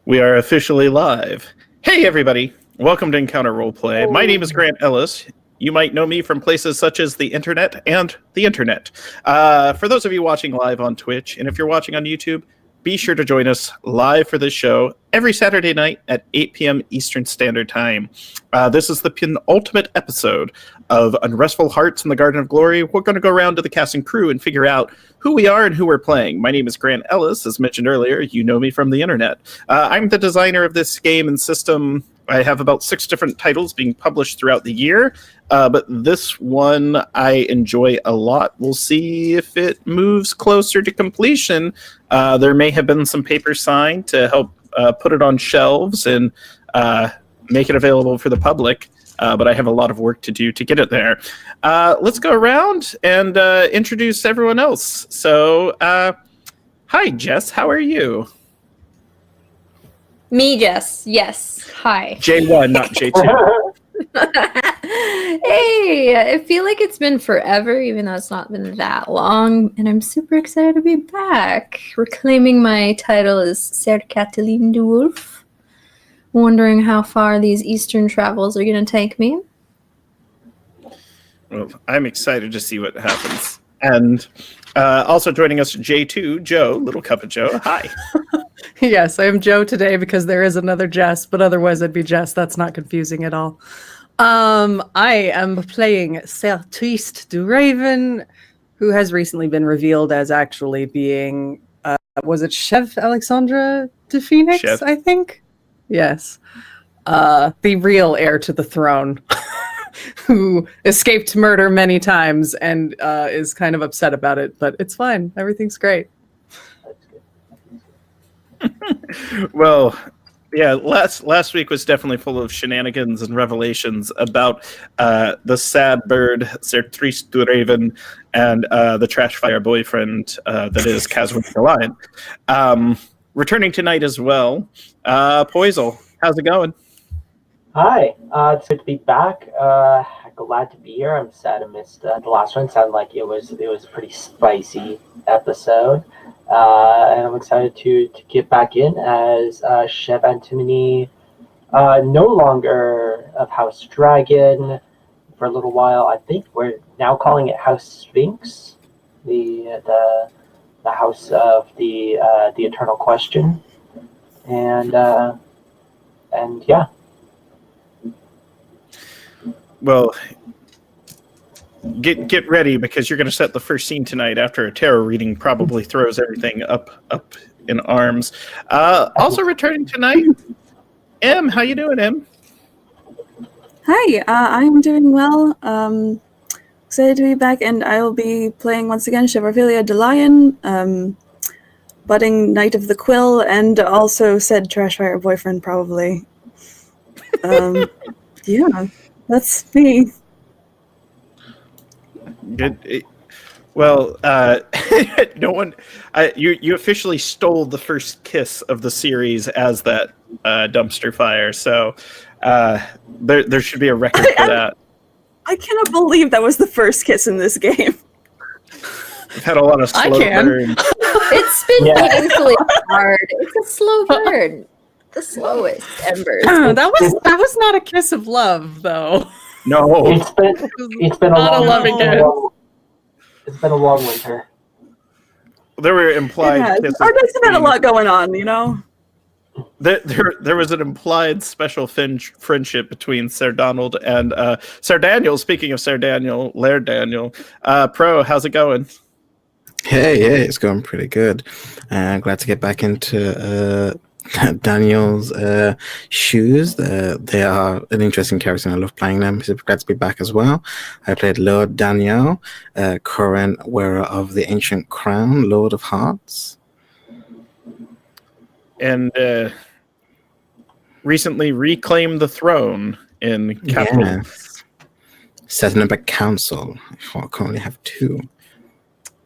We are officially live. Hey, everybody. Welcome to Encounter Roleplay. My name is Grant Ellis. You might know me from places such as the internet and the internet. For those of you watching live on Twitch, and if you're watching on YouTube, be sure to join us live for this show every Saturday night at 8 p.m. Eastern Standard Time. This is the penultimate episode of Unrestful Hearts in the Garden of Glory. We're going to go around to the cast and crew and figure out who we are and who we're playing. My name is Grant Ellis. As mentioned earlier, you know me from the internet. I'm the designer of this game and system. I have about 6 different titles being published throughout the year, but this one I enjoy a lot. We'll see if it moves closer to completion. There may have been some papers signed to help put it on shelves and make it available for the public, but I have a lot of work to do to get it there. Let's go around and introduce everyone else. So, hi, Jess. How are you? Me, Jess. Yes. Hi. J1, not J2. Hey, I feel like it's been forever, even though it's not been that long, and I'm super excited to be back, reclaiming my title as Ser Catelyn de Wolf. Wondering how far these eastern travels are going to take me. Well, I'm excited to see what happens. And also joining us, J2, Joe, Little Cup of Joe. Hi. Yes, I am Joe today because there is another Jess, but otherwise I'd be Jess. That's not confusing at all. I am playing Ser Triste du Raven, who has recently been revealed as actually being, was it Chef Alexandra de Phoenix, Chef. I think? Yes. The real heir to the throne, who escaped murder many times and is kind of upset about it, but it's fine. Everything's great. Well, yeah, last week was definitely full of shenanigans and revelations about the sad bird, Ser Triste du Raven, and the trash fire boyfriend that is Caswin the Lion. Returning tonight as well, Poisel, how's it going? Hi, it's good to be back. Glad to be here. I'm sad I missed the last one. It sounded like it was a pretty spicy episode. And I'm excited to get back in as Chef Antimony, no longer of House Dragon for a little while. I think we're now calling it House Sphinx, the house of the Eternal Question, and yeah. Well, get ready because you're going to set the first scene tonight after a tarot reading probably throws everything up in arms. Also returning tonight, Em. How you doing, Em? Hi, I'm doing well. Excited to be back, and I'll be playing once again Cheverfilia de Lion, budding Knight of the Quill, and also said Trashfire boyfriend, probably. Yeah, that's me. Good. Well, no one. You officially stole the first kiss of the series as that dumpster fire. So there should be a record for that. I cannot believe that was the first kiss in this game. I've had a lot of slow burns. It's been painfully hard. It's a slow burn. The slowest embers. That was not a kiss of love, though. No, it's been not a loving kiss. It's been a long winter. There were implied kisses. Our days have had a lot going on, you know. There was an implied special friendship between Sir Donald and Sir Daniel. Speaking of Sir Daniel, Laird Daniel, Pro, how's it going? Hey, it's going pretty good. Glad to get back into Daniel's shoes. They are an interesting character and I love playing them. So glad to be back as well. I played Lord Daniel, current wearer of the Ancient Crown, Lord of Hearts. And recently reclaimed the throne in Capital. Yes. Setting up a council. I currently have 2.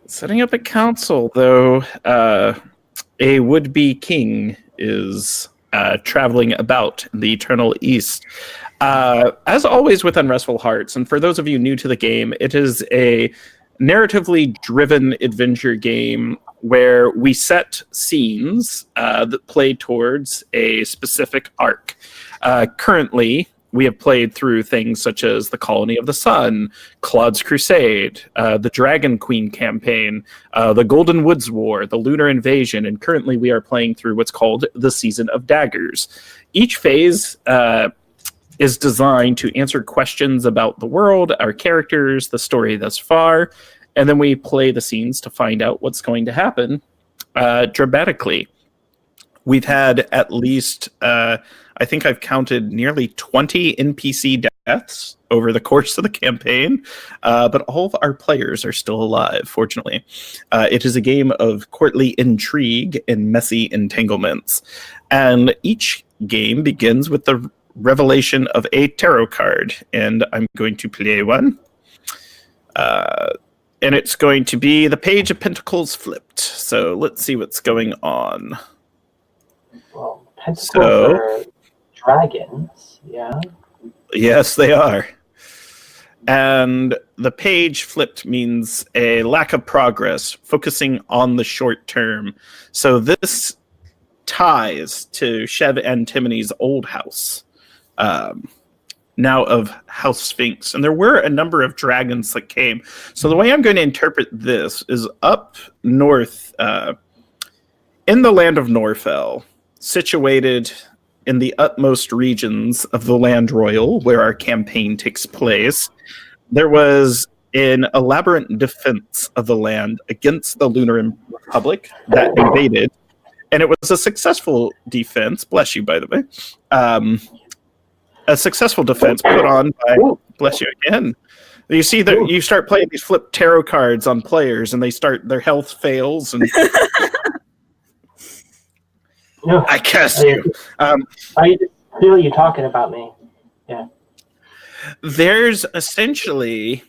Setting up a council, though, a would-be king is traveling about the Eternal East. As always with Unrestful Hearts, and for those of you new to the game, it is a narratively driven adventure game where we set scenes that play towards a specific arc. Currently, we have played through things such as the Colony of the Sun, Claude's Crusade, the Dragon Queen campaign, the Golden Woods War, the Lunar Invasion, and currently we are playing through what's called the Season of Daggers. Each phase is designed to answer questions about the world, our characters, the story thus far, and then we play the scenes to find out what's going to happen dramatically. We've had at least, I think I've counted nearly 20 NPC deaths over the course of the campaign, but all of our players are still alive, fortunately. It is a game of courtly intrigue and messy entanglements, and each game begins with the revelation of a tarot card, and I'm going to play one. And it's going to be the Page of Pentacles flipped. So let's see what's going on. Well, pentacles are dragons, yeah? Yes, they are. And the page flipped means a lack of progress, focusing on the short term. So this ties to Chev Antimony's old house, now of House Sphinx. And there were a number of dragons that came. So the way I'm going to interpret this is up north, in the land of Norfell, situated in the utmost regions of the Land Royal, where our campaign takes place, there was an elaborate defense of the land against the Lunar Republic that invaded. And it was a successful defense, bless you, by the way, a successful defense put on by, bless you again. You see that you start playing these flip tarot cards on players and their health fails and I curse you. I just feel you talking about me. Yeah. There's essentially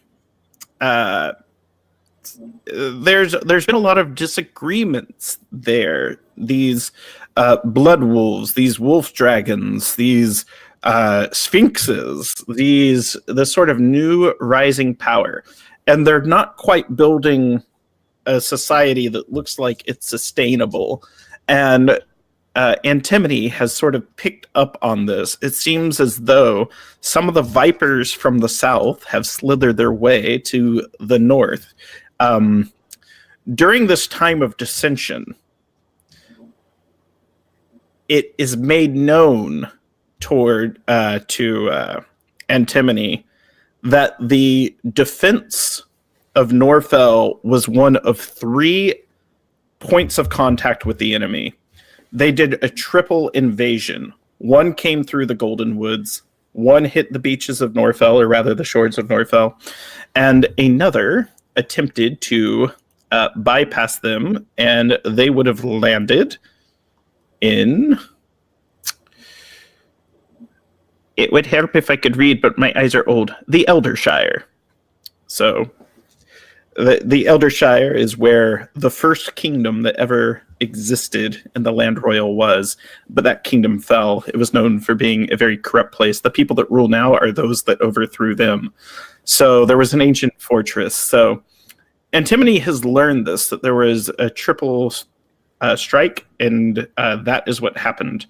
there's been a lot of disagreements there. These blood wolves, these wolf dragons, these sphinxes, the sort of new rising power, and they're not quite building a society that looks like it's sustainable. And Antimony has sort of picked up on this. It seems as though some of the vipers from the south have slithered their way to the north. During this time of dissension, it is made known to Antimony that the defense of Norfell was one of 3 points of contact with the enemy. They did a triple invasion. One came through the Golden Woods, one hit the beaches of Norfell, or rather the shores of Norfell, and another attempted to bypass them, and they would have landed in... It would help if I could read, but my eyes are old. The Eldershire. So the Eldershire is where the first kingdom that ever existed in the Land Royal was, but that kingdom fell. It was known for being a very corrupt place. The people that rule now are those that overthrew them. So there was an ancient fortress. So Antimony has learned this, that there was a triple strike, and that is what happened.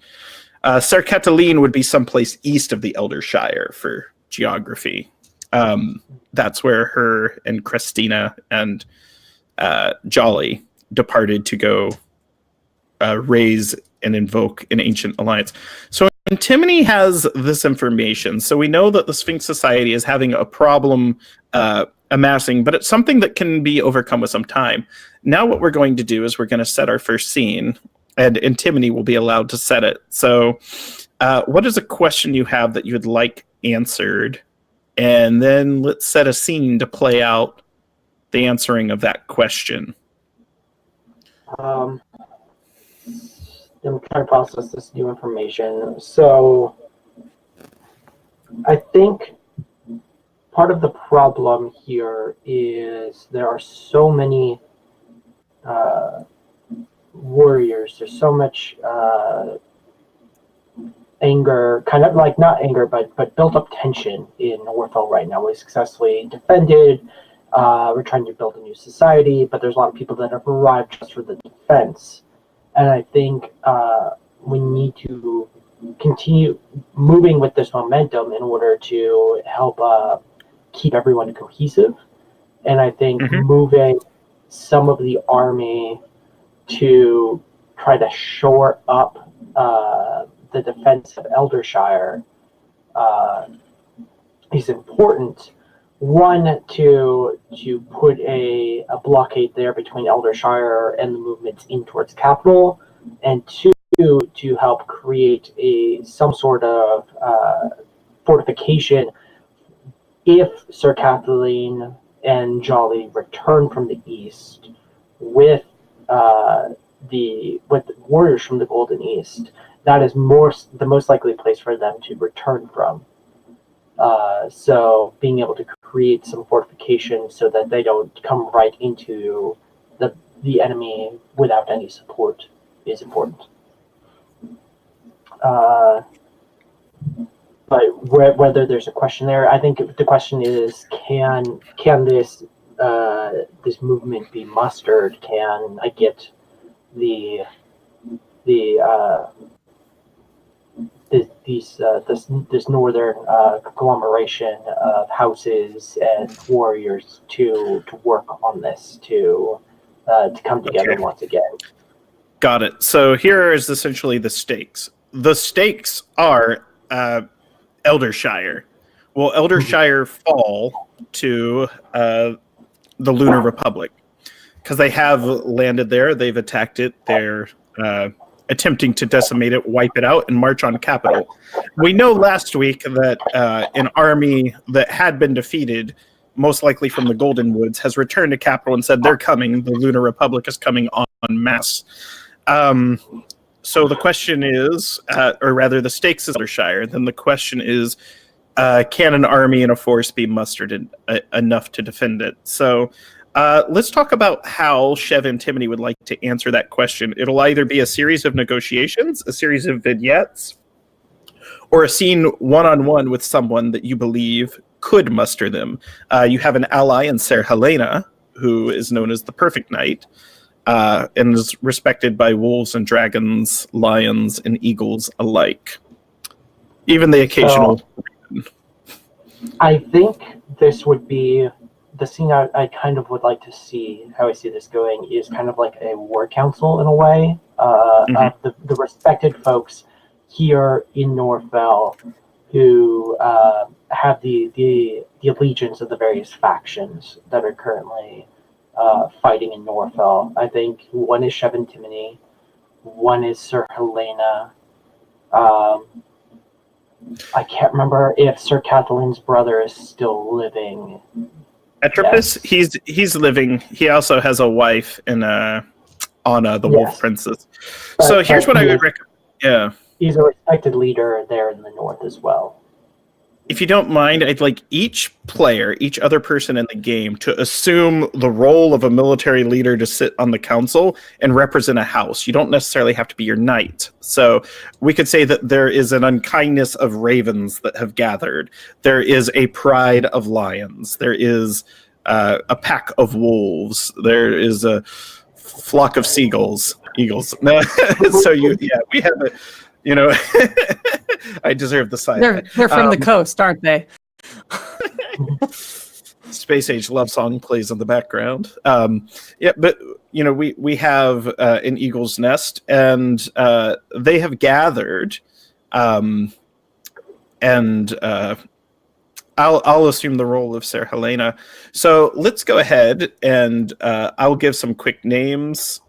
Ser Cataline would be someplace east of the Eldershire for geography. That's where her and Christina and Jolly departed to go raise and invoke an ancient alliance. So Antimony has this information. So we know that the Sphinx Society is having a problem amassing, but it's something that can be overcome with some time. Now what we're going to do is we're going to set our first scene, and Antimony will be allowed to set it. So what is a question you have that you'd like answered? And then let's set a scene to play out the answering of that question. I'm trying to process this new information. So I think part of the problem here is there are so many warriors. There's so much anger, kind of like not anger, but built up tension in Norfell right now. We successfully defended we're trying to build a new society, but there's a lot of people that have arrived just for the defense. And I think we need to continue moving with this momentum in order to help keep everyone cohesive. And I think moving some of the army to try to shore up the defense of Eldershire is important. One, to put a blockade there between Eldershire and the movements in towards capital, and two, to help create some sort of fortification if Sir Kathleen and Jolly return from the east with warriors from the Golden East. That is the most likely place for them to return from. So being able to create some fortification so that they don't come right into the enemy without any support is important. But whether there's a question there, I think the question is, can this movement be mustered? Can I get this northern conglomeration of houses and warriors to work on this, to come together once again? Got it. So here is essentially the stakes. The stakes are Eldershire. Will Eldershire fall to the Lunar Republic? Because they have landed there, they've attacked it, they're attempting to decimate it, wipe it out, and march on capital. We know last week that an army that had been defeated, most likely from the Golden Woods, has returned to capital and said they're coming. The Lunar Republic is coming en masse. So the question is, or rather the stakes is Eldershire. Then the question is, can an army and a force be mustered enough to defend it? So let's talk about how Chev and Timony would like to answer that question. It'll either be a series of negotiations, a series of vignettes, or a scene one-on-one with someone that you believe could muster them. You have an ally in Ser Helena, who is known as the Perfect Knight, and is respected by wolves and dragons, lions and eagles alike. Even the occasional... I think this would be... The scene I kind of would like to see, how I see this going, is kind of like a war council in a way. Of the respected folks here in Norfell who have the allegiance of the various factions that are currently fighting in Norfell. I think one is Chev and Timony, one is Sir Helena. I can't remember if Sir Cataline's brother is still living. Atropus, yes. He's living. He also has a wife and on the Wolf Princess. So here's what I would recommend. Yeah, he's a respected leader there in the north as well. If you don't mind, I'd like each player, each other person in the game, to assume the role of a military leader to sit on the council and represent a house. You don't necessarily have to be your knight. So we could say that there is an unkindness of ravens that have gathered. There is a pride of lions. There is a pack of wolves. There is a flock of eagles. No, so we have a... You know, I deserve the side. They're from the coast, aren't they? Space Age love song plays in the background. But you know, we have an eagle's nest, and they have gathered, and I'll assume the role of Ser Helena. So let's go ahead, and I'll give some quick names.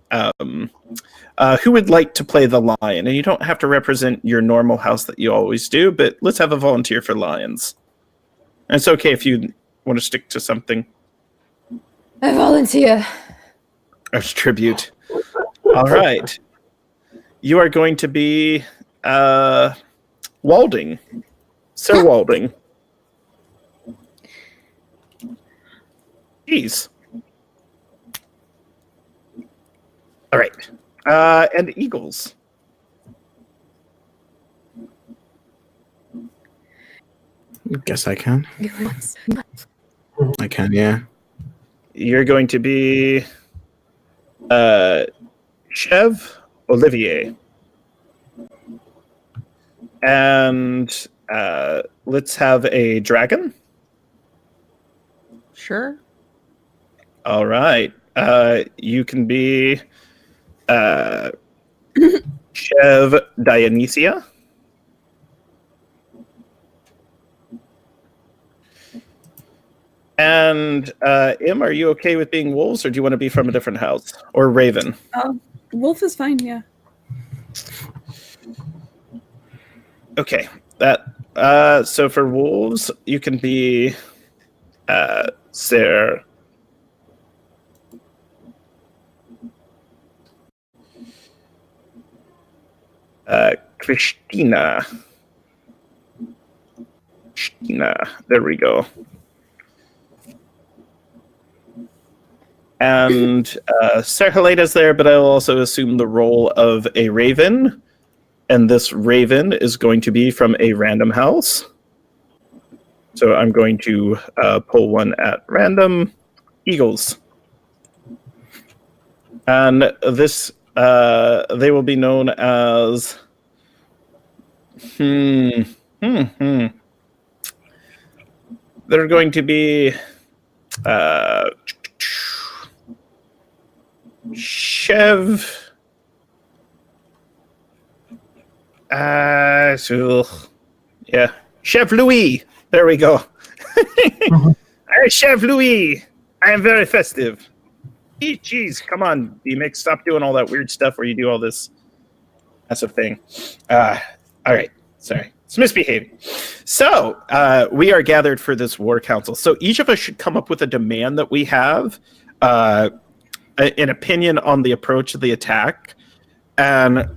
Who would like to play the lion? And you don't have to represent your normal house that you always do, but let's have a volunteer for lions. And it's okay if you want to stick to something. I volunteer. As tribute. All right. You are going to be Walding. Sir Walding. Jeez. All right. And eagles. Guess I can. I can, yeah. you're going to be Chev Olivier. And let's have a dragon. Sure. All right. You can be Chev Dionysia. And Im, are you okay with being wolves, or do you want to be from a different house? Or raven? Wolf is fine, yeah. Okay. So for wolves, you can be Ser. Christina. There we go. And Ser Helena's there, but I'll also assume the role of a raven. And this raven is going to be from a random house. So I'm going to pull one at random. Eagles. And this, they will be known as... They're going to be... Chev... yeah, Chef Louis. There we go. Chef Louis. I am very festive. Eat cheese. Come on, D-Mix. Stop doing all that weird stuff where you do all this massive thing. All right. Sorry. It's misbehaving. So we are gathered for this war council. So each of us should come up with a demand that we have, an opinion on the approach of the attack, and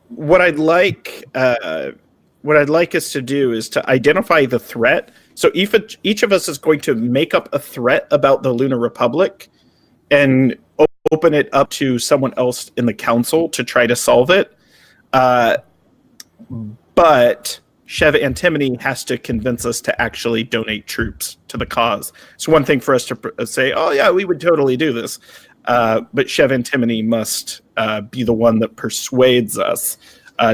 what I'd like us to do is to identify the threat. So each of us is going to make up a threat about the Lunar Republic and open it up to someone else in the council to try to solve it. But Chev Antimony has to convince us to actually donate troops to the cause. It's one thing for us to say, oh yeah, we would totally do this. But Chev Antimony must be the one that persuades us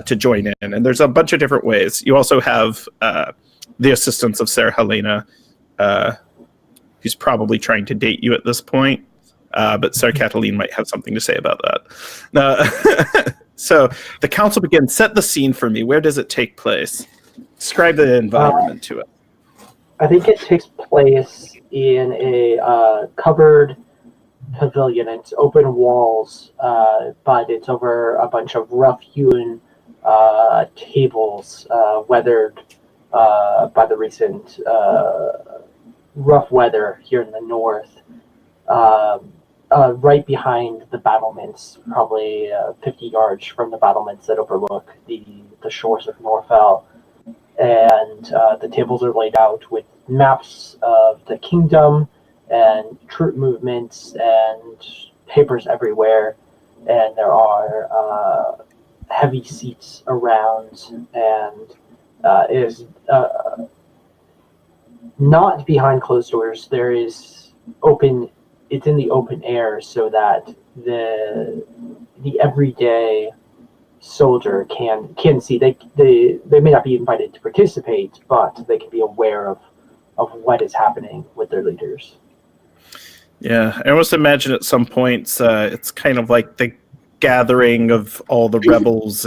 to join in. And there's a bunch of different ways. You also have the assistance of Sarah Helena, who's probably trying to date you at this point. But Sarah Cataline might have something to say about that. So the council begins. Set the scene for me. Where does it take place? Describe the environment to it. I think it takes place in a covered pavilion. It's open walls, but it's over a bunch of rough-hewn tables, weathered by the recent rough weather here in the north. Right behind the battlements, probably 50 yards from the battlements that overlook the shores of Norfell. And the tables are laid out with maps of the kingdom and troop movements and papers everywhere. And there are heavy seats around, and it is not behind closed doors. There is open. It's in the open air, so that the everyday soldier can see. They may not be invited to participate, but they can be aware of what is happening with their leaders. Yeah, I almost imagine at some points it's kind of like the gathering of all the rebels,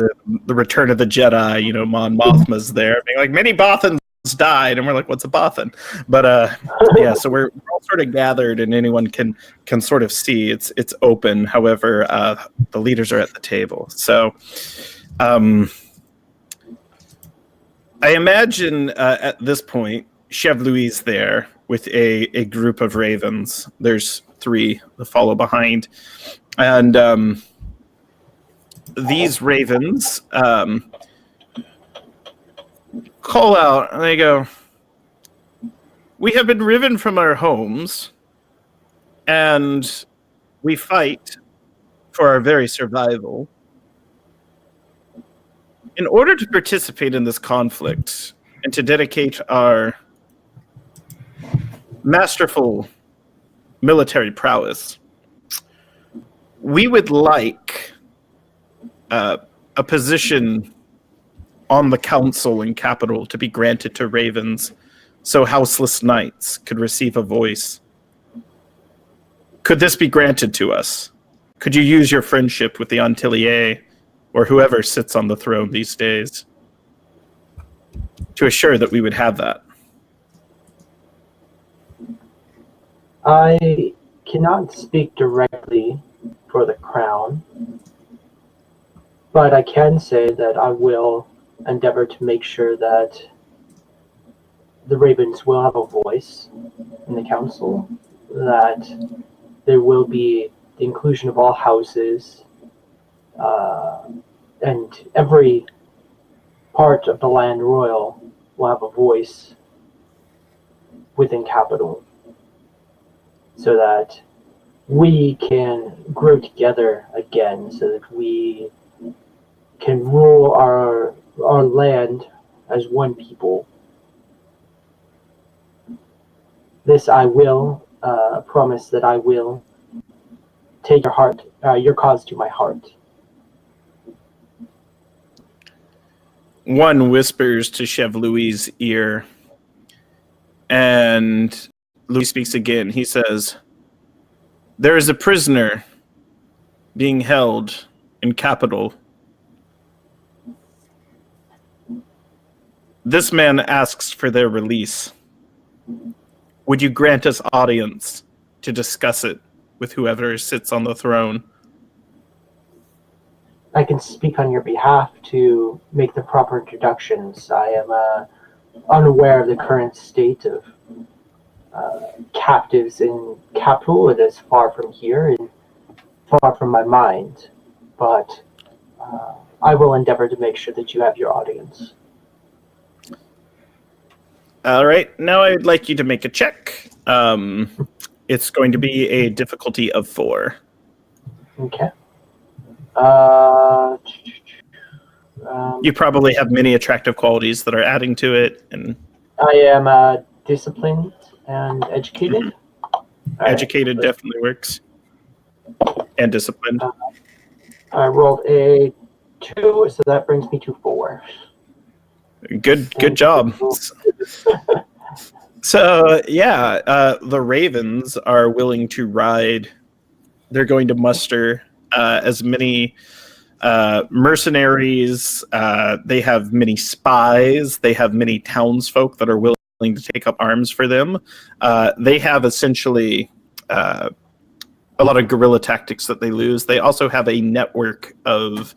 the Return of the Jedi. You know, Mon Mothma's there, being like, many Bothans died, and we're like, what's a Bothan? But yeah, so we're all sort of gathered, and anyone can sort of see. It's open. However, the leaders are at the table. So I imagine at this point, Chev Louis there with a group of ravens. There's 3 that follow behind, and these ravens call out, and they go, we have been driven from our homes, and we fight for our very survival. In order to participate in this conflict and to dedicate our masterful military prowess, we would like a position on the council and capital to be granted to ravens so houseless knights could receive a voice. Could this be granted to us? Could you use your friendship with the Antillier or whoever sits on the throne these days to assure that we would have that? I cannot speak directly for the crown, but I can say that I will endeavor to make sure that the ravens will have a voice in the council, that there will be the inclusion of all houses, and every part of the land royal will have a voice within capital, so that we can grow together again, so that we can rule our land as one people. This I will promise that I will take your cause to my heart. One whispers to Chev Louis' ear, and Louis speaks again. He says, "There is a prisoner being held in capital. This man asks for their release. Would you grant us audience to discuss it with whoever sits on the throne?" I can speak on your behalf to make the proper introductions. I am unaware of the current state of captives in capital. It is far from here and far from my mind, but I will endeavor to make sure that you have your audience. All right, now I'd like you to make a check. It's going to be a difficulty of 4. Okay. You probably have many attractive qualities that are adding to it, and I am disciplined and educated. educated definitely works, and disciplined. I rolled a 2, so that brings me to 4. Good job. So yeah, the Ravens are willing to ride. They're going to muster as many mercenaries. They have many spies. They have many townsfolk that are willing to take up arms for them. They have essentially a lot of guerrilla tactics that they lose. They also have a network of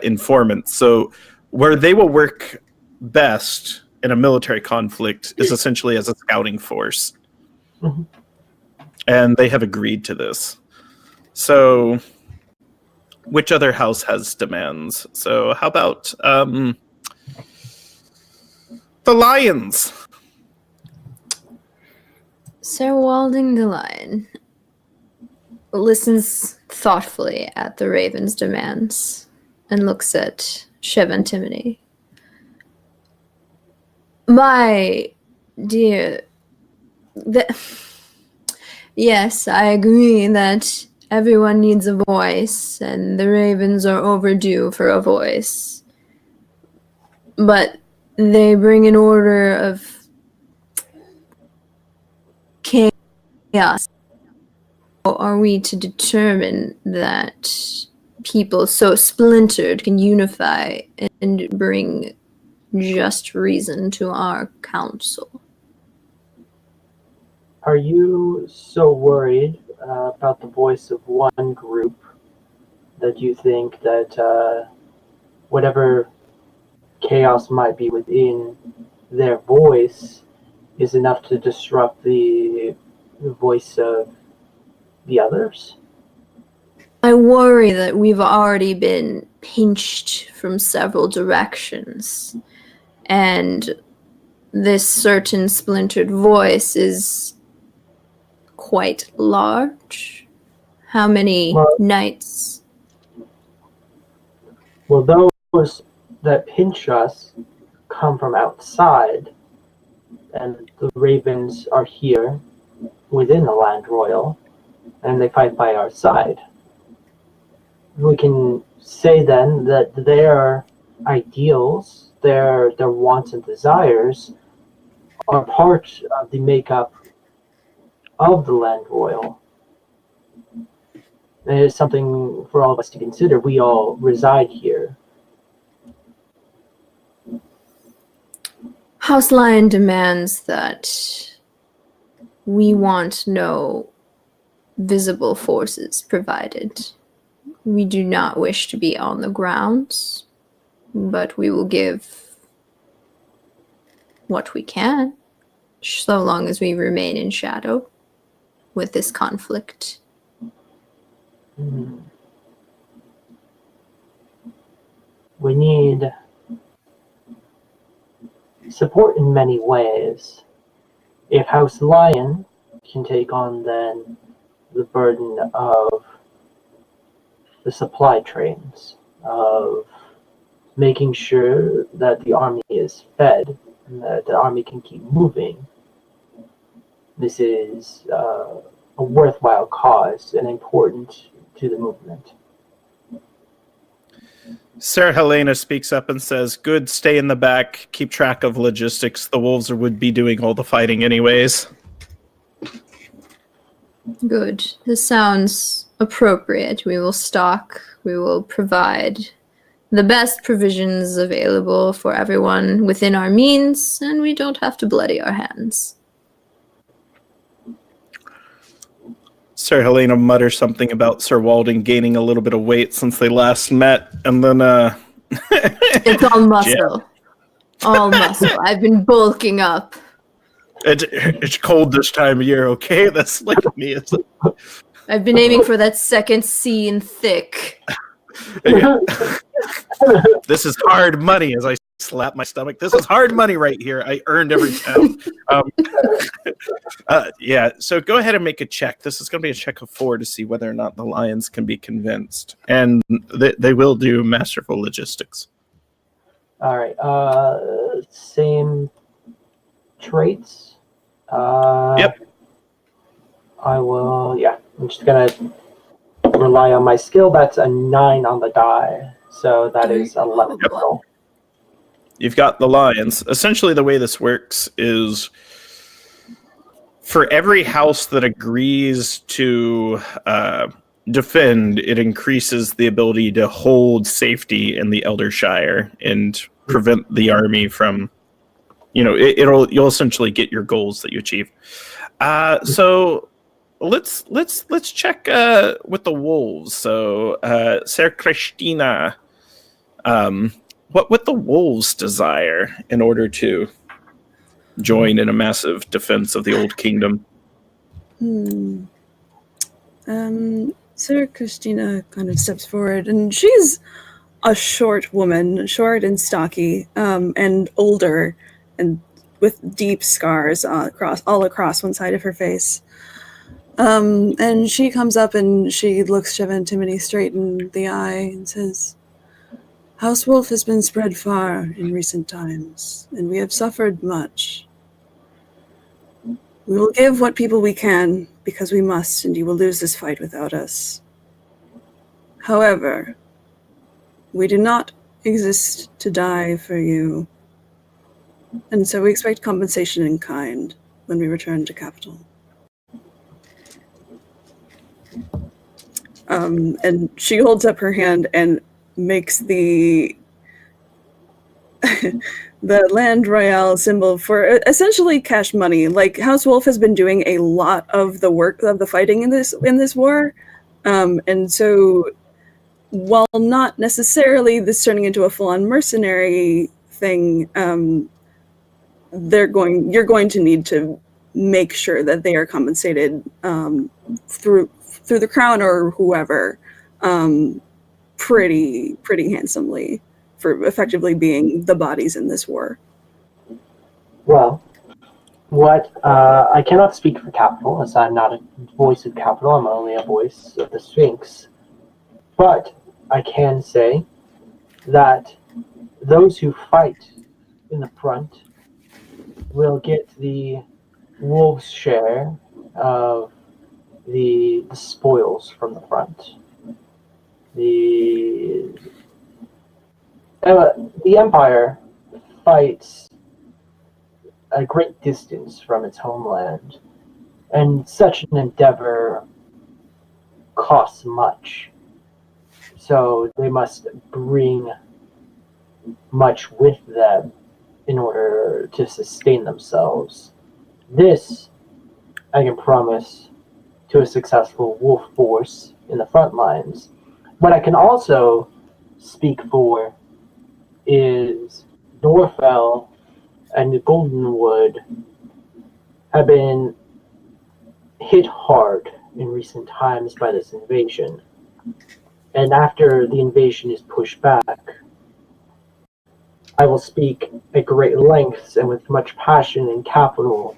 informants. So where they will work best in a military conflict is essentially as a scouting force. Mm-hmm. And they have agreed to this. So which other house has demands? So how about the Lions? Sir Walding the Lion listens thoughtfully at the Raven's demands and looks at Chev Antimony. My dear, yes, I agree that everyone needs a voice, and the Ravens are overdue for a voice. But they bring an order of chaos. How are we to determine that people so splintered can unify and bring just reason to our council? Are you so worried about the voice of one group that you think that whatever chaos might be within their voice is enough to disrupt the voice of the others? I worry that we've already been pinched from several directions, and this certain splintered voice is quite large. How many knights? Well, those that pinch us come from outside, and the Ravens are here within the land royal, and they fight by our side. We can say then that their ideals, their wants and desires are part of the makeup of the land royal. And it is something for all of us to consider. We all reside here. House Lion demands that we want no visible forces provided. We do not wish to be on the grounds, but we will give what we can, so long as we remain in shadow with this conflict. We need support in many ways. If House Lion can take on then the burden of the supply trains, of making sure that the army is fed and that the army can keep moving, this is a worthwhile cause and important to the movement. Sarah Helena speaks up and says, "Good, stay in the back, keep track of logistics. The wolves would be doing all the fighting anyways." Good. This sounds appropriate. We will stock, we will provide the best provisions available for everyone within our means, and we don't have to bloody our hands. Sarah Helena mutters something about Sir Walden gaining a little bit of weight since they last met, and then It's all muscle. All muscle. I've been bulking up. It's cold this time of year, okay? That's like me. It's like, I've been aiming for that second C in thick. this is hard money as I slap my stomach. This is hard money right here. I earned every pound. Yeah, so go ahead and make a check. This is going to be a check of 4 to see whether or not the Lions can be convinced. And they will do masterful logistics. All right. Same traits. Yep. I will. Yeah, I'm just gonna rely on my skill. That's a 9 on the die, so that is 11 total. You've got the Lions. Essentially, the way this works is for every house that agrees to defend, it increases the ability to hold safety in the Eldershire and prevent the army from, you'll essentially get your goals that you achieve. So let's check with the wolves. So Sir Christina, what would the wolves desire in order to join in a massive defense of the old kingdom? Sir Christina kind of steps forward, and she's a short woman, short and stocky, and older, and with deep scars all across one side of her face. And she comes up and she looks Sheva and Timothy straight in the eye and says, "House Wolf has been spread far in recent times, and we have suffered much. We will give what people we can, because we must, and you will lose this fight without us. However, we do not exist to die for you, and so we expect compensation in kind when we return to capital." And she holds up her hand and makes the the Land Royale symbol for essentially cash money. Like, House Wolf has been doing a lot of the work of the fighting in this war, and so while not necessarily this turning into a full-on mercenary thing, you're going to need to make sure that they are compensated through the crown or whoever pretty handsomely for effectively being the bodies in this war. Well, I cannot speak for Capital, as I'm not a voice of Capital. I'm only a voice of the Sphinx. But I can say that those who fight in the front will get the wolves' share of the spoils from the front. The Empire fights a great distance from its homeland, and such an endeavor costs much. So they must bring much with them in order to sustain themselves. This, I can promise, to a successful wolf force in the front lines. What I can also speak for is Norfell and the Goldenwood have been hit hard in recent times by this invasion. And after the invasion is pushed back, I will speak at great lengths and with much passion and capital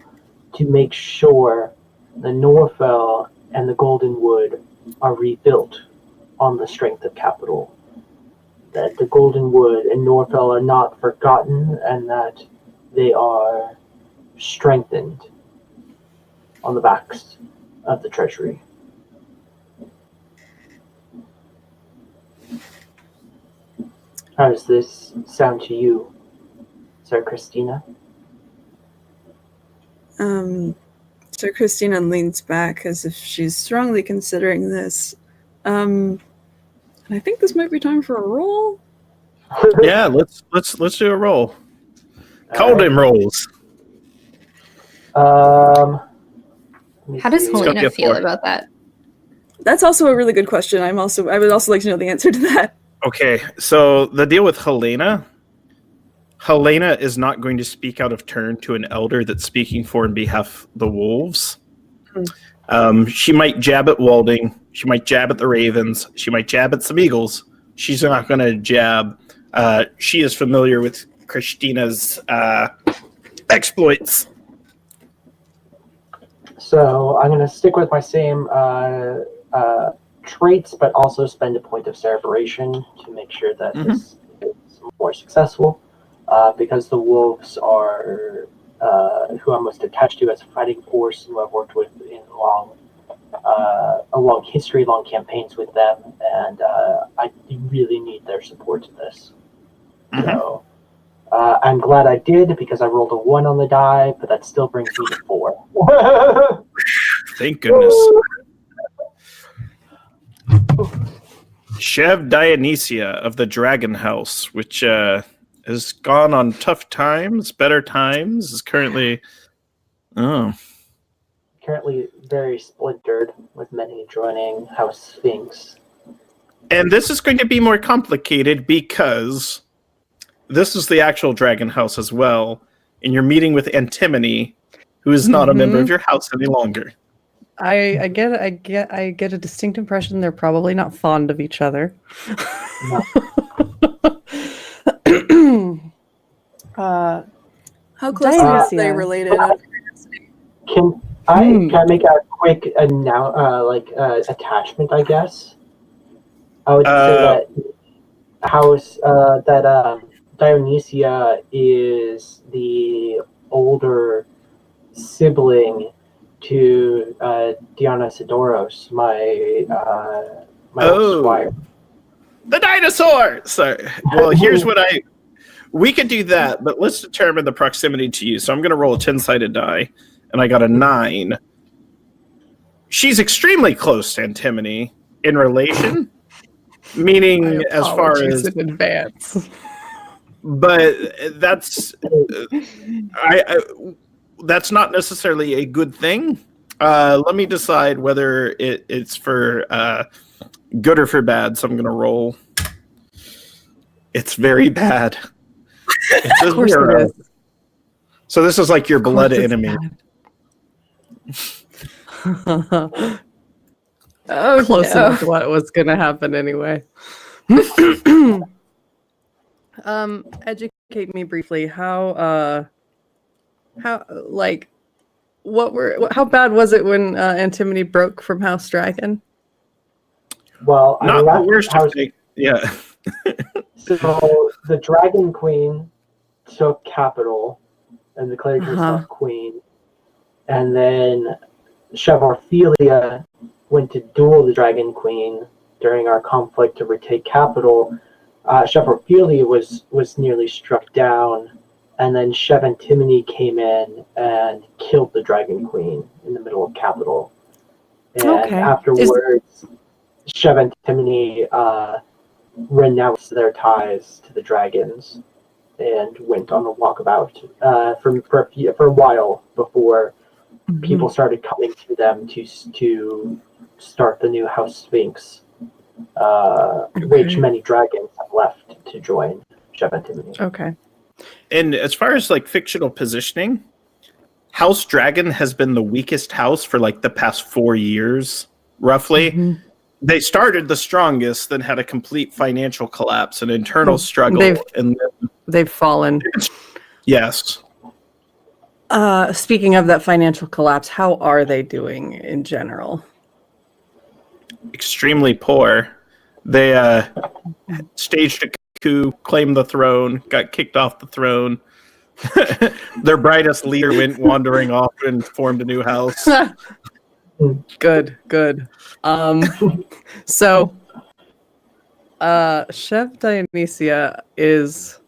to make sure the Norfell and the Goldenwood are rebuilt on the strength of capital. That the Goldenwood and Norfell are not forgotten, and that they are strengthened on the backs of the treasury. How does this sound to you, Sir Christina? So Christina leans back as if she's strongly considering this. And I think this might be time for a roll. Yeah, let's do a roll. Colden rolls. How does gonna be Helena a feel 4. about that? That's also a really good question. I would also like to know the answer to that. Okay, so the deal with Helena is not going to speak out of turn to an elder that's speaking for and behalf the wolves. She might jab at Walding. She might jab at the Ravens. She might jab at some Eagles. She's not going to jab. She is familiar with Christina's exploits. So I'm going to stick with my same traits, but also spend a point of cerebration to make sure that this is more successful. Because the wolves are who I'm most attached to as a fighting force, who I've worked with in a long history, long campaigns with them, and I really need their support in this. So I'm glad I did, because I rolled a 1 on the die, but that still brings me to 4. Thank goodness. Chev Dionysia of the Dragon House, which has gone on tough times, better times, is currently Currently very splintered, with many joining House Sphinx. And this is going to be more complicated because this is the actual Dragon House as well, and you're meeting with Antimony, who is not a member of your house any longer. I get a distinct impression they're probably not fond of each other. How close are they related? Can I make a quick attachment? I guess I would say that Dionysia is the older sibling to Dionysidoros, my squire. The dinosaur! Sorry. Well, here's what we could do that, but let's determine the proximity to you. So I'm going to roll a 10-sided die, and I got a 9. She's extremely close to Antimony in relation, meaning as far as in advance. But that's that's not necessarily a good thing. Let me decide whether it's for good or for bad. So I'm going to roll. It's very bad. It's Of course it is. So this is like your blood enemy. Close enough to what was going to happen anyway. Educate me briefly. How bad was it when Antimony broke from House Dragon? Well, not the worst. Yeah. So the Dragon Queen took capital, and the Clergy took Queen, and then Chef Orphelia went to duel the Dragon Queen during our conflict to retake capital. Chef Orphelia was nearly struck down, and then Chef Antimony came in and killed the Dragon Queen in the middle of capital. And afterwards, Chef Antimony renounced their ties to the dragons and went on a walkabout for a while before people started coming to them to start the new House Sphinx, which many dragons have left to join Chef Antimony. Okay. And as far as like fictional positioning, House Dragon has been the weakest house for like the past 4 years, roughly. Mm-hmm. They started the strongest, then had a complete financial collapse, an internal struggle, and they've fallen. Yes. Speaking of that financial collapse, how are they doing in general? Extremely poor. They staged a coup, claimed the throne, got kicked off the throne. Their brightest leader went wandering off and formed a new house. Good. So, Chef Dionysia is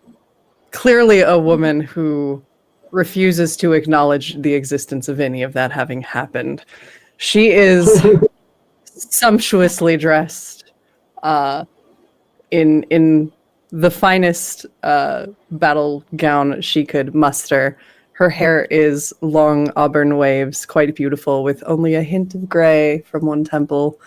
clearly a woman who refuses to acknowledge the existence of any of that having happened. She is sumptuously dressed in the finest battle gown she could muster. Her hair is long auburn waves, quite beautiful, with only a hint of gray from one temple.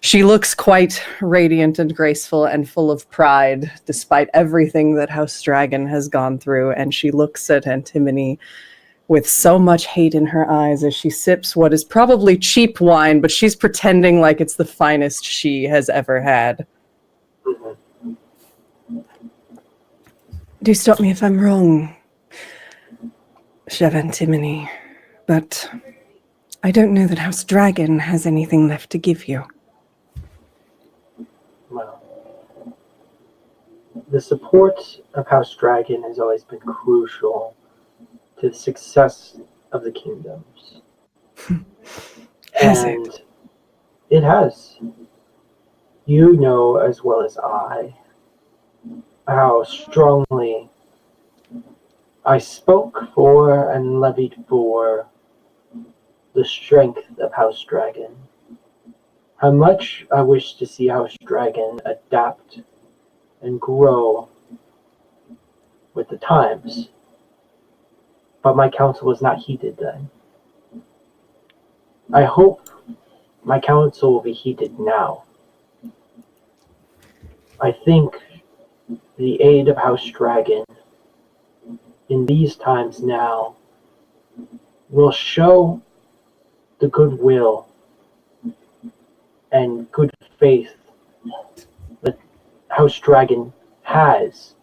She looks quite radiant and graceful and full of pride, despite everything that House Dragon has gone through, and she looks at Antimony with so much hate in her eyes as she sips what is probably cheap wine, but she's pretending like it's the finest she has ever had. Do stop me if I'm wrong, Chef Antimony, but I don't know that House Dragon has anything left to give you. Well, the support of House Dragon has always been crucial to the success of the kingdoms. Has it? It has. You know as well as I how strongly I spoke for and levied for the strength of House Dragon. How much I wish to see House Dragon adapt and grow with the times. But my counsel was not heeded then. I hope my counsel will be heeded now. I think the aid of House Dragon in these times now will show the goodwill and good faith that House Dragon has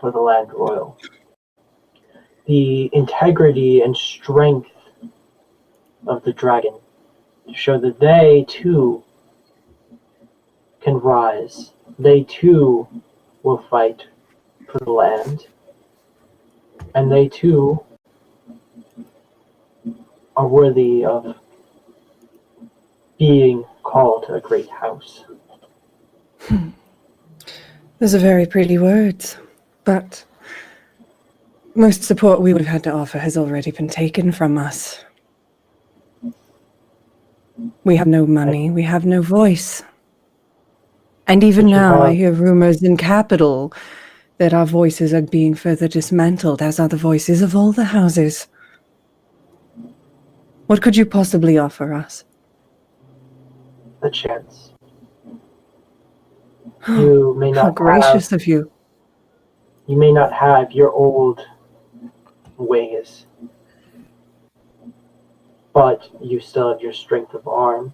for the land royal. The integrity and strength of the dragon to show that they too can rise. They too will fight for the land. And they too are worthy of being called a great house. Those are very pretty words, but most support we would have had to offer has already been taken from us. We have no money, we have no voice. And even now I hear rumors in capital that our voices are being further dismantled, as are the voices of all the houses. What could you possibly offer us? A chance. You may not How gracious of you. You may not have your old ways, but you still have your strength of arm,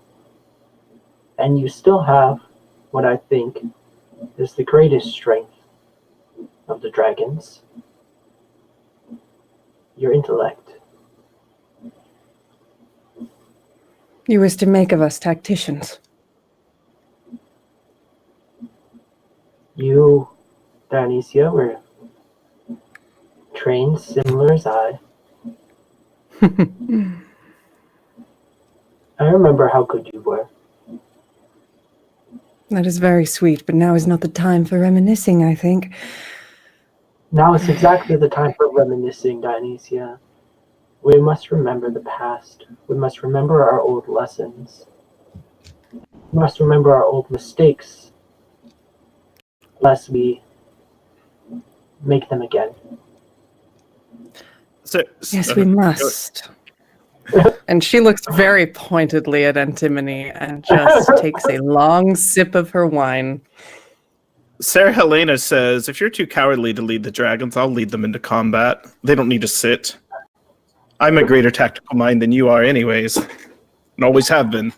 and you still have what I think is the greatest strength of the dragons, your intellect. You wish to make of us tacticians. You, Dionysia, were trained similar as I. I remember how good you were. That is very sweet, but now is not the time for reminiscing, I think. Now is exactly the time for reminiscing, Dionysia. We must remember the past. We must remember our old lessons. We must remember our old mistakes, lest we make them again. Yes, we must. And she looks very pointedly at Antimony and just takes a long sip of her wine. Sarah Helena says, if you're too cowardly to lead the dragons, I'll lead them into combat. They don't need to sit. I'm a greater tactical mind than you are anyways. And always have been.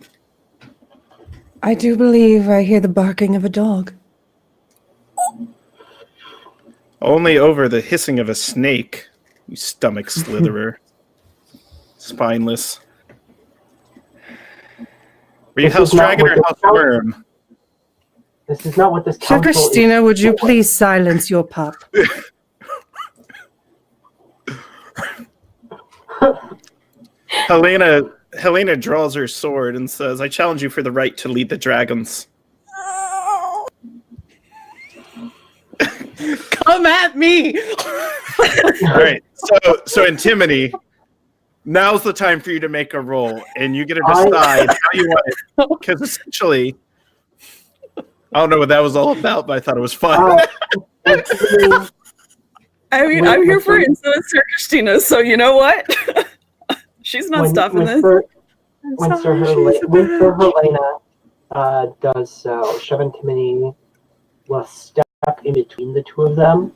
I do believe I hear the barking of a dog. Only over the hissing of a snake, you stomach slitherer. Spineless. Were you House Dragon or House Worm? This is not what this Sir council Christina, is. would you please silence your pup? Helena draws her sword and says, I challenge you for the right to lead the dragons. Come at me! All right, so Antimony, now's the time for you to make a roll, and you get to decide how you want it. Because essentially, I don't know what that was all about, but I thought it was fun. I mean, I'm here for instead of Sir Christina, so you know what? She's not stopping this. When Sir Helena does so, Chef Antimony will step in between the two of them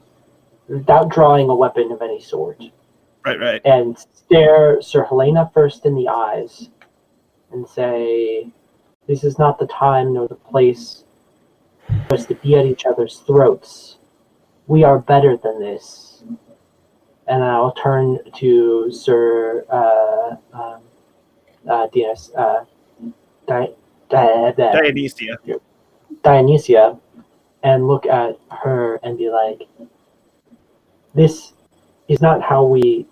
without drawing a weapon of any sort. Right. And stare Sir Helena first in the eyes and say, this is not the time nor the place for us to be at each other's throats. We are better than this. And I'll turn to Sir Dionysia and look at her and be like, this is how we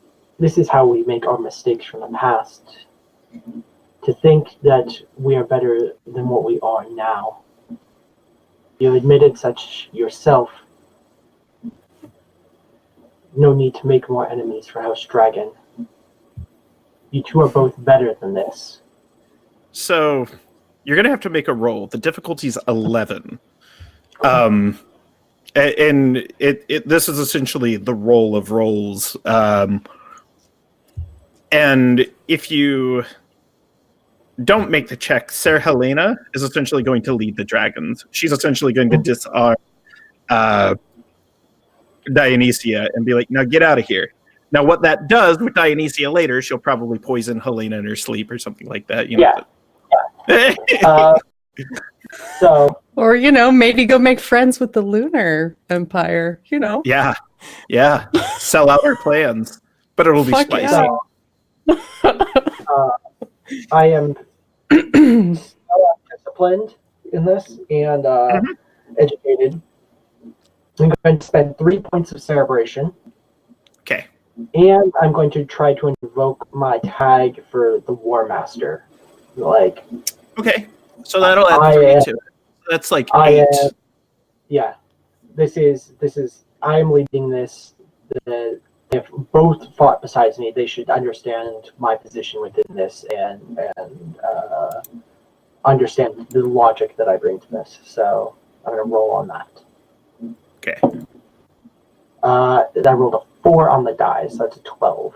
make our mistakes from the past. To think that we are better than what we are now. You admitted such yourself. No need to make more enemies for House Dragon. You two are both better than this. So, you're going to have to make a roll. The difficulty's 11. And this is essentially the roll of rolls. And if you don't make the check, Sarah Helena is essentially going to lead the dragons. She's essentially going to disarm Dionysia and be like, now get out of here. Now what that does with Dionysia later, she'll probably poison Helena in her sleep or something like that. Or, maybe go make friends with the Lunar Empire, Yeah. Sell out our plans. But it'll be spicy. I am disciplined in this and educated. I'm going to spend 3 points of cerebration. Okay. And I'm going to try to invoke my tag for the War Master. Okay. So that'll add 3 to it. That's like 8. I am leading this. If both fought besides me, they should understand my position within this and understand the logic that I bring to this. So I'm going to roll on that. Okay. I rolled a 4 on the die, so that's a 12.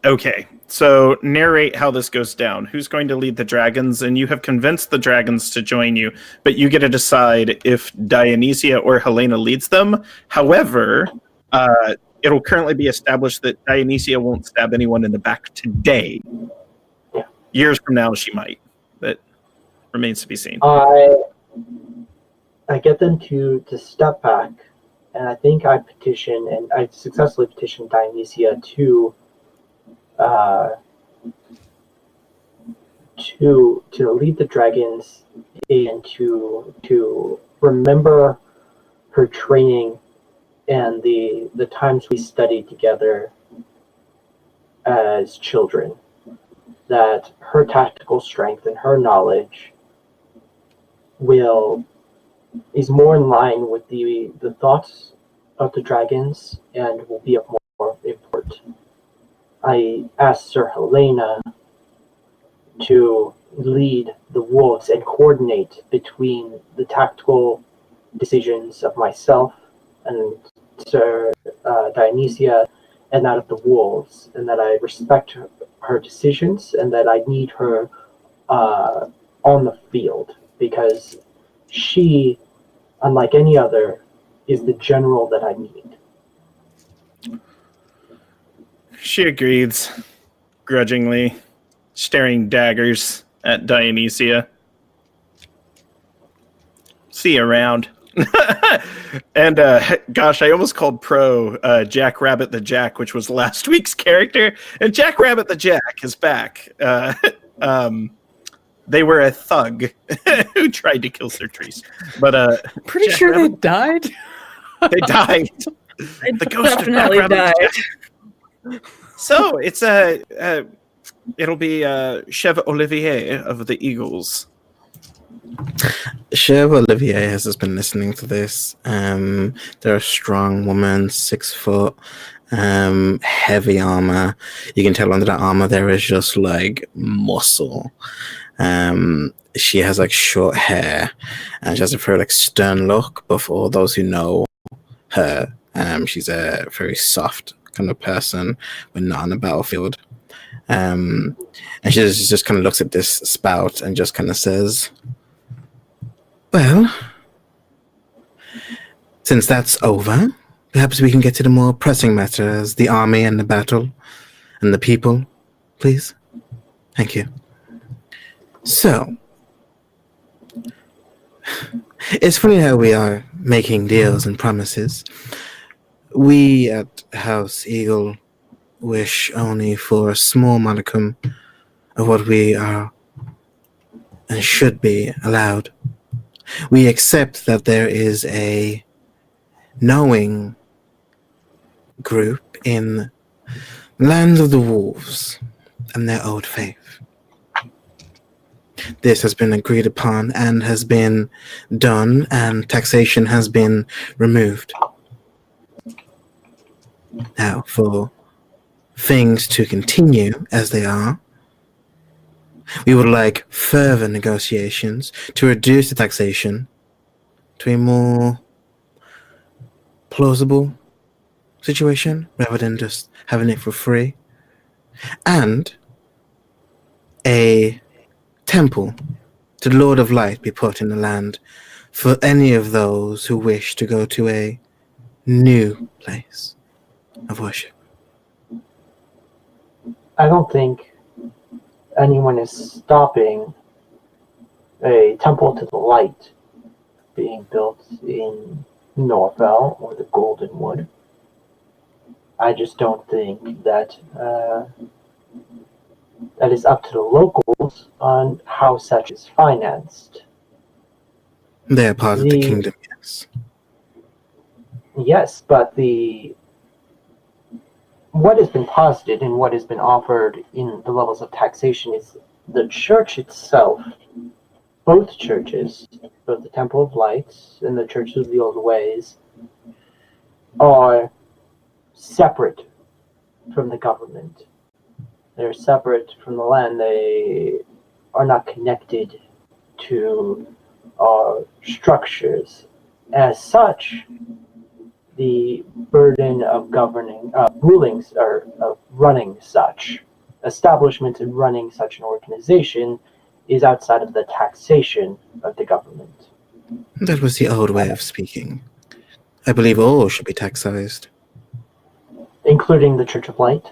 Okay. So narrate how this goes down. Who's going to lead the dragons? And you have convinced the dragons to join you, but you get to decide if Dionysia or Helena leads them. However, it'll currently be established that Dionysia won't stab anyone in the back today. Yeah. Years from now, she might. That remains to be seen. I get them to step back, and I think I successfully petitioned Dionysia to lead the dragons and to remember her training and the times we studied together as children. that her tactical strength and her knowledge is more in line with the thoughts of the dragons and will be of more import. I asked Sir Helena to lead the wolves and coordinate between the tactical decisions of myself and Sir Dionysia and that of the wolves, and that I respect her decisions and that I need her on the field, because she, unlike any other, is the general that I need. She agrees, grudgingly, staring daggers at Dionysia. See you around. And gosh, I almost called Pro Jack Rabbit the Jack, which was last week's character, and Jack Rabbit the Jack is back. They were a thug who tried to kill Sir Trees, but Pretty Jack sure Rabbit, they died. they died. The ghost of Jack definitely Rabbit the died. Jack. So it's it'll be Chev Olivier of the Eagles. Chev Olivier has just been listening to this. They're a strong woman, 6 foot, heavy armor. You can tell under that armor there is just like muscle. She has like short hair, and she has a very like stern look. But for those who know her, she's a very soft kind of person when not on the battlefield. And she just kind of looks at this spout and just kind of says, "Well, since that's over, perhaps we can get to the more pressing matters, the army and the battle and the people, please. Thank you. So, it's funny how we are making deals and promises. We at House Eagle wish only for a small modicum of what we are and should be allowed. We accept that there is a knowing group in lands of the wolves and their old faith. This has been agreed upon and has been done, and taxation has been removed. Now, for things to continue as they are, we would like further negotiations to reduce the taxation to a more plausible situation rather than just having it for free, and a temple to the Lord of Light be put in the land for any of those who wish to go to a new place of worship. I don't think anyone is stopping a temple to the light being built in Norfell or the Golden Wood. I just don't think that that is up to the locals on how such is financed. They are part of the kingdom, yes. Yes, but what has been posited and what has been offered in the levels of taxation is the church itself. Both churches, both the Temple of Lights and the Church of the Old Ways, are separate from the government. They're separate from the land. They are not connected to our structures. As such, the burden of rulings or of running such establishments and running such an organization is outside of the taxation of the government. That was the old way of speaking. I believe all should be taxized. Including the Church of Light?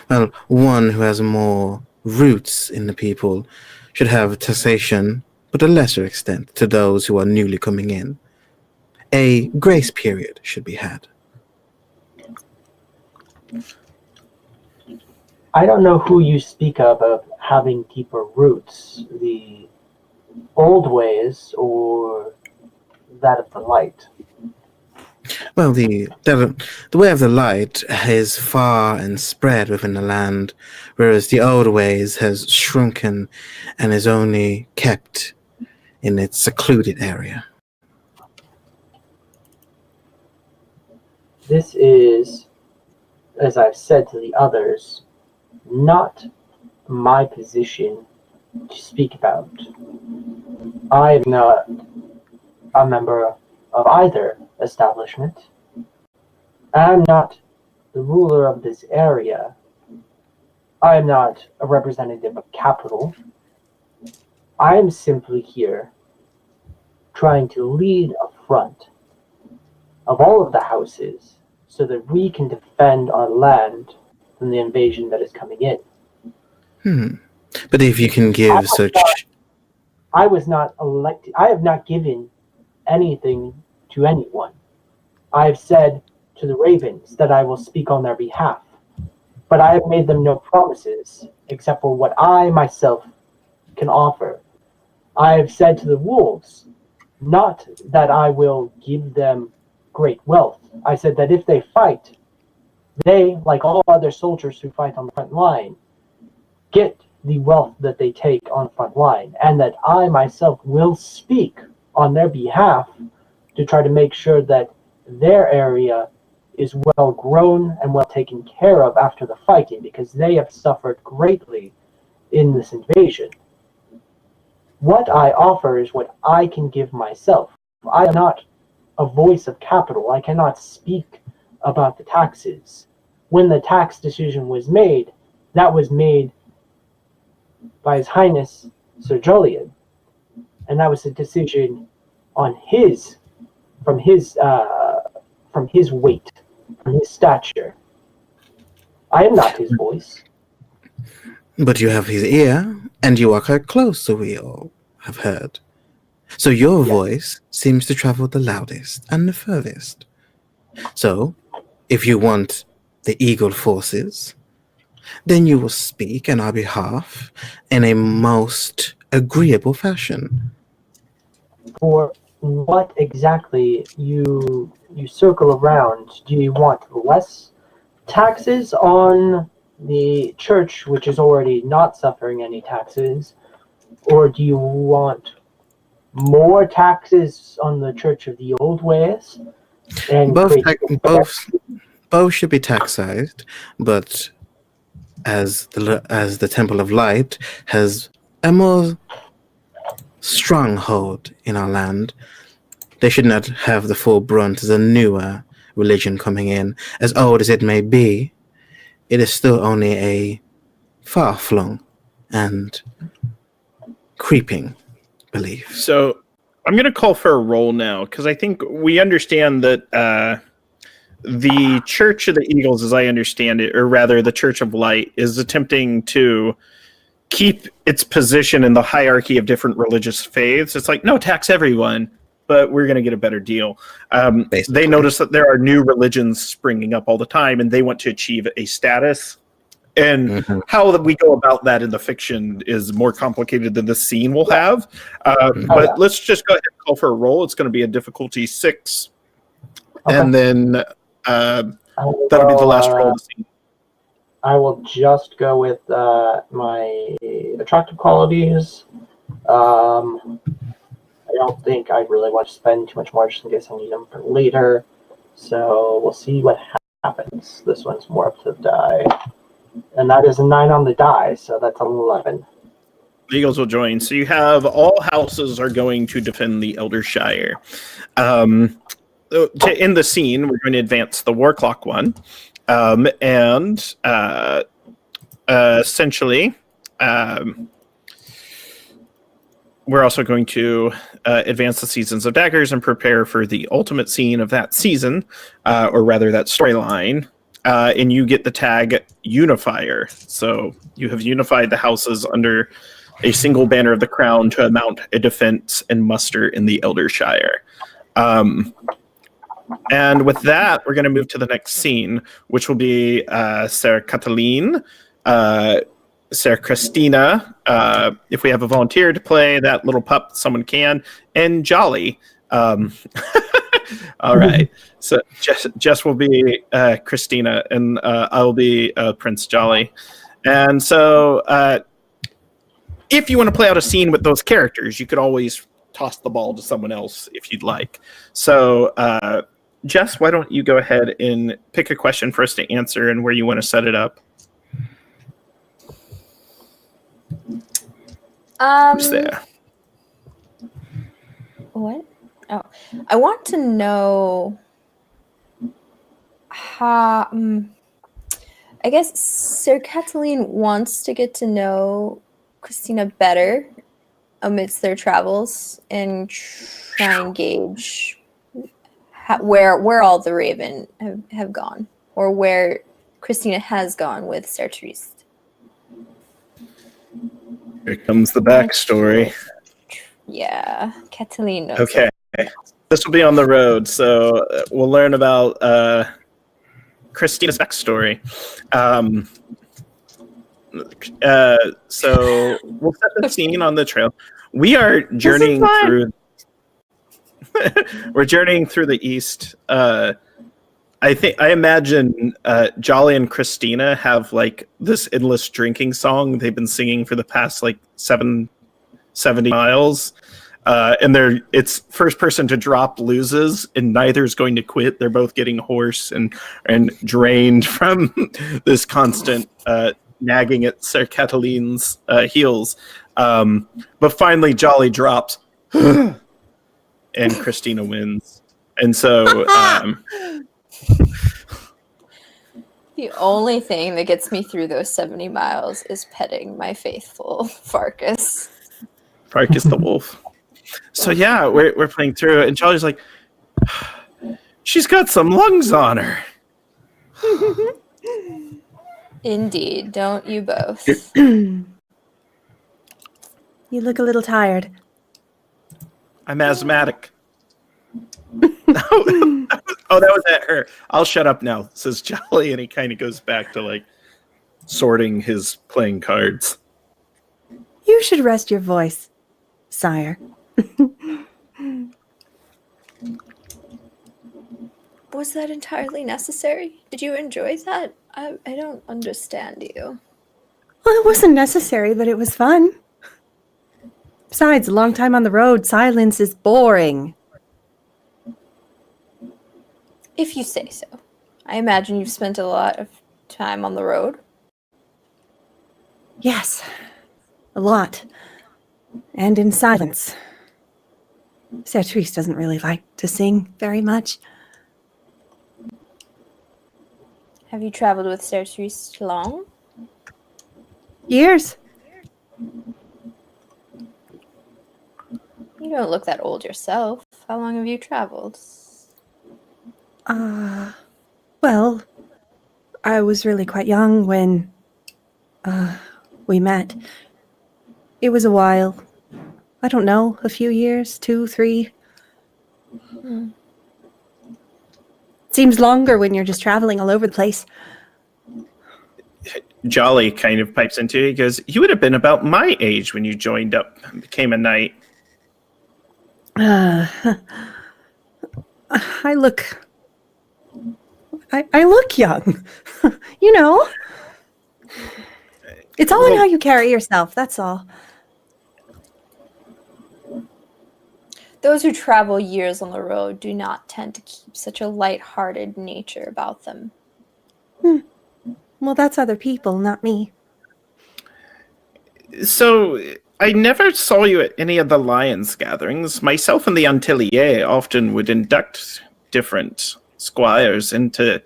Well, one who has more roots in the people should have taxation, but a lesser extent to those who are newly coming in. A grace period should be had. I don't know who you speak of having deeper roots, the old ways or that of the light. Well, the way of the light is far and spread within the land, whereas the old ways has shrunken and is only kept in its secluded area. This is, as I've said to the others, not my position to speak about. I am not a member of either establishment. I'm not the ruler of this area. I am not a representative of capital. I am simply here trying to lead a front of all of the houses so that we can defend our land from the invasion that is coming in. But if you can give I was not elected. I have not given anything to anyone. I have said to the ravens that I will speak on their behalf, but I have made them no promises except for what I myself can offer. I have said to the wolves, not that I will give them great wealth. I said that if they fight, they, like all other soldiers who fight on the front line, get the wealth that they take on the front line, and that I myself will speak on their behalf to try to make sure that their area is well grown and well taken care of after the fighting, because they have suffered greatly in this invasion. What I offer is what I can give myself. I am not a voice of capital. I cannot speak about the taxes. When the tax decision was made, that was made by His Highness Sir Julian, and that was a decision on from his weight, from his stature. I am not his voice. But you have his ear, and you are quite close, so we all have heard. So your voice seems to travel the loudest and the furthest. So, if you want the Eagle forces, then you will speak on our behalf in a most agreeable fashion. For what exactly you circle around? Do you want less taxes on the church, which is already not suffering any taxes, or do you want more taxes on the church of the old ways? And both should be taxed, but as the Temple of Light has a more stronghold in our land, they should not have the full brunt as a newer religion coming in. As old as it may be, it is still only a far-flung and creeping belief. So I'm going to call for a roll now, because I think we understand that the Church of the Eagles, as I understand it, or rather the Church of Light, is attempting to keep its position in the hierarchy of different religious faiths. It's like, no, tax everyone, but we're going to get a better deal. They notice that there are new religions springing up all the time, and they want to achieve a status. And how we go about that in the fiction is more complicated than the scene will have. But let's just go ahead and call for a roll. It's going to be a difficulty 6. Okay. And then that'll be the last roll of the scene. I will just go with my attractive qualities. I don't think I really want to spend too much more just in case I need them for later. So we'll see what happens. This one's more up to the die. And that is a 9 on the die, so that's 11. The Eagles will join. So you have all houses are going to defend the Eldershire. To end the scene, we're going to advance the war clock one. And essentially, we're also going to advance the Seasons of Daggers and prepare for the ultimate scene of that season, or rather that storyline. And you get the tag Unifier. So you have unified the houses under a single banner of the crown to mount a defense and muster in the Eldershire. And with that, we're going to move to the next scene, which will be Sarah Cataline, Sarah Christina. If we have a volunteer to play that little pup, someone can, and Jolly. All right. So Jess will be Christina, and I'll be Prince Jolly. And so, if you want to play out a scene with those characters, you could always toss the ball to someone else if you'd like. So, Jess, why don't you go ahead and pick a question for us to answer and where you want to set it up? Who's there? What? Oh, I want to know how. I guess Sir Cataline wants to get to know Christina better amidst their travels and try and gauge where all the Raven have gone, or where Christina has gone with Sir Triste. Here comes the backstory. Yeah, Cataline knows. Okay. This will be on the road, so we'll learn about Christina's backstory. So we'll set the scene on the trail. We are journeying through. We're journeying through the east. I imagine Jolly and Christina have like this endless drinking song they've been singing for the past like 70 miles. And it's first person to drop loses, and neither's going to quit. They're both getting hoarse and drained from this constant nagging at Sir Cataline's heels. But finally, Jolly drops, and Christina wins. And so, the only thing that gets me through those 70 miles is petting my faithful Farkas. Farkas the wolf. So yeah, we're playing through it, and Jolly's like, she's got some lungs on her. Indeed, don't you both? You look a little tired. I'm asthmatic. Oh, that was at her. I'll shut up now, says Jolly, and he kind of goes back to like sorting his playing cards. You should rest your voice, sire. Was that entirely necessary? Did you enjoy that? I don't understand you. Well, it wasn't necessary, but it was fun. Besides, a long time on the road, silence is boring. If you say so. I imagine you've spent a lot of time on the road. Yes, a lot. And in silence. Sir Triste doesn't really like to sing very much. Have you traveled with Sir Triste long? Years. You don't look that old yourself. How long have you traveled? Well, I was really quite young when we met. It was a while. I don't know, a few years, 2, 3. Seems longer when you're just traveling all over the place. Jolly kind of pipes into it. He goes, you would have been about my age when you joined up and became a knight. I look young. You know. It's all in how you carry yourself, that's all. Those who travel years on the road do not tend to keep such a light-hearted nature about them. Well, that's other people, not me. So, I never saw you at any of the Lions gatherings. Myself and the Antillier often would induct different squires into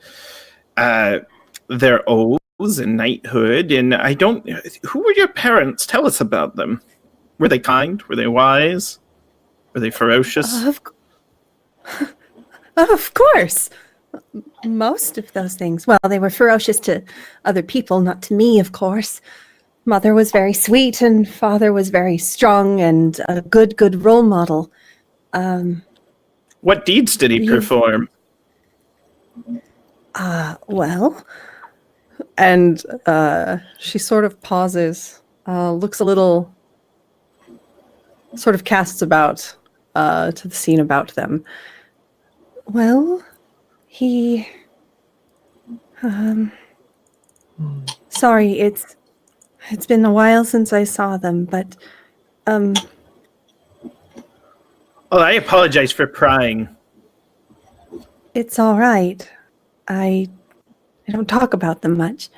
their oaths and knighthood, and I don't... Who were your parents? Tell us about them. Were they kind? Were they wise? Were they ferocious? Of course. Most of those things. Well, they were ferocious to other people, not to me, of course. Mother was very sweet, and father was very strong and a good role model. What deeds did he perform? Well, and she sort of pauses, looks a little, sort of casts about to the scene about them. Well, he... Sorry, it's been a while since I saw them, but... Well, I apologize for prying. It's all right. I don't talk about them much.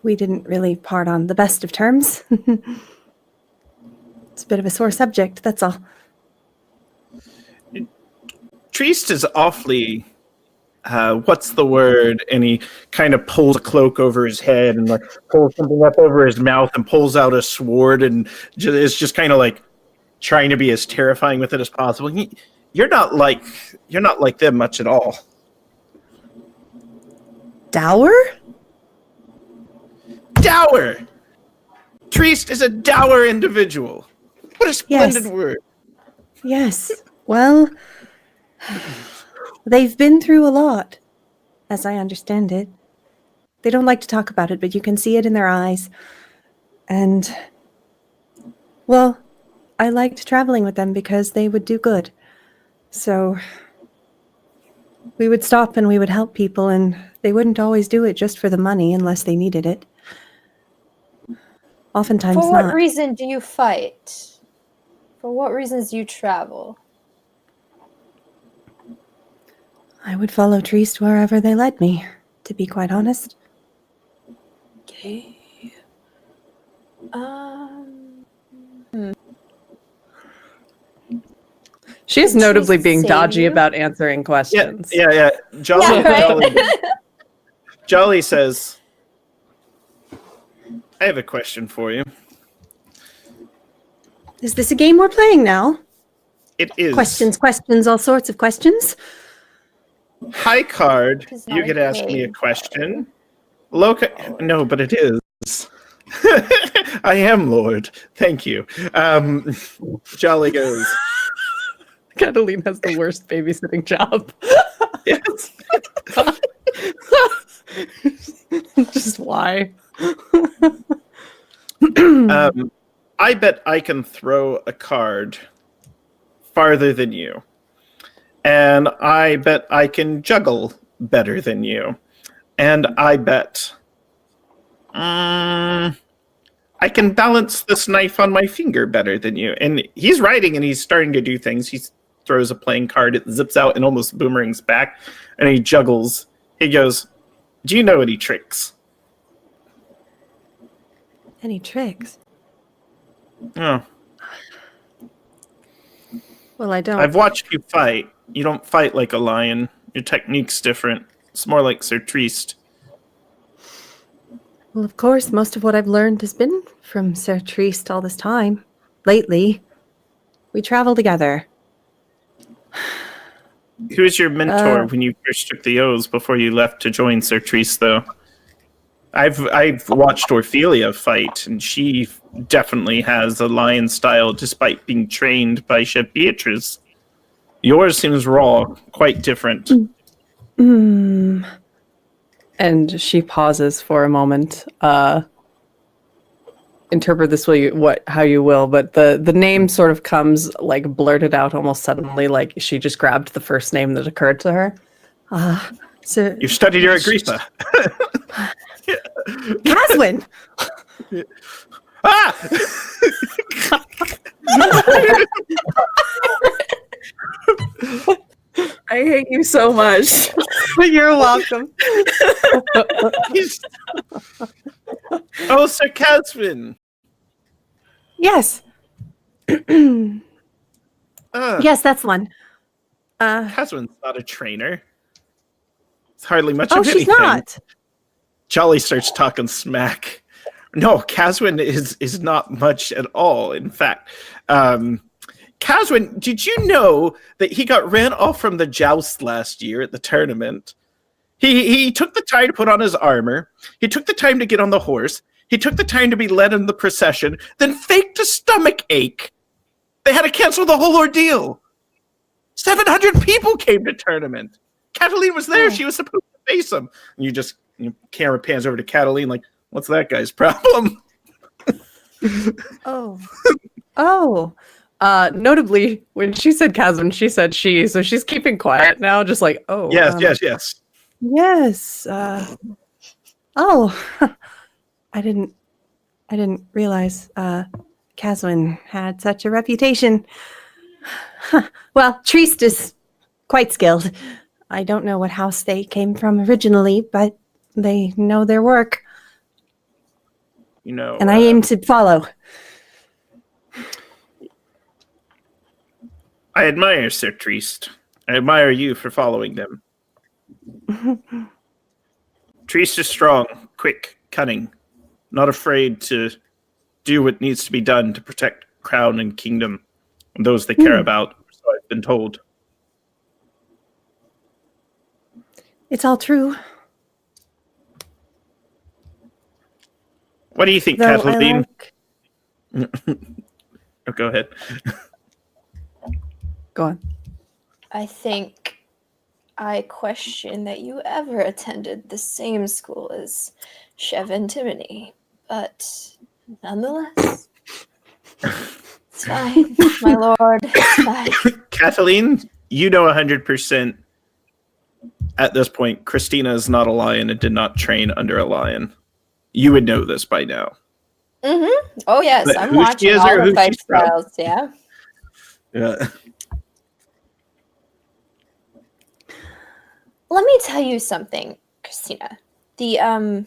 We didn't really part on the best of terms. It's a bit of a sore subject, that's all. Triest is awfully, what's the word? And he kind of pulls a cloak over his head and like pulls something up over his mouth and pulls out a sword and is just kind of like trying to be as terrifying with it as possible. You're not like them much at all. Dour? Dour! Triest is a dour individual. What a splendid Yes. word. Yes. Well, they've been through a lot, as I understand it. They don't like to talk about it, but you can see it in their eyes. And, well, I liked traveling with them because they would do good. So we would stop and we would help people, and they wouldn't always do it just for the money unless they needed it. Oftentimes For what not. reason do you fight? For what reasons do you travel? I would follow Triest wherever they led me, to be quite honest. Okay. She's Did notably Triest being save dodgy you? about answering Yeah, questions. yeah. Jolly, Yeah, right. Jolly says, I have a question for you. Is this a game we're playing now? It is. Questions, all sorts of questions. High card, It's you not could a ask me a game. question. No, but it is. I am Lord. Thank you. Jolly goes. Cataline has the worst babysitting job. Yes. Just why? I bet I can throw a card farther than you. And I bet I can juggle better than you. And I bet I can balance this knife on my finger better than you. And he's writing and he's starting to do things. He throws a playing card, it zips out and almost boomerangs back. And he juggles. He goes, do you know any tricks? Any tricks? Oh, Well, I don't. I've watched you fight. You don't fight like a lion. Your technique's different. It's more like Sir Triest. Well, of course, most of what I've learned has been from Sir Triest all this time. Lately, we travel together. Who was your mentor when you first took the O's before you left to join Sir Triest, though? I've watched Orphelia fight, and she definitely has a lion style despite being trained by Chef Beatrice. Yours seems raw, quite different. And she pauses for a moment. Interpret this how you will, but the name sort of comes like blurted out almost suddenly, like she just grabbed the first name that occurred to her. So You studied your Agrippa. Caswin! Ah! I hate you so much. You're welcome. Oh, Sir Caswin. Yes. Yes, that's one. Caswin's not a trainer. It's hardly much Oh, of anything. she's not. Jolly starts talking smack. No, Caswin is not much at all. In fact, Caswin, did you know that he got ran off from the joust last year at the tournament? He took the time to put on his armor. He took the time to get on the horse. He took the time to be led in the procession, then faked a stomach ache. They had to cancel the whole ordeal. 700 people came to tournament. Cataline was there. She was supposed to face him. And camera pans over to Cataline like, what's that guy's problem? Oh. Notably, when she said chasm, she said she, so she's keeping quiet now, just like, oh. Yes. Yes. Oh, I didn't realize Caswin had such a reputation. Well, Triest is quite skilled. I don't know what house they came from originally, but they know their work. You know, And I aim to follow. I admire Sir Triest. I admire you for following them. Triest is strong, quick, cunning, not afraid to do what needs to be done to protect crown and kingdom and those they care about, so I've been told. It's all true. What do you think, Though Kathleen? Oh, go ahead. Go on. I think I question that you ever attended the same school as Chev and Timony, but nonetheless, it's fine, my lord. It's fine. Kathleen, you know 100% at this point, Christina is not a lion and did not train under a lion. You would know this by now. Mm-hmm. Oh yes, But I'm who she watching is all or the who fight she's from? styles. Yeah. Yeah. Let me tell you something, Christina. The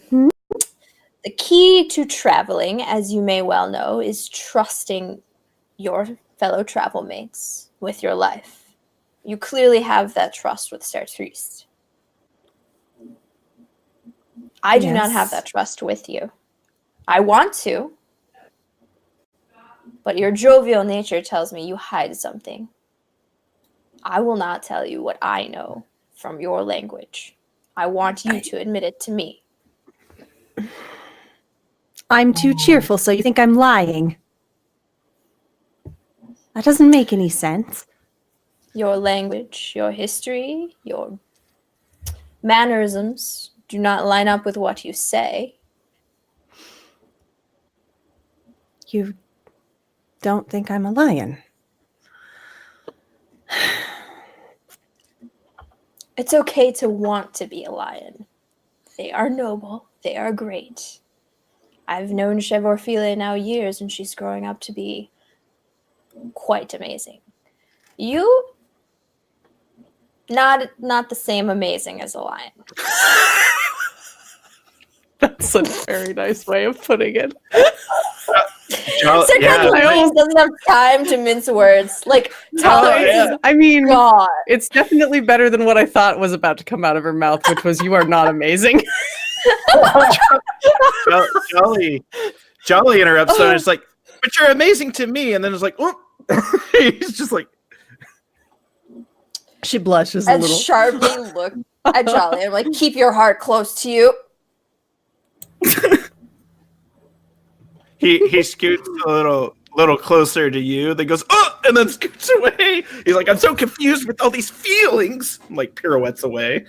key to traveling, as you may well know, is trusting your fellow travel mates with your life. You clearly have that trust with Sir Triest. I do not have Yes. that trust with you. I want to, but your jovial nature tells me you hide something. I will not tell you what I know from your language. I want you to admit it to me. I'm too cheerful, so you think I'm lying. That doesn't make any sense. Your language, your history, your mannerisms do not line up with what you say. You don't think I'm a lion. It's okay to want to be a lion. They are noble. They are great. I've known Chevorphilia now years, and she's growing up to be quite amazing. You, not the same amazing as a lion. That's a very nice way of putting it. Sir Kathleen doesn't have time to mince words. Like, tolerance is I mean, gone. it's definitely better than what I thought was about to come out of her mouth, which was, "You are not amazing." Jolly interrupts her and it's like, but you're amazing to me. And then it's like, oh, he's just like. She blushes a And little. sharply look at Jolly. I'm like, keep your heart close to you. He scoots a little closer to you, then goes, oh, and then scoots away. He's like, I'm so confused with all these feelings. Like pirouettes away.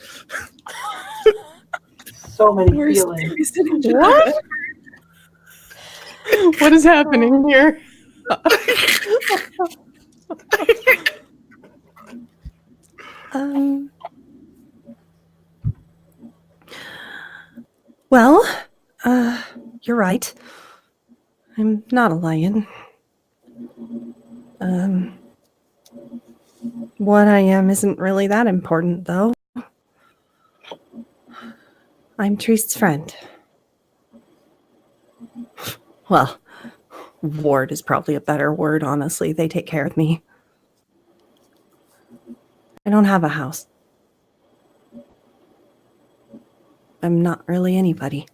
So many feelings. What? What is happening here? Well, you're right. I'm not a lion. What I am isn't really that important, though. I'm Triest's friend. Well, ward is probably a better word, honestly. They take care of me. I don't have a house. I'm not really anybody.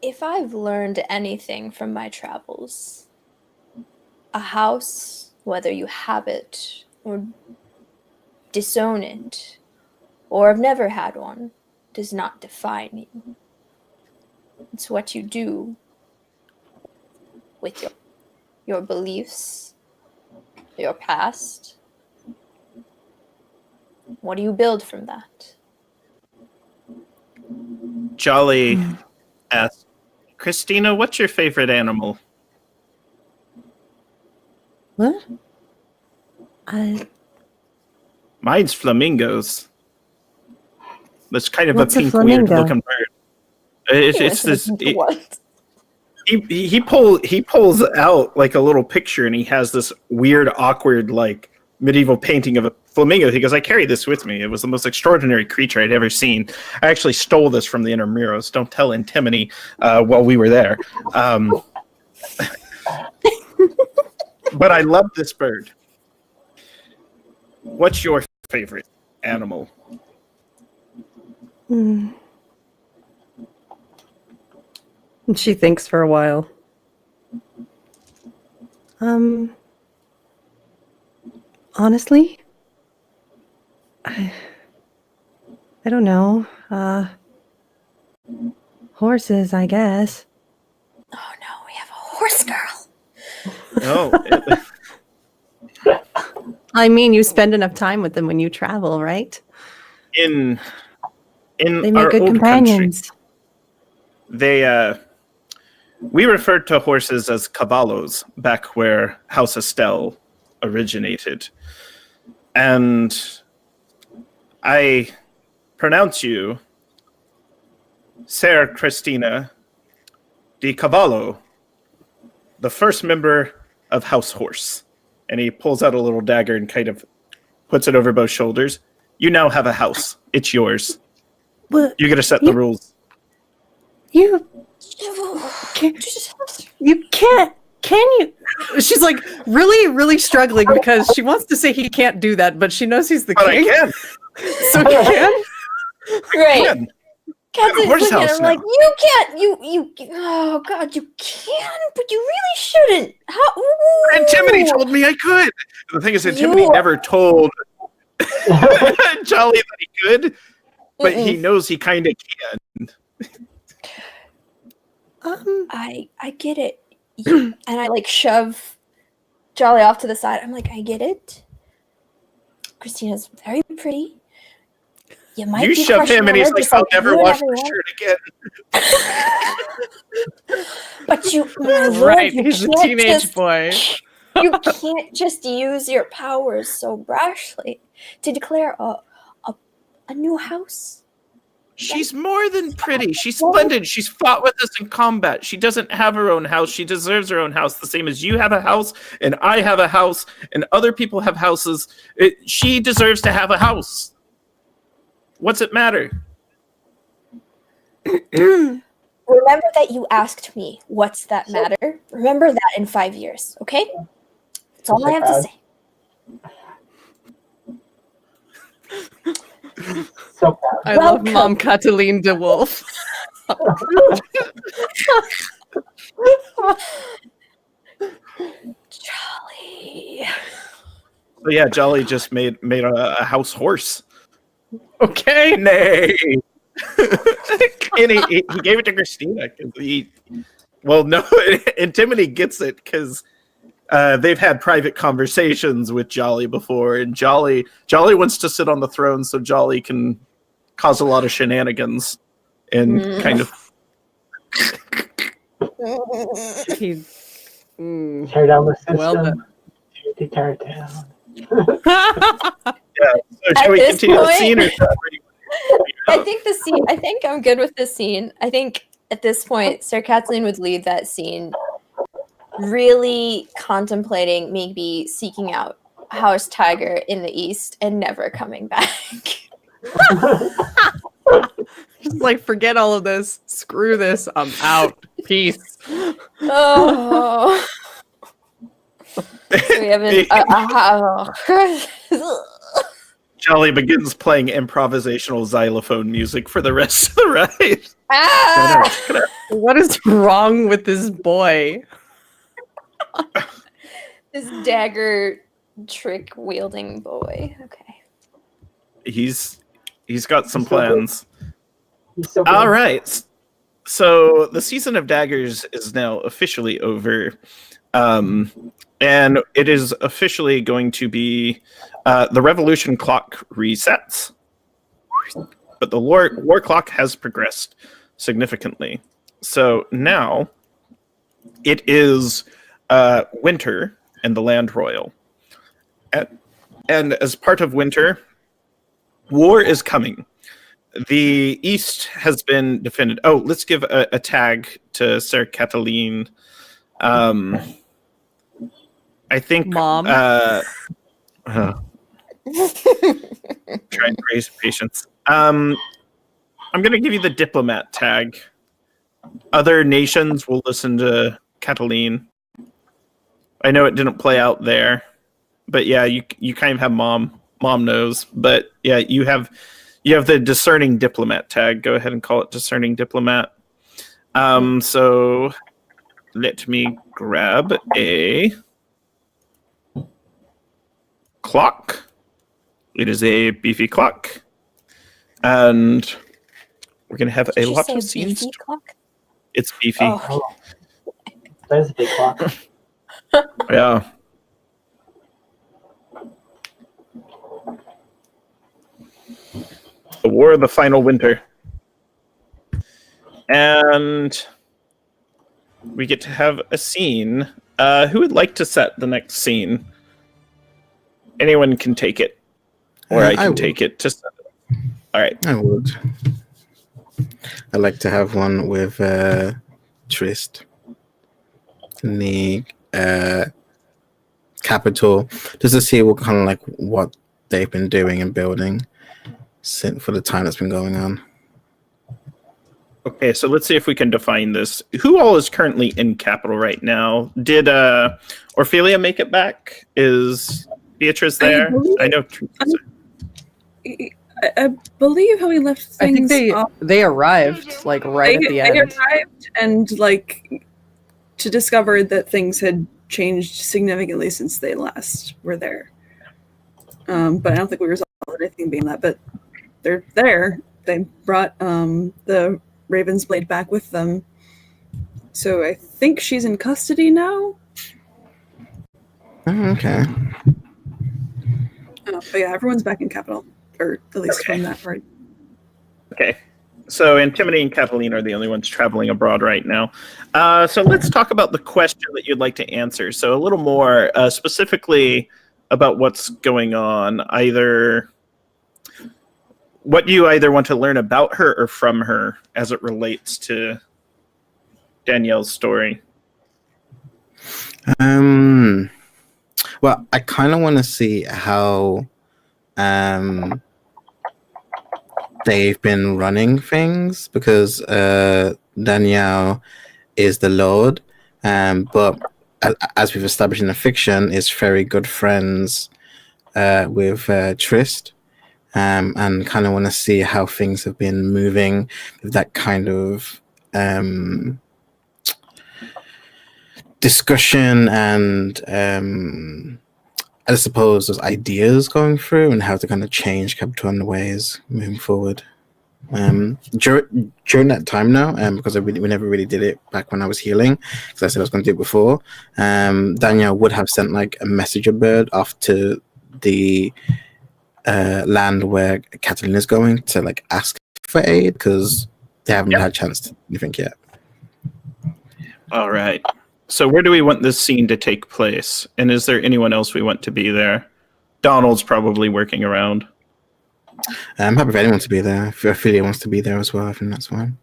If I've learned anything from my travels, a house, whether you have it or disown it, or have never had one, does not define you. It's what you do with your beliefs, your past. What do you build from that? Jolly asks, Christina, what's your favorite animal? What? Mine's flamingos. That's kind of What's a a pink, flamingo? weird-looking bird. It's this. What? He pulls out like a little picture, and he has this weird, awkward, like medieval painting of a flamingo. He goes, "I carry this with me. It was the most extraordinary creature I'd ever seen. I actually stole this from the Intramuros. Don't tell Antimony while we were there." But I love this bird. What's your favorite animal? And she thinks for a while. Honestly, I don't know. Horses, I guess. Oh no, we have a horse girl. No. I mean, you spend enough time with them when you travel, right? In They our make good old companions. country, we referred to horses as caballos back where House Estelle originated. And I pronounce you Ser Cristina de Cavallo, the first member of House Horse. And he pulls out a little dagger and kind of puts it over both shoulders. You now have a house. It's yours. But You get to set the rules. you can't. Can you? She's like really, really struggling because she wants to say he can't do that, but she knows he's the But I king. can. So he can. Right. can. Captain's horse looking at house him like, now. you can't, you, oh God, you can, but you really shouldn't. How? Antimony told me I could. The thing is, Antimony You- never told Jolly that he could, but he knows he kind of can. I get it. And I like shove Jolly off to the side. I'm like, I get it. Christina's very pretty. You might You be shove crushing him, and on he's her like, just "I'll never you and wash my everyone." shirt again." But you, my lord, Right, you he's a can't teenage just, boy. You can't just use your powers so brashly to declare a new house. She's more than pretty. She's splendid. She's fought with us in combat. She doesn't have her own house. She deserves her own house, the same as you have a house, and I have a house, and other people have houses. She deserves to have a house. What's it matter? Remember that you asked me, what's that matter? Remember that in 5 years, okay? That's all I have to say. So proud. I love Welcome. Mom Cataline de Wolf. Jolly. So yeah, Jolly just made a house horse. Okay. Nay. And he gave it to Christina. No, Antimony gets it because they've had private conversations with Jolly before, and Jolly wants to sit on the throne so Jolly can cause a lot of shenanigans and kind of. He, Tear down the system. Well done. Tear it down. Yeah. So At shall we this continue the point- scene, or I think I'm good with the scene. I think at this point, Sir Kathleen would lead that scene, really contemplating maybe seeking out House Tiger in the East and never coming back. just like, forget all of this. Screw this. I'm out. Peace. Oh. So we haven't. Jolly begins playing improvisational xylophone music for the rest of the ride. Ah! What is wrong with this boy? This dagger trick wielding boy. Okay. He's got some plans. He's so All good. right. So the season of daggers is now officially over. And it is officially going to be the revolution clock resets. But the war clock has progressed significantly. So now it is winter in the Land Royal. And as part of winter, war is coming. The East has been defended. Oh, let's give a tag to Sir Cataline. I think... Mom. Try and raise patience. I'm going to give you the diplomat tag. Other nations will listen to Cataline. I know it didn't play out there, but yeah, you kind of have mom knows. But yeah, you have the discerning diplomat tag. Go ahead and call it discerning diplomat. So let me grab a clock. It is a beefy clock, and we're gonna have a lot of scenes. Beefy clock? It's beefy. Oh. That is a big clock. Yeah. The War of the Final Winter. And we get to have a scene. Who would like to set the next scene? Anyone can take it. Or I can take it. Just all right. I would. I'd like to have one with Trist in the capital, just to see what they've been doing and building for the time that's been going on. Okay, so let's see if we can define this. Who all is currently in capital right now? Did Orphelia make it back? Is Beatrice there? I know. I believe how we left things. I think they arrived at the end. They arrived and to discover that things had changed significantly since they last were there. But I don't think we resolved anything being that. But they're there. They brought the Raven's Blade back with them. So I think she's in custody now. Oh, okay. But yeah, everyone's back in capital, or at least from that part. Okay. So Antimony and Cataline are the only ones traveling abroad right now. So let's talk about the question that you'd like to answer. So a little more specifically about what's going on. What you either want to learn about her or from her as it relates to Danielle's story. Well, I kind of want to see how they've been running things, because Danielle is the Lord, but as we've established in the fiction, is very good friends with Trist, and kind of want to see how things have been moving with that kind of discussion and I suppose those ideas going through and how to kind of change capital and the ways moving forward. During that time now, because we never really did it back when I was healing, because I said I was going to do it before, Danielle would have sent a messenger bird off to the land where Catalina is going to ask for aid, because they haven't had a chance to do anything yet. All right. So where do we want this scene to take place? And is there anyone else we want to be there? Donald's probably working around. I'm happy for anyone to be there. If Ophelia wants to be there as well, I think that's fine.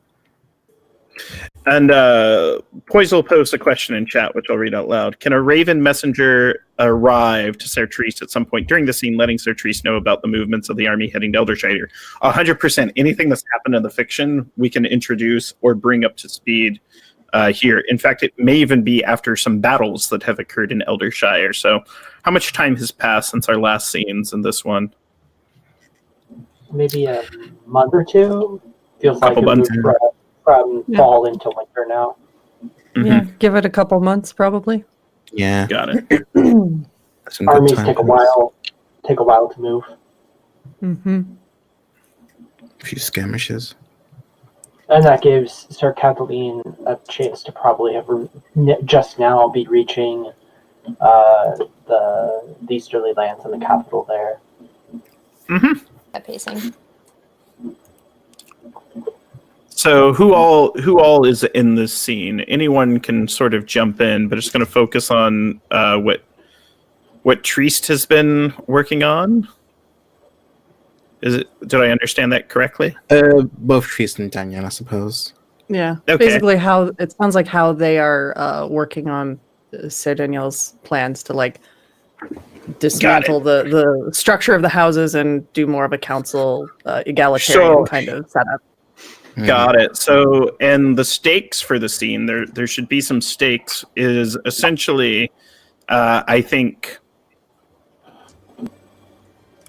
And Poise will post a question in chat, which I'll read out loud. Can a Raven messenger arrive to Sertrice at some point during the scene, letting Sertrice know about the movements of the army heading to Eldershire? 100%. Anything that's happened in the fiction, we can introduce or bring up to speed here. In fact, it may even be after some battles that have occurred in Eldershire. So how much time has passed since our last scenes in this one? Maybe a month or two. Feels like Couple months. From fall into winter now. Mm-hmm. Yeah, give it a couple months probably. Yeah. Got it. Some good Armies time take a while to move. Mm-hmm. A few skirmishes. And that gives Sir Cataline a chance to probably have just now be reaching the easterly lands and the capital there. Mm-hmm. That pacing. So who all is in this scene? Anyone can sort of jump in, but it's going to focus on what Triest has been working on. Did I understand that correctly? Both Triest and Daniel, I suppose. Yeah. Okay. Basically, it sounds like how they are working on Sir Daniel's plans to like dismantle the structure of the houses and do more of a council egalitarian kind of setup. Got it. So, and the stakes for the scene, there should be some stakes, is essentially, I think,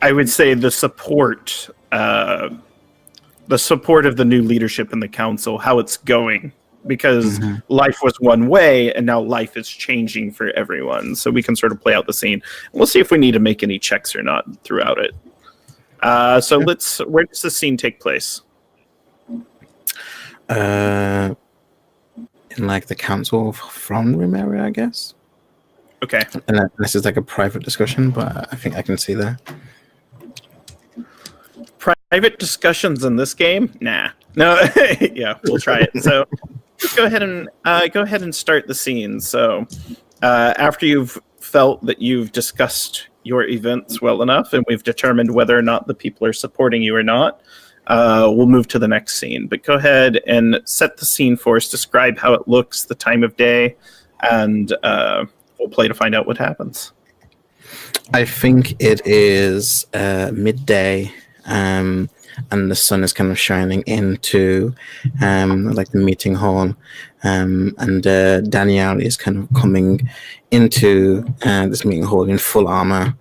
I would say the support of the new leadership in the council, how it's going, because life was one way and now life is changing for everyone. So we can sort of play out the scene. We'll see if we need to make any checks or not throughout it. So where does the scene take place? In like the council front room area, I guess. Okay. And this is like a private discussion, but I think I can see that. Private discussions in this game? Nah. No. Yeah, we'll try it. So go ahead and start the scene. So after you've felt that you've discussed your events well enough and we've determined whether or not the people are supporting you or not, we'll move to the next scene. But go ahead and set the scene for us. Describe how it looks, the time of day, and we'll play to find out what happens. I think it is midday, and the sun is kind of shining into like the meeting hall, and Danielle is kind of coming into this meeting hall in full armor.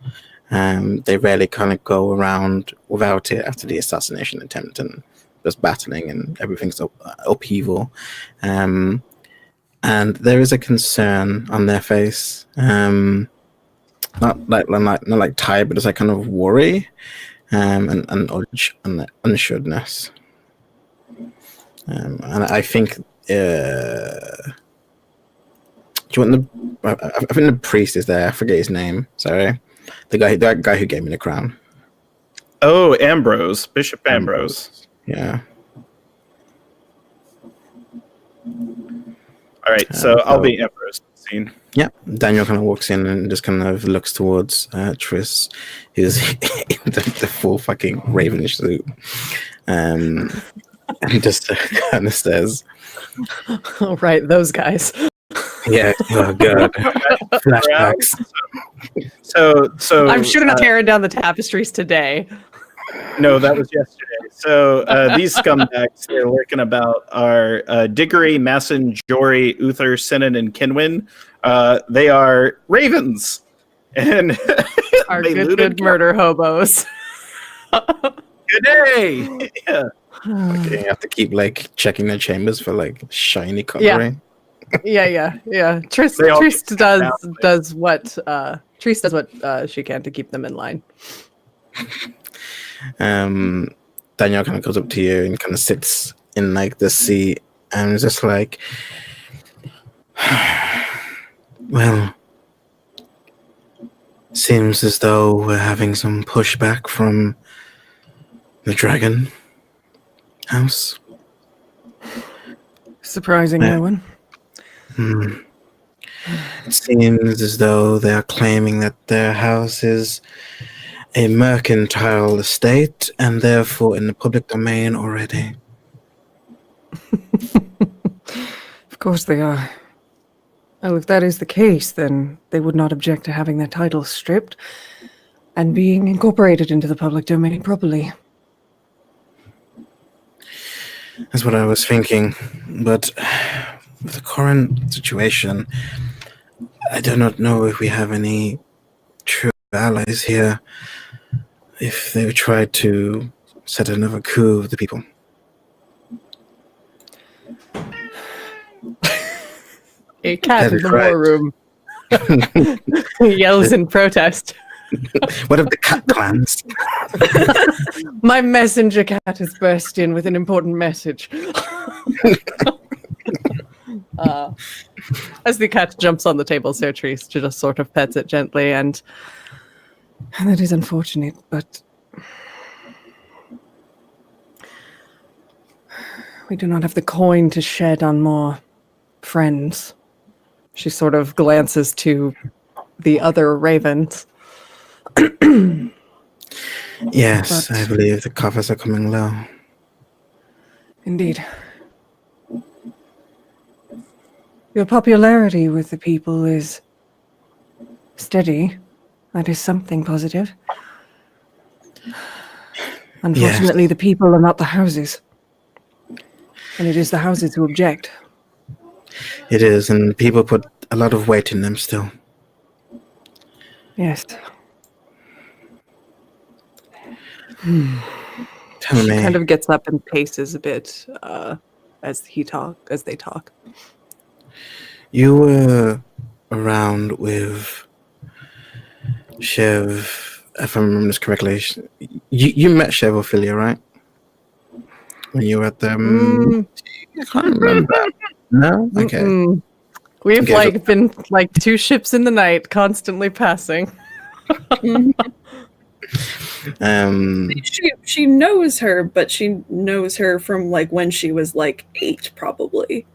They rarely kind of go around without it after the assassination attempt and just battling and everything's upheaval. And there is a concern on their face, not like tired, but it's like kind of worry and unsureness. And I think do you want I think the priest is there. I forget his name. Sorry. That guy who gave me the crown. Oh, Ambrose. Bishop Ambrose. Yeah. All right, so I'll be Ambrose in the scene. Yeah. Daniel kind of walks in and just kind of looks towards Triss, who's in the full fucking Ravenish suit. And just kind of says, Oh, right, those guys. yeah, oh god. Flashbacks. So I'm sure not tearing down the tapestries today. No, that was yesterday. So these scumbags they're lurking about are Diggory, Masson, Jory, Uther, Sinan, and Kinwin. They are ravens. And Our they good looted murder hobos. Good day. Yeah. Okay, you have to keep like checking their chambers for like shiny cutlery. Yeah. Triss does what she can to keep them in line. Daniel kind of goes up to you and kind of sits in like the seat and is just like, well, seems as though we're having some pushback from the dragon house. Surprising no one. It seems as though they are claiming that their house is a mercantile estate and therefore in the public domain already. Of course they are. Well, if that is the case, then they would not object to having their titles stripped and being incorporated into the public domain properly. That's what I was thinking, but with the current situation, I do not know if we have any true allies here. If they would try to set another coup with the people. A cat That in is the right. war room yells in protest. What of the cat clans? My messenger cat has burst in with an important message. As the cat jumps on the table, Sir Triest just sort of pets it gently, and that is unfortunate, but We do not have the coin to shed on more friends. She sort of glances to the other ravens. Yes, But- I believe the coffers are coming low. Indeed. Your popularity with the people is steady. That is something positive. Unfortunately, the people are not the houses. And it is the houses who object. It is, and people put a lot of weight in them still. Yes. Tell She me, kind of gets up and paces a bit as they talk. you were around with Chev, if I remember this correctly. You met Chev Ophelia, right? When you were at the... I can't remember. No? Okay. Mm-mm. We've Okay, been like two ships in the night, constantly passing. She knows her, but she knows her from like when she was like 8, probably.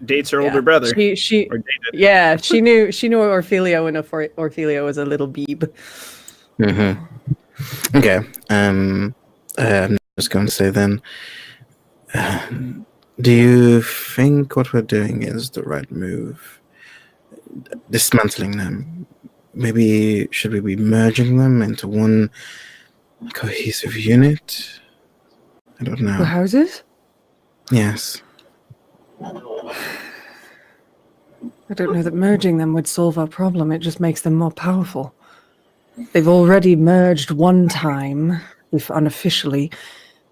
Dates her Yeah. older brother. She Or dated. yeah, she knew Orphelio when Orphelio was a little beeb. Mm-hmm. Okay. I'm just going to say then, do you think what we're doing is the right move? Dismantling them. Maybe should we be merging them into one cohesive unit? I don't The know. houses? Yes. I don't know that merging them would solve our problem. It just makes them more powerful. They've already merged one time, if unofficially,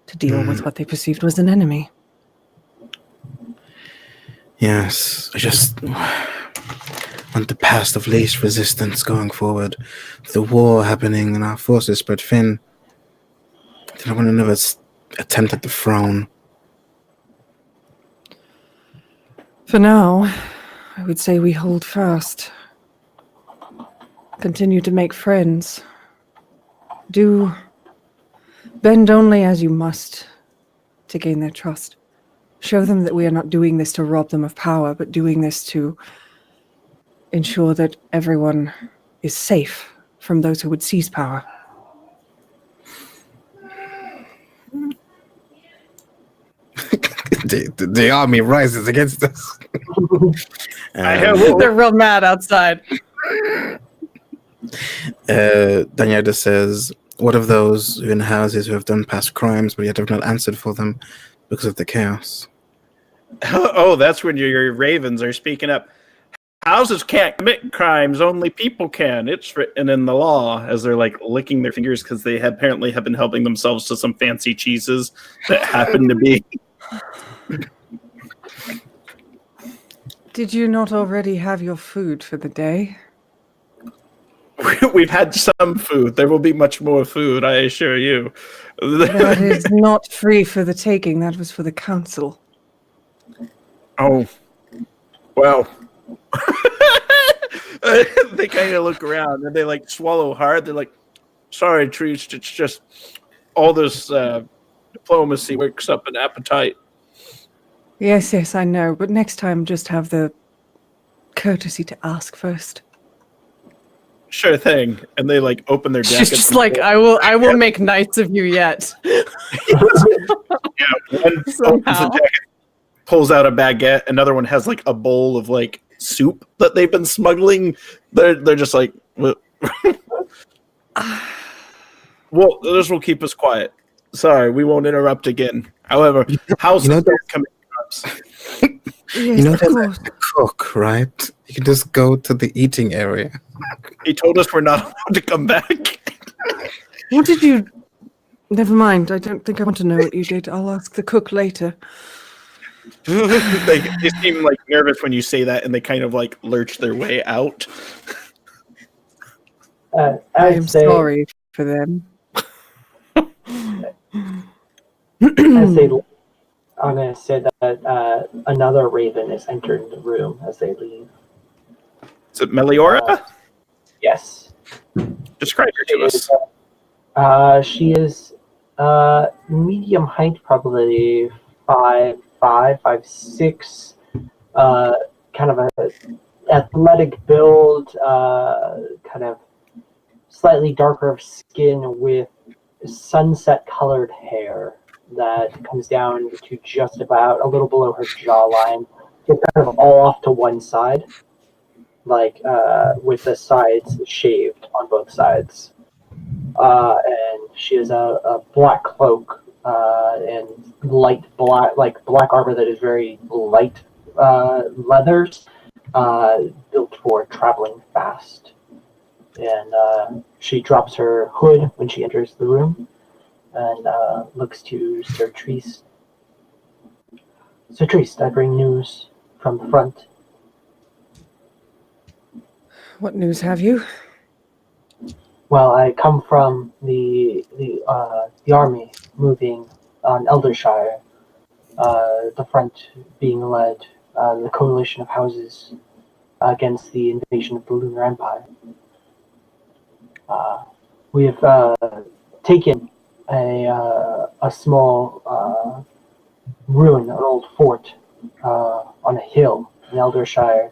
to deal with what they perceived was an enemy. Yes. I just want the path of least resistance going forward. With the war happening and our forces spread thin, I don't want another attempt at the throne. For now, I would say we hold fast. Continue to make friends. Do bend only as you must to gain their trust. Show them that we are not doing this to rob them of power, but doing this to ensure that everyone is safe from those who would seize power. The army rises against us. They're real mad outside. Danyada says, what of those in houses who have done past crimes but yet have not answered for them because of the chaos? Oh, that's when your ravens are speaking up. Houses can't commit crimes, only people can. It's written in the law, as they're like licking their fingers because they apparently have been helping themselves to some fancy cheeses that happen to be. Did you not already have your food for the day? We've had some food. There will be much more food, I assure you. That is not free for the taking. That was for the council. Oh, well. They kind of look around and they like swallow hard. They're like, sorry, Trees, it's just all this diplomacy works up an appetite. Yes, I know. But next time, just have the courtesy to ask first. Sure thing. And they like open their jackets. She's just like, I will make knights of you yet. Yeah, one opens the jacket, pulls out a baguette. Another one has like a bowl of like soup that they've been smuggling. They're just like, well, this will keep us quiet. Sorry, we won't interrupt again. However, how's the coming crops? Yes, You know, of there's course. a cook, right? You can just go to the eating area. He told us we're not allowed to come back. What did you... Never mind. I don't think I want to know what you did. I'll ask the cook later. They seem like nervous when you say that, and they kind of like lurch their way out. I am sorry for them. I'm going to say that another raven is entering the room as they leave. Is it Meliora? Yes. Describe her to us. She is medium height, probably 5 5'6", kind of a athletic build, kind of slightly darker of skin with sunset colored hair that comes down to just about a little below her jawline. It's kind of all off to one side, like with the sides shaved on both sides. And she has a black cloak and light black armor that is very light leathers, built for traveling fast. And she drops her hood when she enters the room and looks to Sir Triste. Sir Triste, I bring news from the front. What news have you? Well, I come from the army moving on Eldershire. The front being led, the coalition of houses against the invasion of the Lunar Empire. We have taken a small ruin, an old fort on a hill in Eldershire,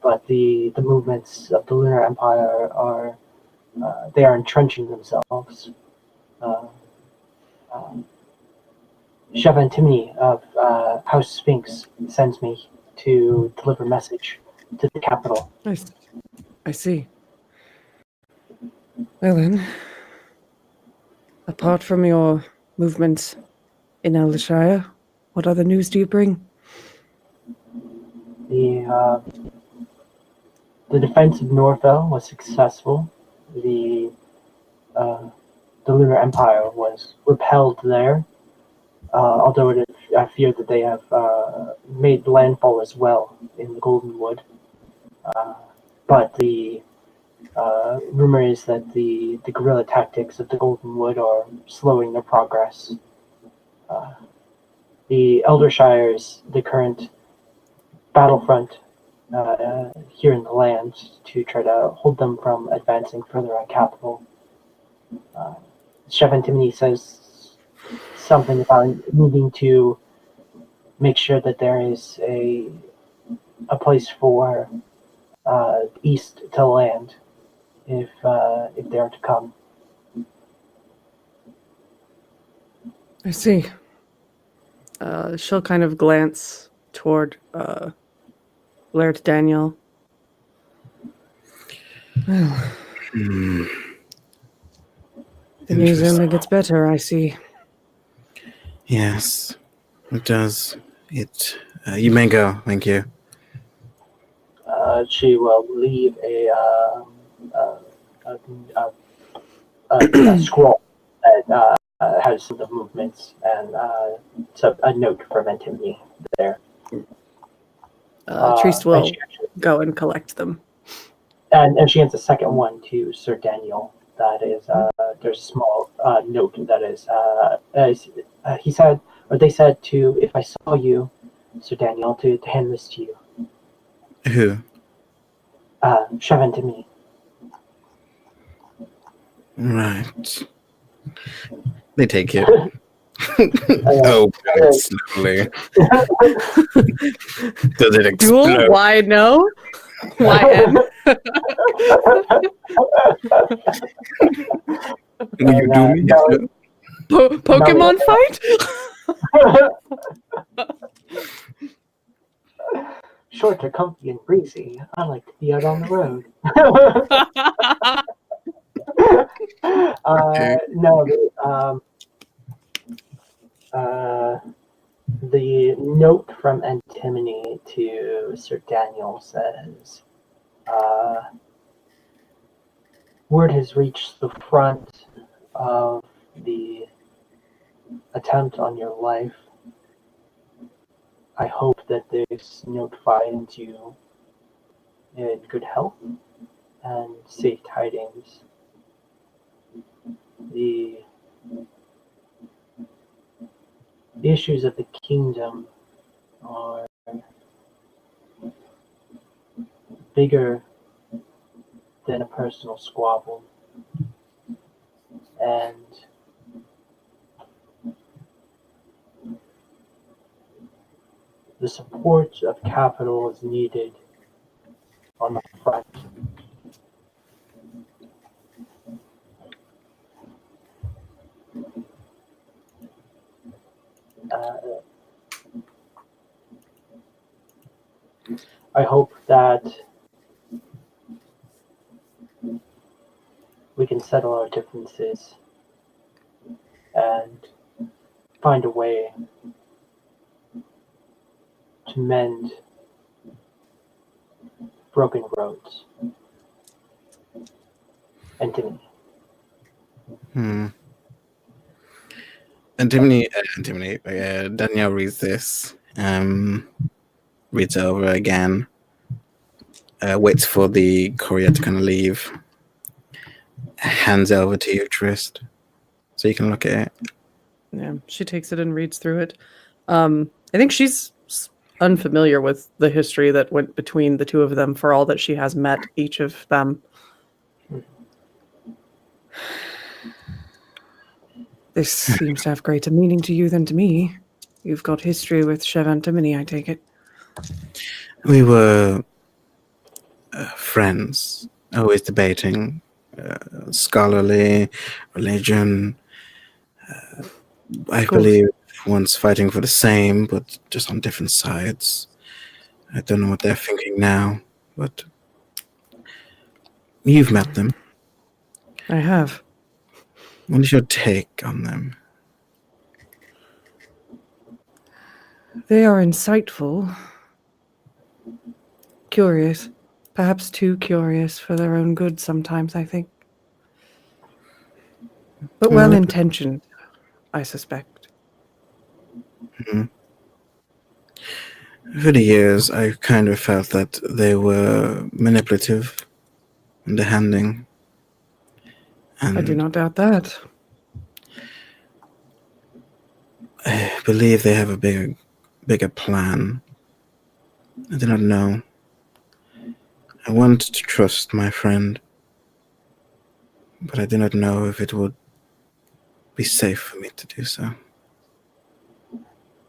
but the movements of the Lunar Empire are they are entrenching themselves. Chef Antimony of House Sphinx sends me to deliver a message to the capital. I see. Well then, apart from your movements in Eldershire, what other news do you bring? The defense of Norfell was successful. The Lunar Empire was repelled there, although I fear that they have made landfall as well in the Golden Wood. But the rumor is that the guerrilla tactics of the Golden Wood are slowing their progress. The Eldershire is the current battlefront here in the land to try to hold them from advancing further on capital. Chef Antimony says something about needing to make sure that there is a place for East to land if they are to come. I see. She'll kind of glance toward Laird Daniel. Well, the news only gets better, I see. Yes, it does. You may go. Thank you. She will leave a scroll that has the movements and a note from Antimony there. Triste will go and collect them. And she hands a second one to Sir Daniel. That is, there's a small note that is, he said, or they said to, if I saw you, Sir Daniel, to hand this to you. Who? Chef to me. Right. They take it. Oh, God, slowly. Does it explode? Dual? Why no? Why N? Will you do me? Pokemon fight? Short, comfy, and breezy. I like to be out on the road. The note from Antimony to Sir Daniel says, word has reached the front of the attempt on your life. I hope that this note finds you in good health and safe tidings. The issues of the kingdom are bigger than a personal squabble, and the support of capital is needed on the front. I hope that we can settle our differences and find a way to mend broken roads. Antimony. Danielle reads this, reads over again, waits for the courier to kind of leave, hands it over to you, Trist, so you can look at it. Yeah, she takes it and reads through it. I think she's unfamiliar with the history that went between the two of them for all that she has met each of them. This seems to have greater meaning to you than to me. You've got history with Chev Antimony, I take it. We were friends, always debating scholarly, religion. I believe once fighting for the same, but just on different sides. I don't know what they're thinking now, but you've met them. I have. What is your take on them? They are insightful, curious, perhaps too curious for their own good sometimes, I think. But well-intentioned, I suspect. Mm-hmm. For the years, I kind of felt that they were manipulative, underhanding. And I do not doubt that. I believe they have a bigger plan. I do not know. I want to trust my friend, but I do not know if it would be safe for me to do so.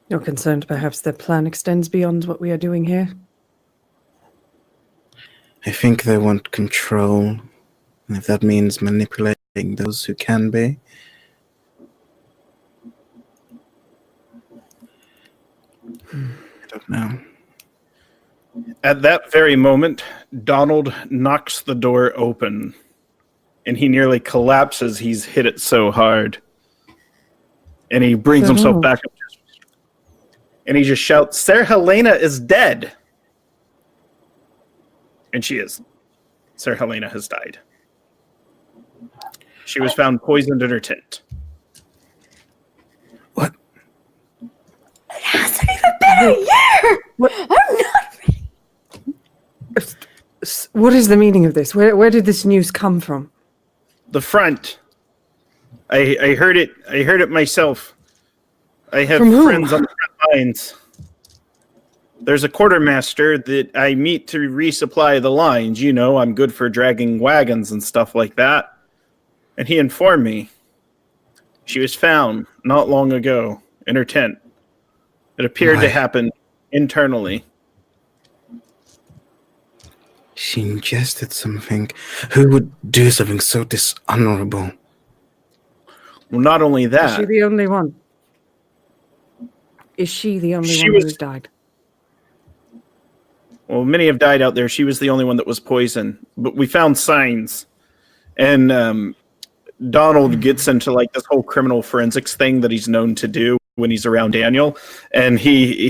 You're concerned perhaps their plan extends beyond what we are doing here? I think they want control, and if that means manipulating those who can be. I don't know. At that very moment, Donald knocks the door open, and he nearly collapses. He's hit it so hard. And he brings himself back up. And he just shouts, "Sir Helena is dead!" And she is. Sir Helena has died. She was found poisoned in her tent. What? It hasn't even been a year! What? I'm not ready. What is the meaning of this? Where did this news come from? The front. I heard it. I heard it myself. I have From who? friends on the front lines. There's a quartermaster that I meet to resupply the lines. You know, I'm good for dragging wagons and stuff like that. And he informed me she was found not long ago in her tent. It appeared to happen internally. She ingested something. Who would do something so dishonorable? Well, not only Is that. she the only one? Is she the only one who's died? Well, many have died out there. She was the only one that was poisoned. But we found signs. And Donald gets into like this whole criminal forensics thing that he's known to do when he's around Daniel. And he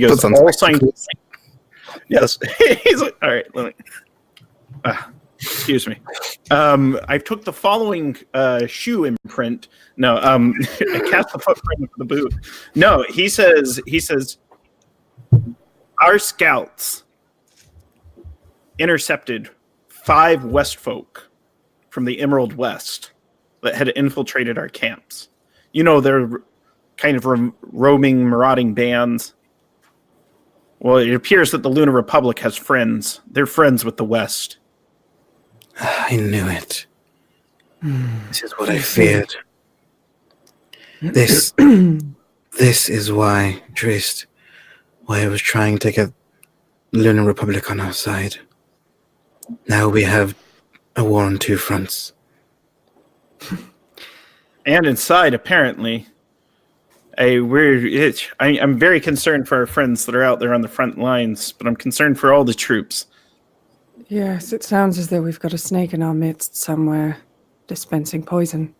goes, all signs. Yes. He's like, all right, let me. Excuse me. I took the following shoe imprint. No, I cast the footprint of the boot. No, he says, our scouts intercepted 5 Westfolk from the Emerald West that had infiltrated our camps. You know, they're kind of roaming, marauding bands. Well, it appears that the Lunar Republic has friends. They're friends with the West. I knew it. This is what I feared. This is why, Trist, Why I was trying to get Lunar Republic on our side. Now we have a war on two fronts. And inside, apparently, I'm very concerned for our friends that are out there on the front lines, but I'm concerned for all the troops. Yes, it sounds as though we've got a snake in our midst somewhere, dispensing poison.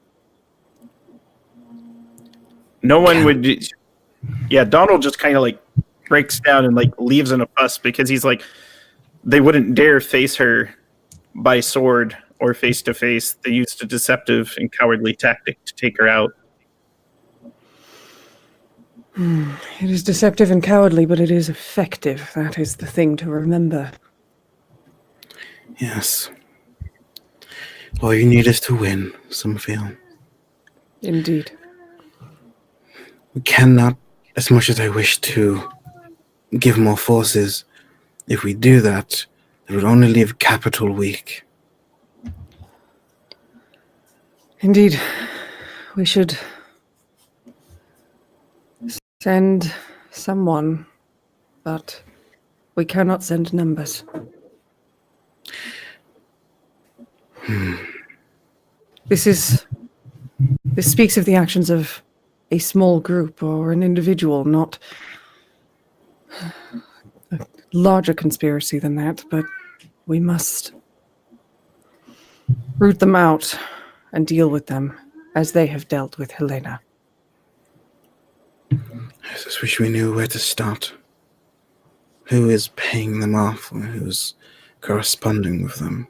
No one would. Yeah, Donald just kind of like breaks down and like leaves in a fuss because he's like, they wouldn't dare face her by sword or face to face. They used a deceptive and cowardly tactic to take her out. It is deceptive and cowardly, but it is effective. That is the thing to remember. Yes. All you need is to win, some feel. Indeed. We cannot, as much as I wish to, give more forces. If we do that, it would only leave capital weak. Indeed. We should send someone, but we cannot send numbers. This speaks of the actions of a small group or an individual, not a larger conspiracy than that, but we must root them out and deal with them as they have dealt with Helena. I just wish we knew where to start. Who is paying them off or who's corresponding with them?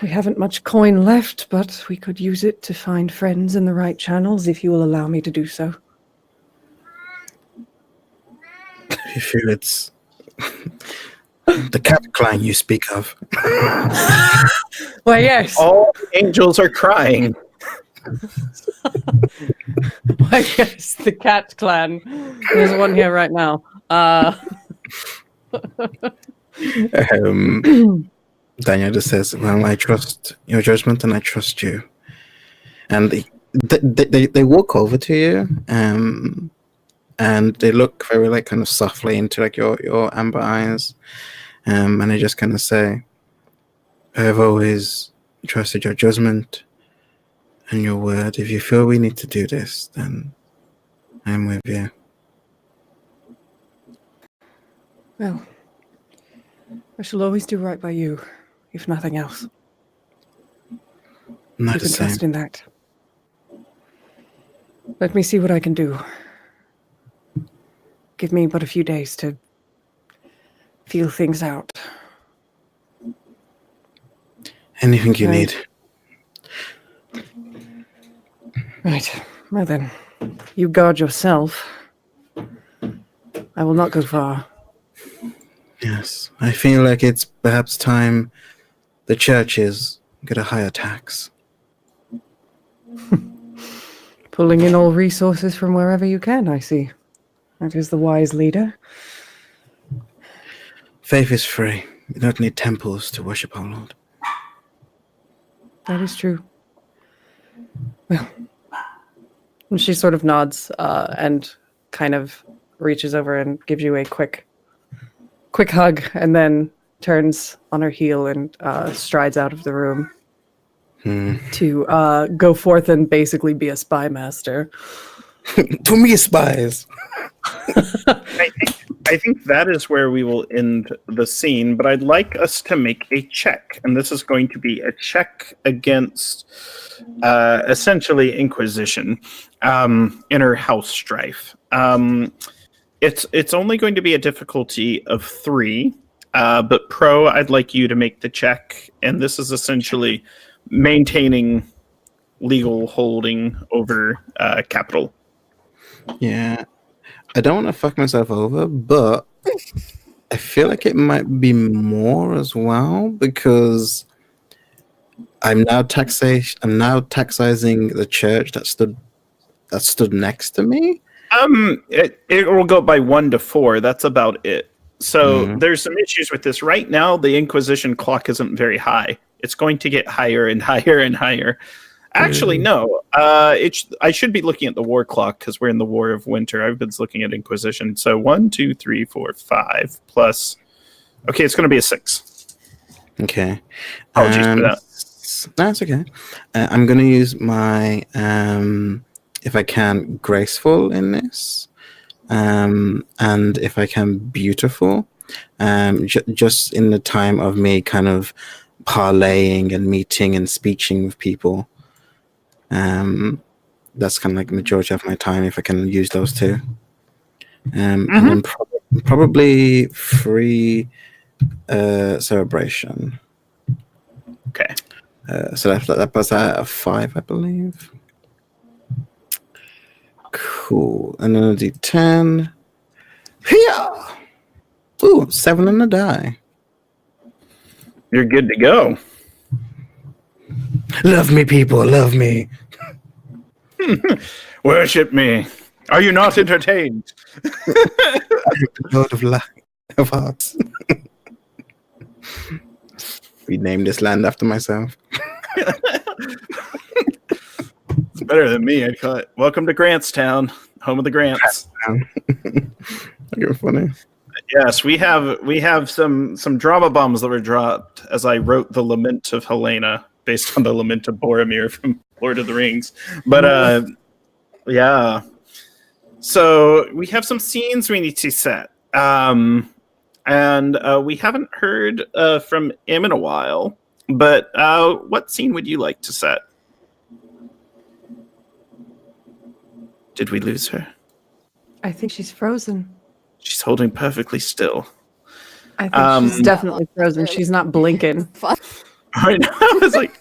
We haven't much coin left, but we could use it to find friends in the right channels if you will allow me to do so. You feel it's the cat clan you speak of. Why, yes. All angels are crying. Why, yes, the cat clan. There's one here right now. Daniel just says, well, I trust your judgment and I trust you. And they walk over to you and they look very like kind of softly into like your amber eyes. And they just kind of say, I've always trusted your judgment and your word. If you feel we need to do this, then I'm with you. Well, I shall always do right by you, if nothing else. Not You the can trust same. in that. Let me see what I can do. Give me but a few days to feel things out. Anything you Right. need. Right. Well then, you guard yourself. I will not go far. Yes. I feel like it's perhaps time the churches get a higher tax. Pulling in all resources from wherever you can, I see. That is the wise leader. Faith is free. You don't need temples to worship our Lord. That is true. Well, and she sort of nods and kind of reaches over and gives you a quick hug, and then turns on her heel and strides out of the room to go forth and basically be a spy master. To me, spies. I think that is where we will end the scene, but I'd like us to make a check. And this is going to be a check against essentially Inquisition, inner house strife. It's only going to be a difficulty of 3, but Pro, I'd like you to make the check. And this is essentially maintaining legal holding over capital. Yeah. I don't want to fuck myself over, but I feel like it might be more as well because I'm now taxing the church that stood next to me. It will go by 1 to 4. That's about it. So there's some issues with this. Right now, the Inquisition clock isn't very high. It's going to get higher and higher and higher Actually, no. I should be looking at the war clock because we're in the War of Winter. I've been looking at Inquisition. So 1, 2, 3, 4, 5 plus. Okay, it's going to be a 6. Okay. Apologies for that. That's okay. I'm going to use my, if I can, graceful in this, and if I can, beautiful. Just in the time of me kind of parlaying and meeting and speeching with people. That's kind of like the majority of my time if I can use those two. And then probably free celebration. Okay. So that was a 5, I believe. Cool. And then a D10. Here. Ooh, 7 on the die. You're good to go. Love me, people. Love me. Worship me. Are you not entertained? Lord of light of hearts. Rename this land after myself. It's better than me. I'd call it Welcome to Grantstown, home of the Grants. You're funny. Yes, we have some drama bombs that were dropped as I wrote the Lament of Helena based on the Lament of Boromir from Lord of the Rings. But yeah. So we have some scenes we need to set. And we haven't heard from Im in a while. But what scene would you like to set? Did we lose her? I think she's frozen. She's holding perfectly still. I think she's definitely frozen. She's not blinking. I know. I was like,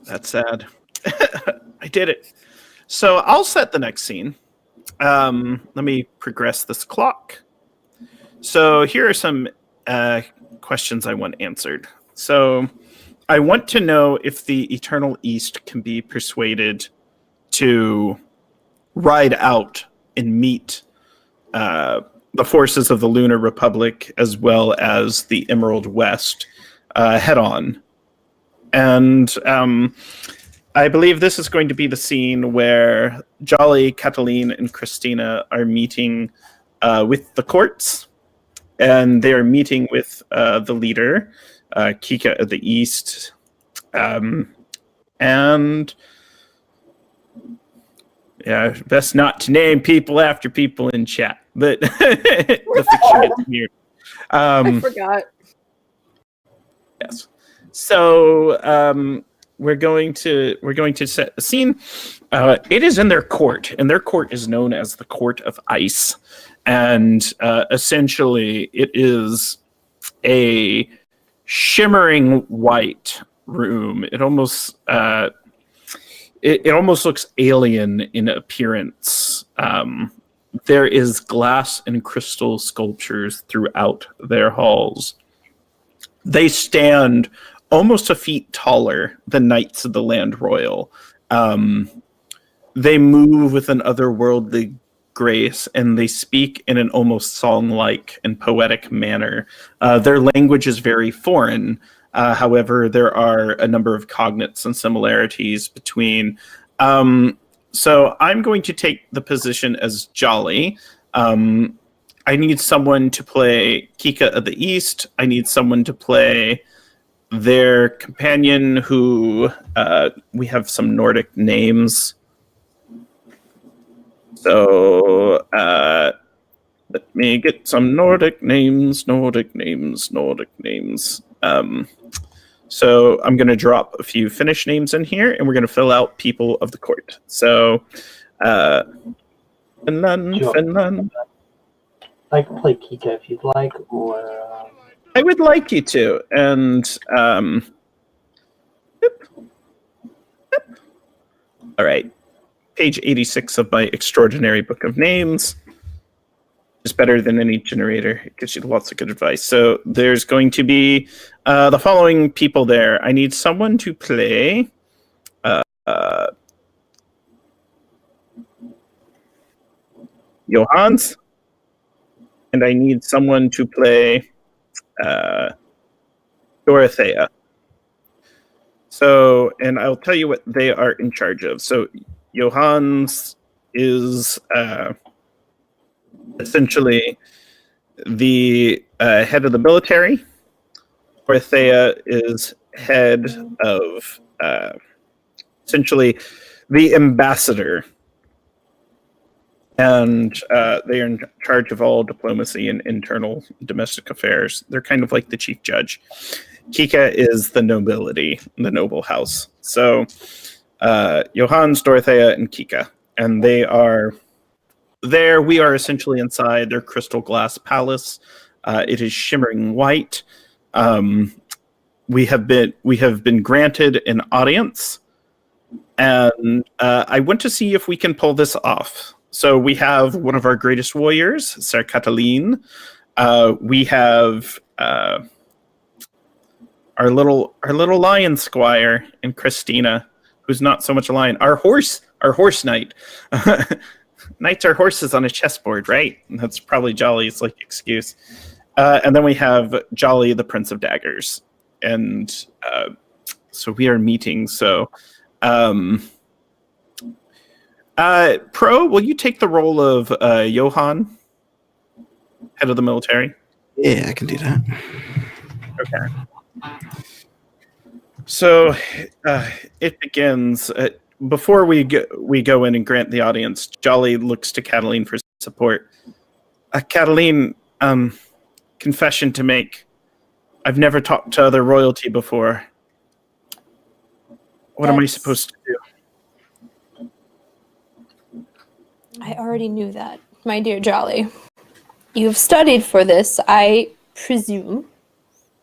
that's sad. I did it. So I'll set the next scene. Let me progress this clock. So here are some questions I want answered. So I want to know if the Eternal East can be persuaded to ride out and meet the forces of the Lunar Republic as well as the Emerald West head on. And I believe this is going to be the scene where Jolly, Cataline, and Christina are meeting with the courts, and they are meeting with the leader, Kika of the East, and yeah, best not to name people after people in chat, but the fiction gets weird. I forgot. Yes. So we're going to set the scene. It is in their court, and their court is known as the Court of Ice, and essentially it is a shimmering white room. It almost it almost looks alien in appearance. There is glass and crystal sculptures throughout their halls. They stand almost a feet taller than Knights of the Land Royal. They move with an otherworldly grace, and they speak in an almost song-like and poetic manner. Their language is very foreign. However, there are a number of cognates and similarities between. So I'm going to take the position as Jolly. I need someone to play Kika of the East. I need someone to play their companion who we have some Nordic names. So let me get some Nordic names. So I'm going to drop a few Finnish names in here, and we're going to fill out people of the court. So Finland. I can play Kika if you'd like, or... I would like you to, and all right, page 86 of my extraordinary book of names is better than any generator. It gives you lots of good advice. So there's going to be the following people there. I need someone to play Johans, and I need someone to play Dorothea. So, and I'll tell you what they are in charge of. So, Johannes is essentially the head of the military. Dorothea is head of essentially the ambassador. And they are in charge of all diplomacy and internal domestic affairs. They're kind of like the chief judge. Kika is the nobility, the noble house. So Johannes, Dorothea, and Kika. And they are there. We are essentially inside their crystal glass palace. It is shimmering white. We have been granted an audience. And I went to see if we can pull this off. So we have one of our greatest warriors, Sir Cataline. We have our little lion squire and Christina, who's not so much a lion. Our horse knight. Knights are horses on a chessboard, right? That's probably Jolly's excuse. And then we have Jolly, the Prince of Daggers, and so we are meeting. So. Pro, will you take the role of Johan, head of the military? Yeah, I can do that. Okay. So it begins. Before we go in and grant the audience, Jolly looks to Cataline for support. Cataline, confession to make. I've never talked to other royalty before. What am I supposed to do? I already knew that, my dear Jolly. You've studied for this, I presume.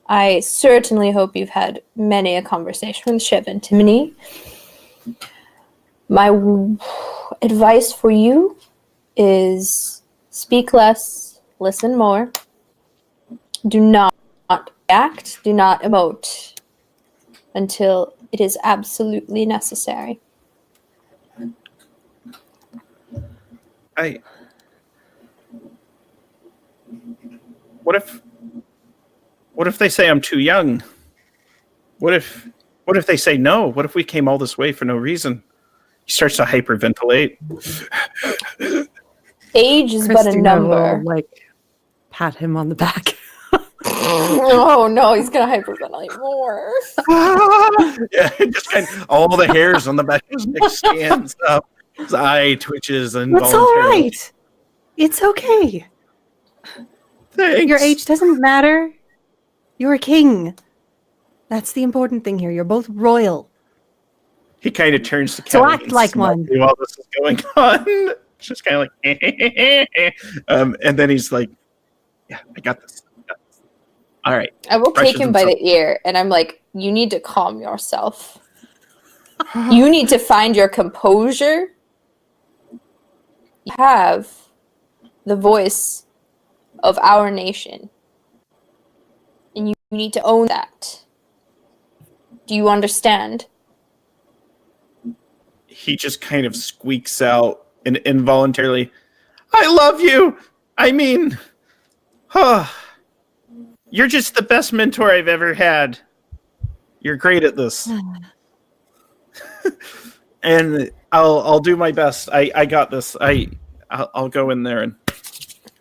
I certainly hope you've had many a conversation with Shiv and Timony. My advice for you is speak less, listen more. Do not act, do not emote until it is absolutely necessary. What if they say I'm too young? What if they say no? What if we came all this way for no reason? He starts to hyperventilate. Age is but a number. Will, pat him on the back. Oh no, he's gonna hyperventilate more. Yeah, just all the hairs on the back of his neck stands up. His eye twitches and It's all right. It's okay. Thanks. Your age doesn't matter. You're a king. That's the important thing here. You're both royal. He kind of turns to Cat. So act like one. While this is going on, it's just kind of and then he's like, "Yeah, I got this. All right." I will take him by the ear, and I'm like, "You need to calm yourself. You need to find your composure. You have the voice of our nation, and you need to own that. Do you understand?" He just kind of squeaks out and involuntarily, "I love you. I mean, you're just the best mentor I've ever had. You're great at this." And I'll do my best. I got this. I'll go in there and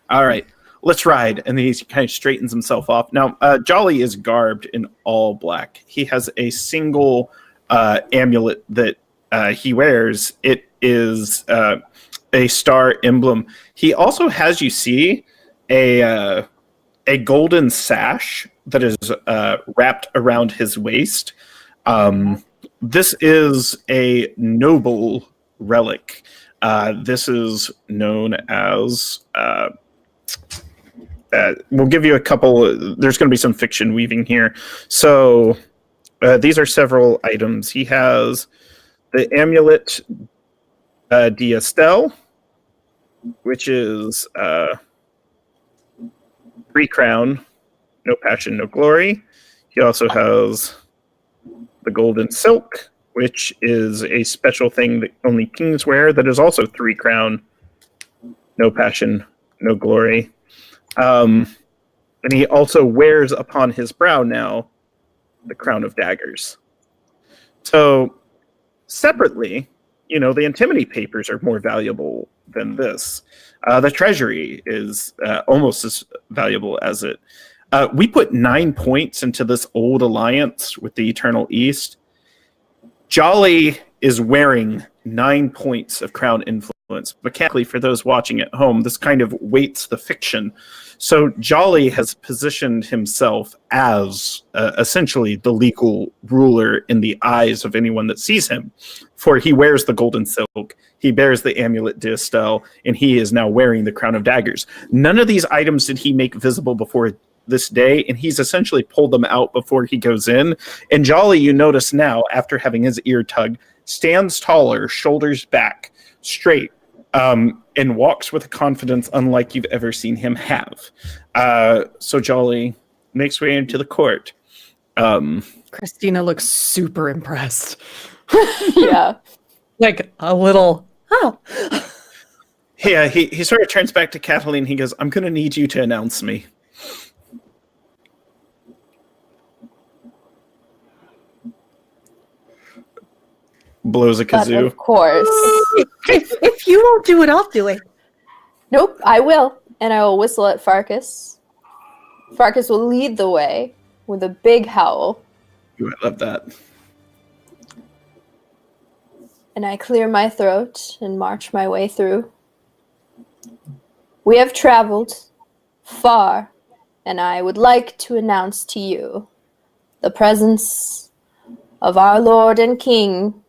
all right, let's ride. And then he kind of straightens himself off. Now, Jolly is garbed in all black. He has a single amulet that he wears. It is a star emblem. He also has, you see, a golden sash that is wrapped around his waist. This is a noble relic. This is known as... we'll give you a couple... There's going to be some fiction weaving here. So these are several items. He has the amulet d'Estelle, which is 3 crown, no passion, no glory. He also has the golden silk, which is a special thing that only kings wear, that is also 3 crown, no passion, no glory. And he also wears upon his brow now the crown of daggers. So separately, the antimony papers are more valuable than this. The treasury is almost as valuable as it. We put 9 points into this old alliance with the Eternal East. Jolly is wearing 9 points of crown influence. Mechanically, for those watching at home, this kind of weights the fiction. So Jolly has positioned himself as essentially the legal ruler in the eyes of anyone that sees him. For he wears the golden silk, he bears the amulet d'Estelle, and he is now wearing the crown of daggers. None of these items did he make visible before this day, and he's essentially pulled them out before he goes in. And Jolly, you notice now, after having his ear tugged, stands taller, shoulders back, straight, and walks with a confidence unlike you've ever seen him have. So Jolly makes way into the court. Christina looks super impressed. Yeah. Like a little, Yeah, he sort of turns back to Kathleen. He goes, I'm going to need you to announce me. Blows a But kazoo. of course. if you won't do it, I'll do it. Nope, I will. And I will whistle at Farkas. Farkas will lead the way with a big howl. Ooh, I love that. And I clear my throat and march my way through. We have traveled far, and I would like to announce to you the presence of our Lord and King,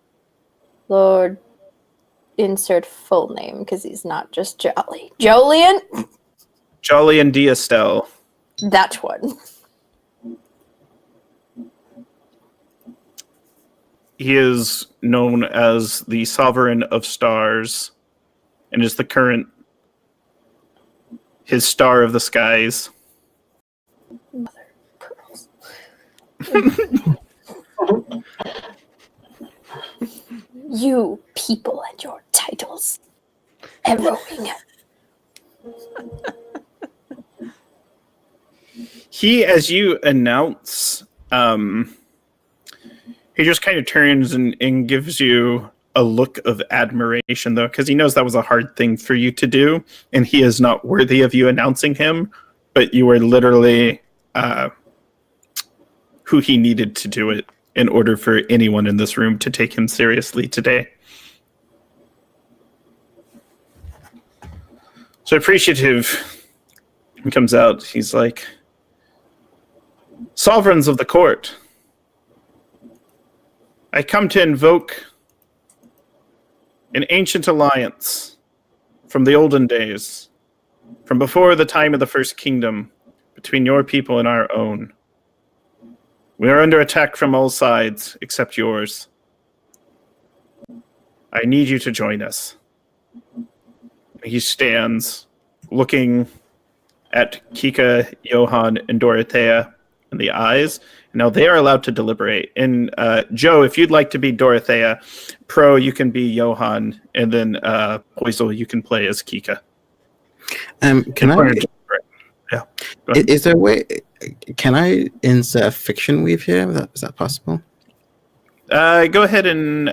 Lord, insert full name, because he's not just Jolly. Jolien? Jolly and d'Estelle. That one. He is known as the Sovereign of Stars and is the current his star of the skies. Mother pearls. You people and your titles. Harrowing. He, as you announce, he just kind of turns and gives you a look of admiration, though, because he knows that was a hard thing for you to do, and he is not worthy of you announcing him, but you were literally who he needed to do it in order for anyone in this room to take him seriously today. So appreciative, he comes out, he's like, Sovereigns of the court, I come to invoke an ancient alliance from the olden days, from before the time of the First Kingdom, between your people and our own. We are under attack from all sides, except yours. I need you to join us. He stands, looking at Kika, Johan, and Dorothea in the eyes. Now they are allowed to deliberate. And Joe, if you'd like to be Dorothea, Pro, you can be Johan, and then Poisel, you can play as Kika. Can I? Yeah. Is there a way? Can I insert fiction weave here? Is that possible? Go ahead and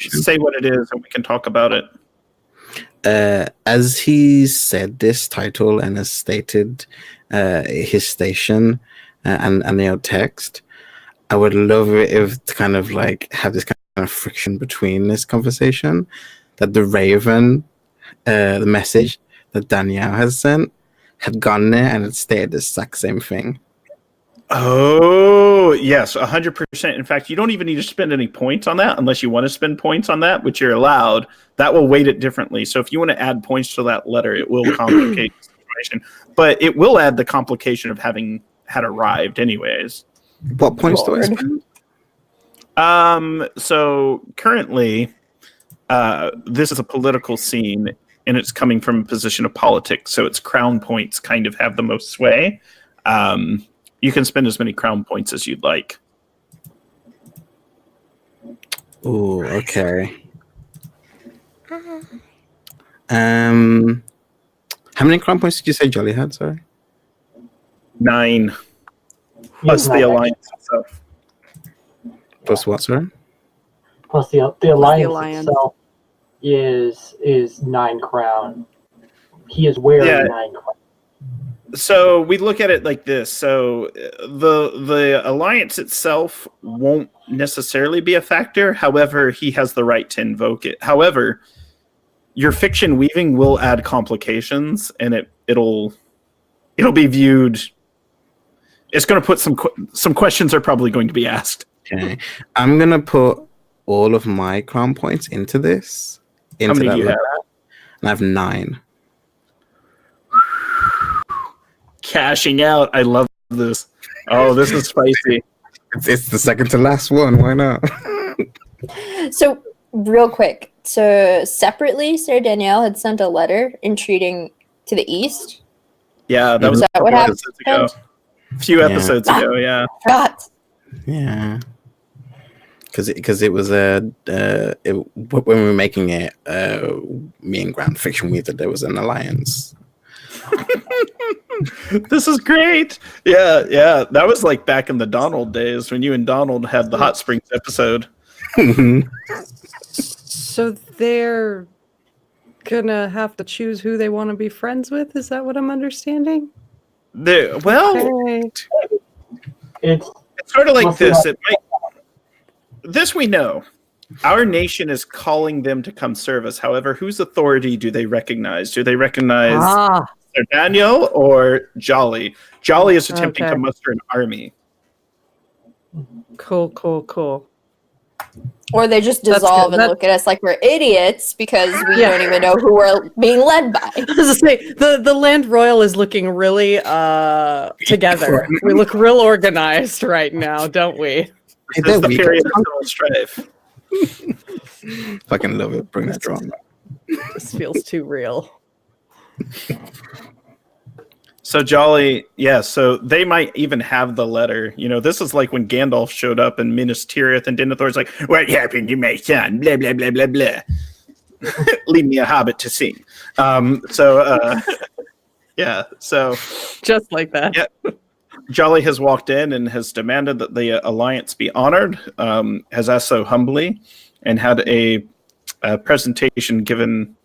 say what it is, and we can talk about it. As he said this title and has stated his station and the text, I would love it if to kind of like have this kind of friction between this conversation. That the Raven, the message that Danielle has sent, had gone there and it stated the exact same thing. Oh, yes, 100%. In fact, you don't even need to spend any points on that unless you want to spend points on that, which you're allowed. That will weight it differently. So if you want to add points to that letter, it will complicate the situation. But it will add the complication of having had arrived anyways. What points do I spend? So currently, this is a political scene, and it's coming from a position of politics, so its crown points kind of have the most sway. You can spend as many crown points as you'd like. Oh, okay. How many crown points did you say Jolly had? Sorry. 9. Plus the alliance itself. Plus what, sorry? Plus the alliance alliance. itself is 9 crown. He is wearing 9 crown. So we look at it like this. So the alliance itself won't necessarily be a factor. However, he has the right to invoke it. However, your fiction weaving will add complications, and it'll be viewed. It's going to put some questions are probably going to be asked. Okay, I'm gonna put all of my crown points into this. How many do you have? And I have 9. Cashing out. I love this. Oh, this is spicy. It's the second to last one. Why not? So, real quick. So, separately, Sarah Danielle had sent a letter entreating to the east. Yeah, that was Is that what happened? A few episodes ago, yeah. Forgot. Yeah. Because it was when we were making it, me and Grant Fiction Weave, that there was an alliance. This is great. Yeah. That was like back in the Donald days when you and Donald had the Hot Springs episode. So they're gonna have to choose who they want to be friends with? Is that what I'm understanding? Well, It's sort of like this. This we know. Our nation is calling them to come serve us. However, whose authority do they recognize? Do they recognize Sir Daniel or Jolly? Jolly is attempting to muster an army. Cool. Or they just dissolve and look at us like we're idiots because we don't even know who we're being led by. I was gonna say, the Land Royal is looking really together. We look real organized right now, don't we? This is the period of civil strife. Fucking love it. Bring that drama. This feels too real. So Jolly, so they might even have the letter. You know, this is like when Gandalf showed up in Minas Tirith and Denethor's like, "What happened to my son? Blah, blah, blah, blah, blah. Leave me a hobbit to sing." So just like that. Yeah. Jolly has walked in and has demanded that the alliance be honored, has asked so humbly, and had a presentation given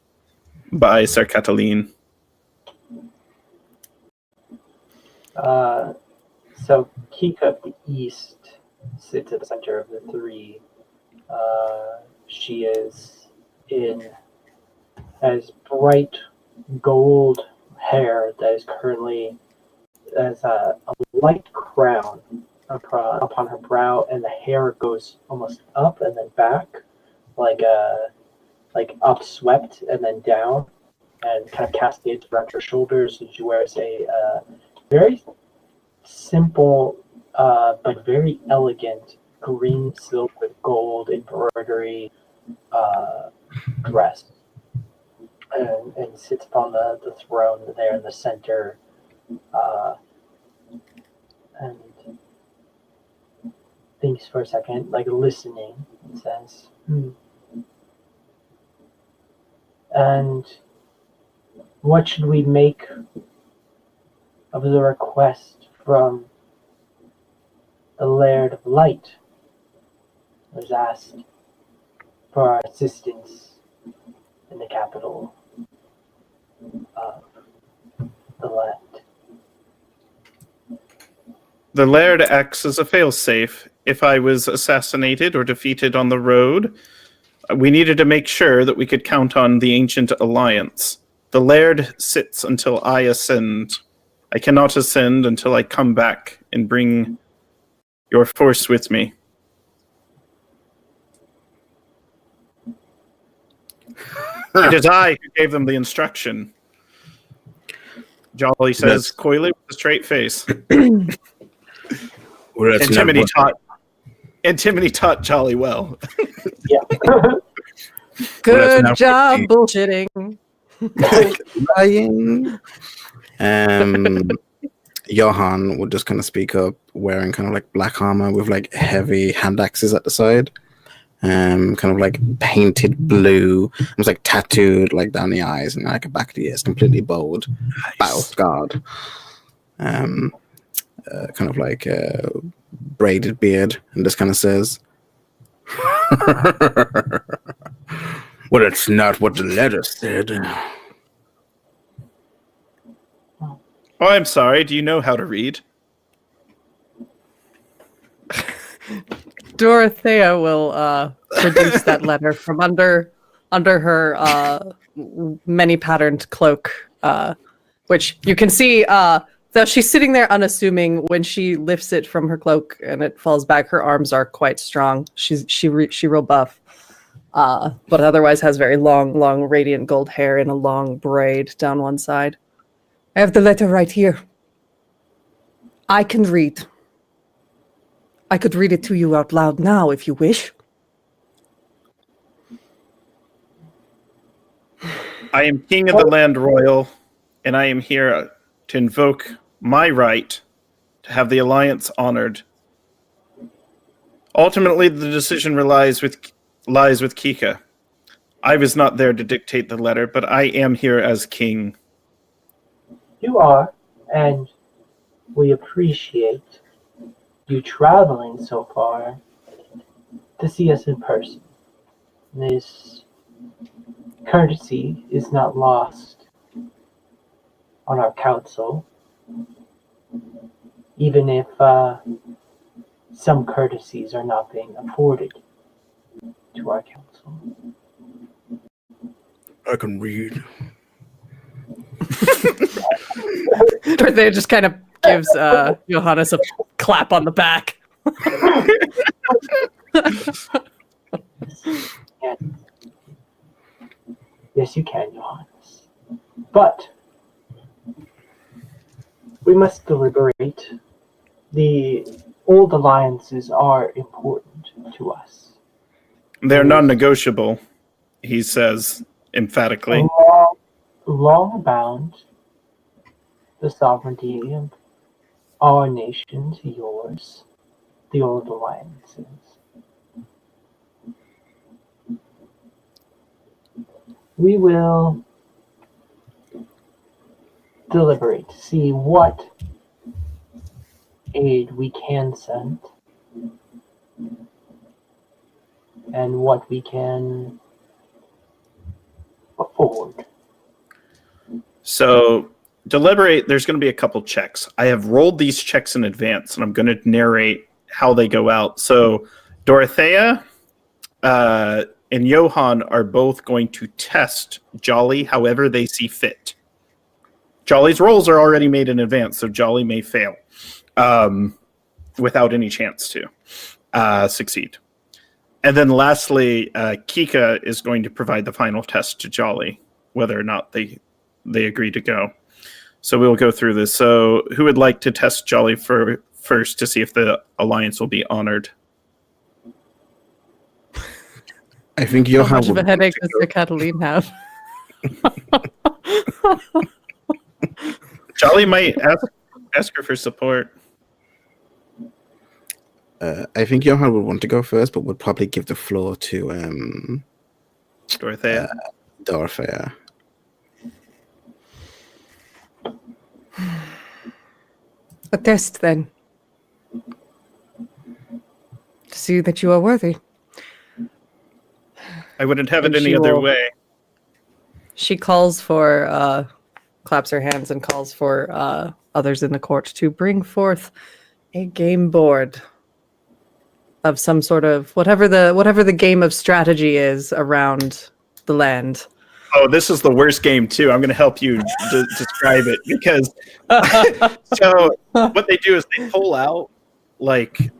by Sir Cataline. So Kika of the East sits at the center of the 3. She has bright gold hair that is currently as a light crown upon her brow, and the hair goes almost up and then back, like upswept and then down, and kind of cascades around her shoulders. And she wears a very simple but very elegant green silk with gold embroidery dress, and sits upon the throne there in the center, and thinks for a second, like listening, and says, "And what should we make of the request from the Laird of Light?" Was asked for our assistance in the capital of the land. The Laird acts as a failsafe. If I was assassinated or defeated on the road, we needed to make sure that we could count on the ancient alliance. The Laird sits until I ascend. I cannot ascend until I come back and bring your force with me. It is I who gave them the instruction. Jolly says coyly with a straight face. Antimony taught Jolly well. Yeah. Good job bullshitting. Lying. Johan would just kind of speak up, wearing kind of like black armor with like heavy hand axes at the side, kind of like painted blue. It was like tattooed like down the eyes and like back of the ears, completely bold, battle scarred. Kind of like braided beard, and just kind of says, Well, it's not what the letter said. Oh, I'm sorry. Do you know how to read? Dorothea will produce that letter from under her many patterned cloak, which you can see. Though she's sitting there unassuming, when she lifts it from her cloak and it falls back, her arms are quite strong. She real buff, but otherwise has very long, radiant gold hair in a long braid down one side. I have the letter right here. I can read. I could read it to you out loud now, if you wish. I am king of the land royal, and I am here to invoke my right to have the alliance honored. Ultimately, the decision lies with Kika. I was not there to dictate the letter, but I am here as king. You are, and we appreciate you traveling so far to see us in person. This courtesy is not lost on our council, even if some courtesies are not being afforded to our council. I can read. Dorothea just kind of gives Johannes a clap on the back. Yes, you can, Johannes. But we must deliberate. The old alliances are important to us. They're non-negotiable, he says emphatically. Long bound the sovereignty of our nation to yours, the old alliances. We will deliberate to see what aid we can send and what we can afford. So, deliberate, there's going to be a couple checks. I have rolled these checks in advance, and I'm going to narrate how they go out. So, Dorothea and Johan are both going to test Jolly however they see fit. Jolly's rolls are already made in advance, so Jolly may fail without any chance to succeed. And then lastly, Kika is going to provide the final test to Jolly, whether or not they agree to go. So we'll go through this. So who would like to test Jolly first to see if the alliance will be honored? I think How Johan much of a would headache want does to the Cataline have? Jolly might ask her for support. I think Johan would want to go first, but would probably give the floor to Dorothea. Dorothea. A test, then. To see that you are worthy. I wouldn't have And it any she other will- way. She calls for, claps her hands and calls for others in the court to bring forth a game board of some sort of whatever the game of strategy is around the land. Oh, this is the worst game too. I'm going to help you describe it because so what they do is they pull out like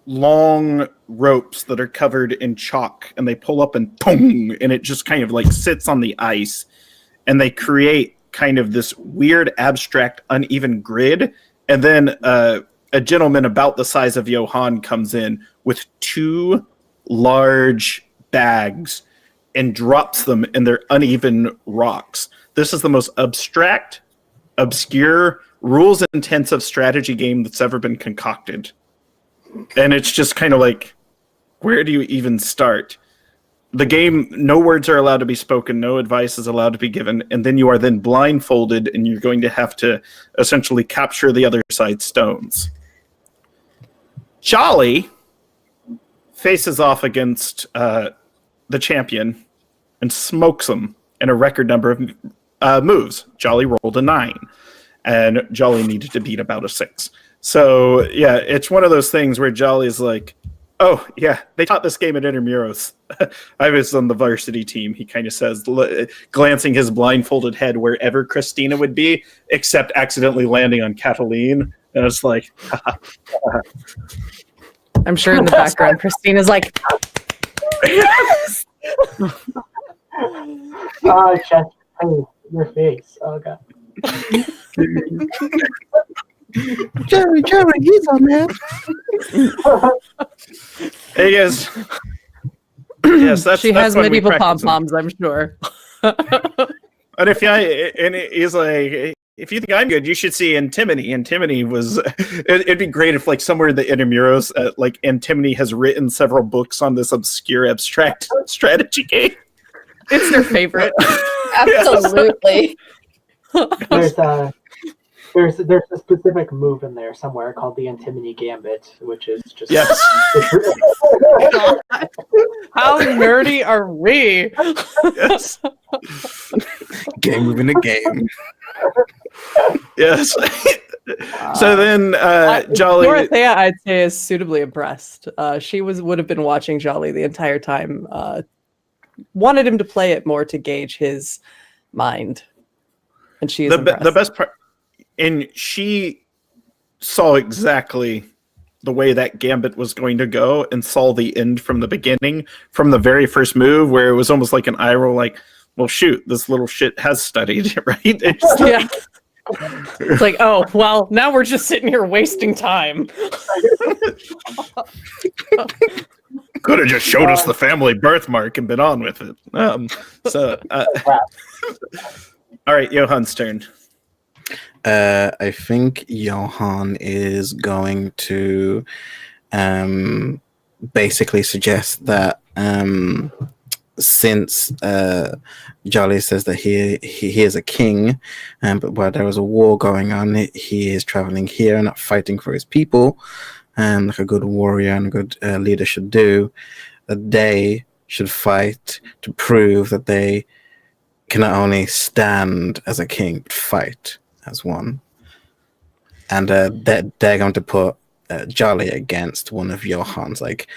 long ropes that are covered in chalk, and they pull up and boom, and it just kind of like sits on the ice, and they create kind of this weird, abstract, uneven grid, and then a gentleman about the size of Johan comes in with two large bags and drops them in their uneven rocks. This is the most abstract, obscure, rules-intensive strategy game that's ever been concocted. And it's just kind of like, where do you even start? The game, no words are allowed to be spoken, no advice is allowed to be given, and then you are then blindfolded, and you're going to have to essentially capture the other side's stones. Jolly faces off against the champion and smokes him in a record number of moves. Jolly rolled a 9, and Jolly needed to beat about a 6. So, yeah, it's one of those things where Jolly's like, oh, yeah, they taught this game at Intramuros. I was on the varsity team, he kind of says, glancing his blindfolded head wherever Christina would be, except accidentally landing on Cataline. And it's like, I'm sure in the background, Christina's like, yes! Oh, Chest, your face. Oh, God. Jerry, he's on there. Hey, guys. Yes, she has when we medieval practice pom poms, I'm sure. And he's like, if you think I'm good, you should see Antimony. Antimony was, it'd be great if like somewhere in the Intramuros, like Antimony has written several books on this obscure abstract strategy game. It's their favorite. Absolutely. There's a specific move in there somewhere called the Antimony Gambit, which is just Yes. How nerdy are we? Yes. Game within a game. Yes. So then Jolly. Dorothea, I'd say, is suitably impressed. She would have been watching Jolly the entire time. Wanted him to play it more to gauge his mind, and she is impressed. The best part, and she saw exactly the way that gambit was going to go, and saw the end from the beginning, from the very first move, where it was almost like an eye roll, like, well, shoot, this little shit has studied, right? It's like, Yeah. It's like, oh, well, now we're just sitting here wasting time. could have just showed us the family birthmark and been on with it. All right, Johann's turn. I think Johann is going to basically suggest that since Jolly says that he is a king, but while there was a war going on, he is traveling here and not fighting for his people, like a good warrior and a good leader should do, that they should fight to prove that they can not only stand as a king, but fight as one. And they're going to put Jolly against one of Johann's like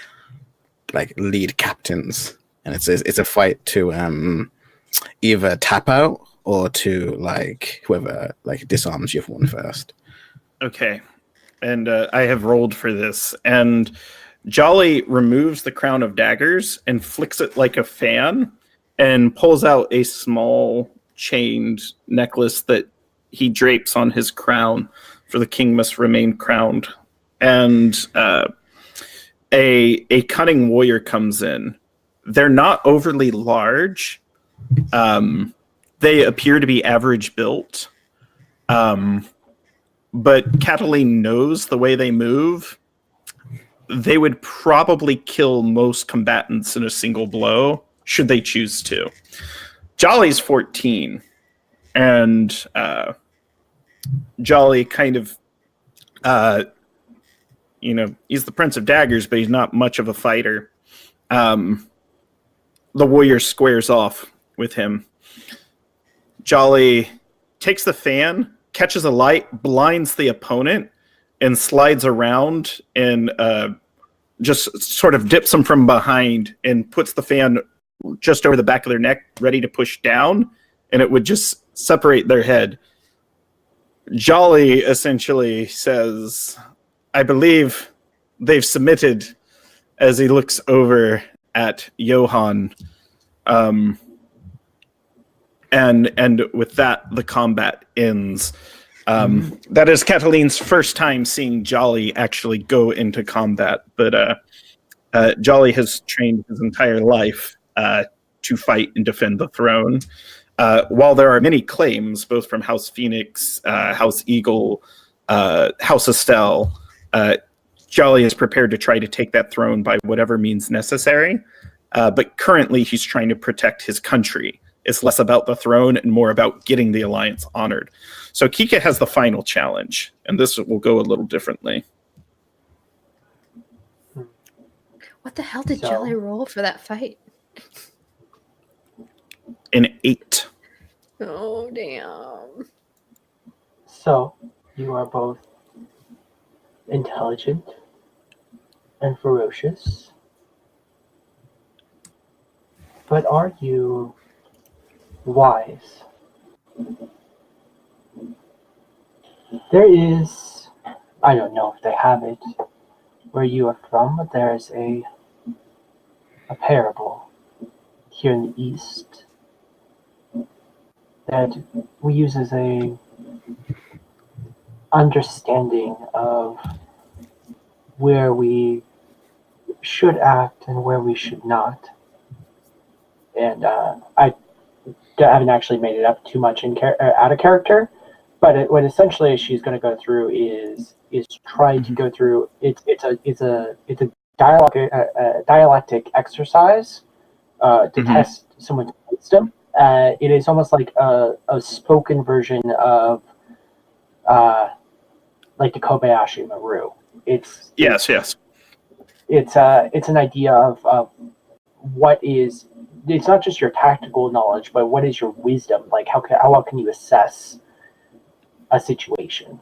lead captains. And it's a fight to either tap out or to like whoever like disarms you one first. Okay, and I have rolled for this, and Jolly removes the crown of daggers and flicks it like a fan, and pulls out a small chained necklace that he drapes on his crown, for the king must remain crowned. And a cunning warrior comes in. They're not overly large. They appear to be average built. But Cataline knows the way they move. They would probably kill most combatants in a single blow, should they choose to. Jolly's 14. And Jolly kind of, he's the Prince of Daggers, but he's not much of a fighter. The warrior squares off with him. Jolly takes the fan, catches a light, blinds the opponent, and slides around and just sort of dips them from behind and puts the fan just over the back of their neck, ready to push down, and it would just separate their head. Jolly essentially says, I believe they've submitted, as he looks over at Johann. And with that, the combat ends. That is Cataline's first time seeing Jolly actually go into combat, but Jolly has trained his entire life to fight and defend the throne. While there are many claims, both from House Phoenix, House Eagle, House Estelle, Jolly is prepared to try to take that throne by whatever means necessary. But currently, he's trying to protect his country. It's less about the throne and more about getting the alliance honored. So Kika has the final challenge, and this will go a little differently. What the hell did So- Jelly roll for that fight? An 8. Oh, damn. So, you are both intelligent and ferocious. But are you wise? There is, I don't know if they have it where you are from, but there's a parable here in the East that we use as a understanding of where we should act and where we should not. And I haven't actually made it up too much out of character, but what essentially she's going to go through is try to go through. It's a dialogue a dialectic exercise to test someone's wisdom. It is almost like a spoken version of like the Kobayashi Maru. It's Yes. it's an idea of what is. It's not just your tactical knowledge, but what is your wisdom? Like how well can you assess a situation?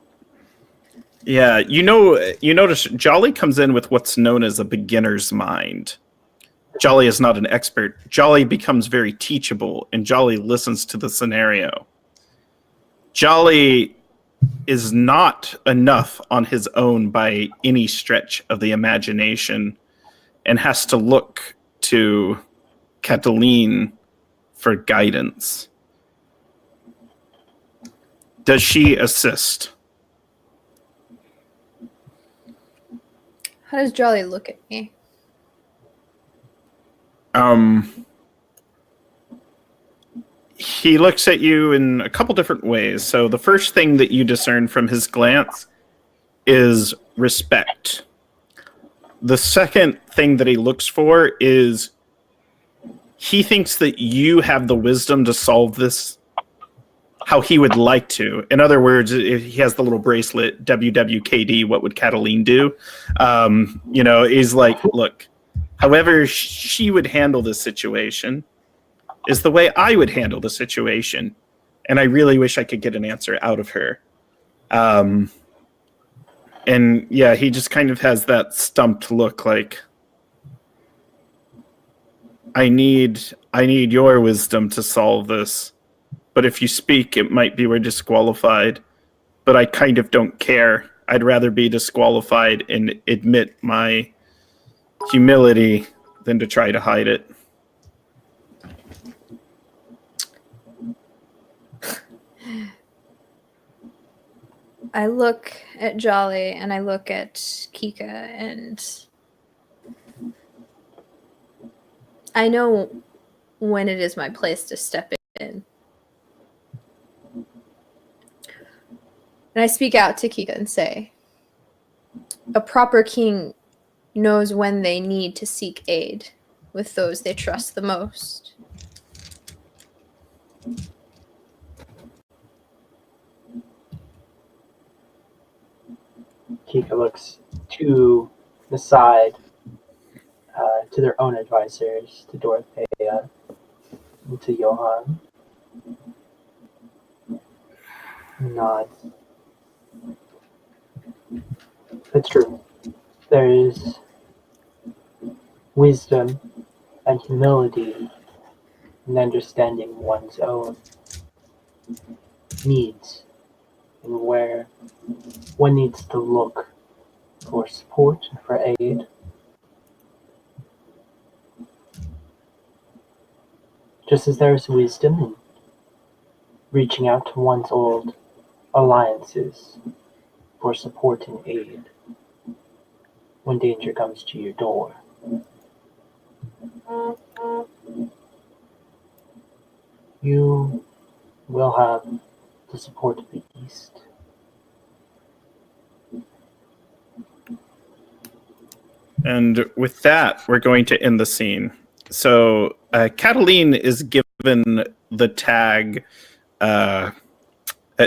Yeah, you notice Jolly comes in with what's known as a beginner's mind. Jolly is not an expert. Jolly becomes very teachable, and Jolly listens to the scenario. Jolly is not enough on his own by any stretch of the imagination, and has to look to Cataline for guidance. Does she assist? How does Jolly look at me? He looks at you in a couple different ways. So the first thing that you discern from his glance is respect. The second thing that he looks for is he thinks that you have the wisdom to solve this how he would like to. In other words, if he has the little bracelet, WWKD, what would Cataline do? He's like, look, however she would handle this situation is the way I would handle the situation. And I really wish I could get an answer out of her. And yeah, he just kind of has that stumped look like, I need your wisdom to solve this. But if you speak, it might be we're disqualified. But I kind of don't care. I'd rather be disqualified and admit my humility than to try to hide it. I look at Jolly and I look at Kika, and I know when it is my place to step in. And I speak out to Kika and say, a proper king knows when they need to seek aid with those they trust the most. Kika looks to the side, to their own advisors, to Dorothea, and to Johan. Nods. It's true. There is wisdom and humility in understanding one's own needs and where one needs to look for support and for aid. Just as there is wisdom in reaching out to one's old alliances for support and aid when danger comes to your door. You will have the support of the East. And with that, we're going to end the scene. So Cataline is given the tag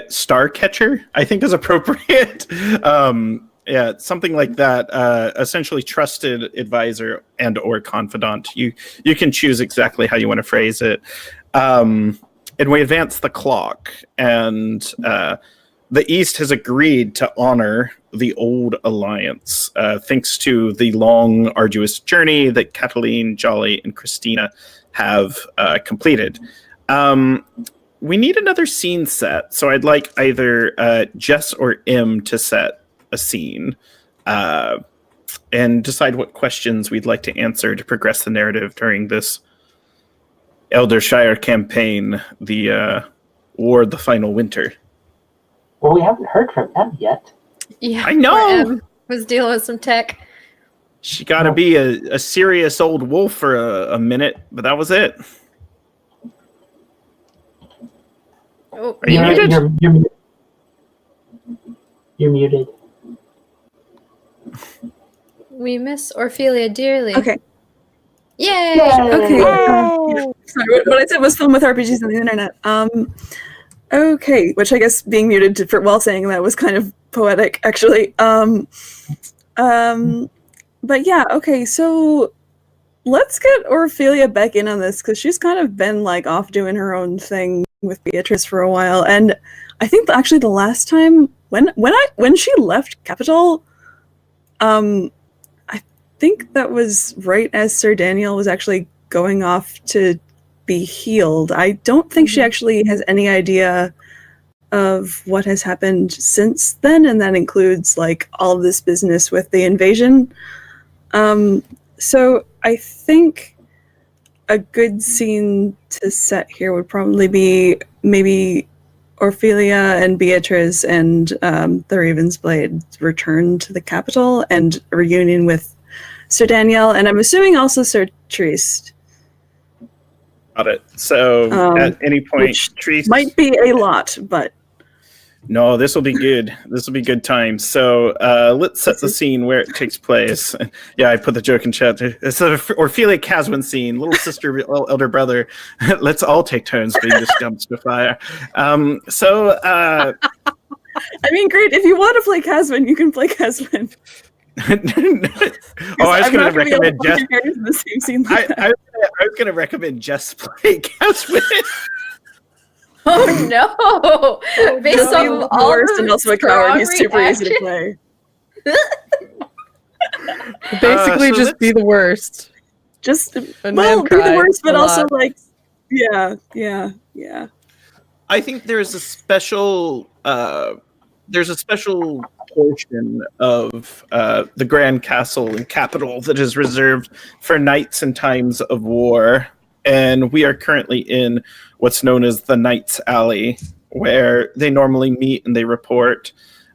Star Catcher, I think is appropriate. Yeah, something like that. Essentially, trusted advisor and or confidant. You can choose exactly how you want to phrase it. And we advance the clock, and the East has agreed to honor the old alliance, thanks to the long, arduous journey that Cataline, Jolly, and Christina have completed. We need another scene set, so I'd like either Jess or M to set a scene and decide what questions we'd like to answer to progress the narrative during this Eldershire campaign, the War of the Final Winter. Well, we haven't heard from Em yet. Yeah, I know. Em was dealing with some tech. She got to be a serious old wolf for a minute, but that was it. Oh, Are you muted? You're muted. we miss Ophelia dearly. Okay. Yay! Okay. Sorry, what I said was fun with RPGs on the internet. Okay, which I guess being muted while saying that was kind of poetic, actually. But yeah, okay, so let's get Ophelia back in on this because she's kind of been like off doing her own thing with Beatrice for a while, and I think actually the last time when she left Capital, I think that was right as Sir Daniel was actually going off to be healed. I don't think she actually has any idea of what has happened since then, and that includes like all of this business with the invasion. So I think a good scene to set here would probably be maybe Ophelia and Beatrice and the Ravensblade return to the capital and a reunion with Sir Daniel, and I'm assuming also Sir Trist. Got it. So at any point, Trist might be a lot, but no, this will be good. This will be good time. So let's set the scene where it takes place. Yeah, I put the joke in chat. It's an Ophelia Caswin scene. Little sister, little elder brother. Let's all take turns being this dumpster fire. I mean, great. If you want to play Caswin, you can play Caswin. I was going to recommend Jess. In the same scene like I was going to recommend Jess play Caswin. Oh no! Based on all worst and also a coward, he's super easy to play. Basically, just be the worst. Just And be then the worst, but also lot. like, yeah. I think there's a special portion of the Grand Castle and Capital that is reserved for nights and times of war. And we are currently in what's known as the Knights Alley, where they normally meet and they report.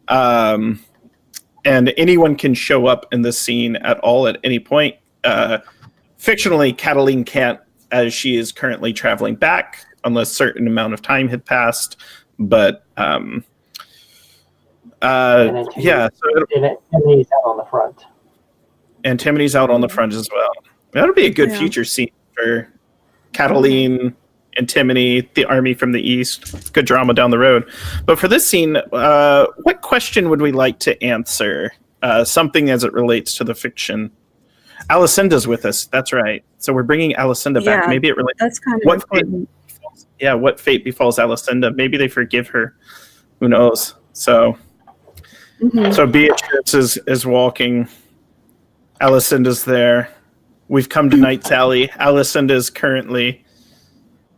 And anyone can show up in this scene at all at any point. Fictionally, Cataline can't, as she is currently traveling back, unless a certain amount of time had passed. But yeah, so Antimony's out on the front. Antimony's out on the front as well. That'll be a good future scene for Cataline, Antimony, the army from the east. Good drama down the road. But for this scene, what question would we like to answer? Something as it relates to the fiction. Alicinda's with us. That's right. So we're bringing Alicinda back. Maybe it relates. That's kind of what important. What fate befalls Alicinda? Maybe they forgive her. Who knows? So, so Beatrice is walking. Alicinda's there. We've come to Knight's Alley. Alicinda is currently,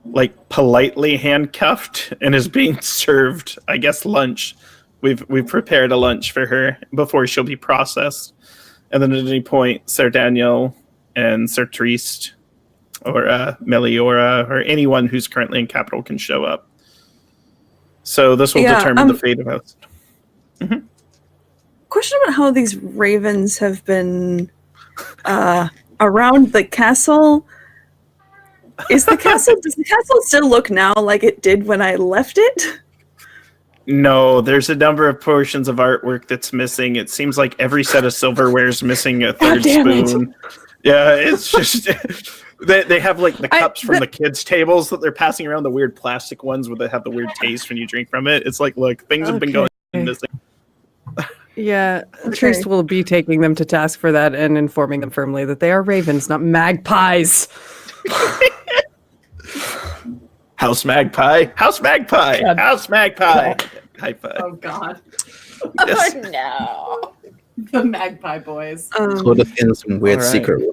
like, politely handcuffed and is being served, I guess, lunch. We've prepared a lunch for her before she'll be processed. And then at any point, Sir Daniel and Sir Trist or Meliora or anyone who's currently in Capital can show up. So this will determine the fate of us. Question about how these ravens have been around the castle. Does the castle still look now like it did when I left it? No, there's a number of portions of artwork that's missing. It seems like every set of silverware is missing a third spoon. Yeah, it's just they have like the cups from the kids' tables that they're passing around, the weird plastic ones where they have the weird taste when you drink from it. It's like, look, things have been going missing. Yeah, Okay. Triest will be taking them to task for that and informing them firmly that they are ravens, not magpies. House Magpie. House Magpie. God. House Magpie. High five. Oh God, Yes. Oh no. the magpie boys. Sort of in some weird All right. secret room.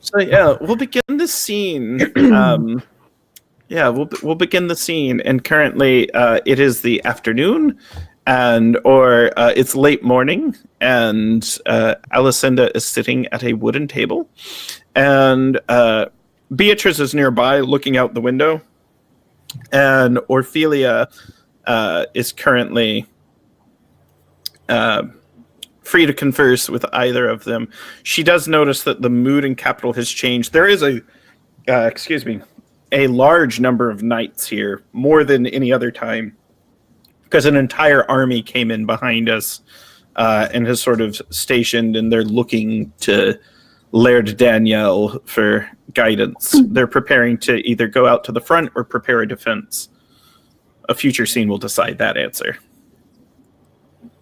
So yeah, we'll begin the scene. We'll begin the scene, and currently it is the afternoon, or it's late morning, and Alicinda is sitting at a wooden table, and Beatrice is nearby, looking out the window, and Orphelia is currently free to converse with either of them. She does notice that the mood in Capital has changed. There is a large number of knights here, more than any other time, because an entire army came in behind us and has sort of stationed, and they're looking to Laird Danielle for guidance. They're preparing to either go out to the front or prepare a defense. A future scene will decide that answer.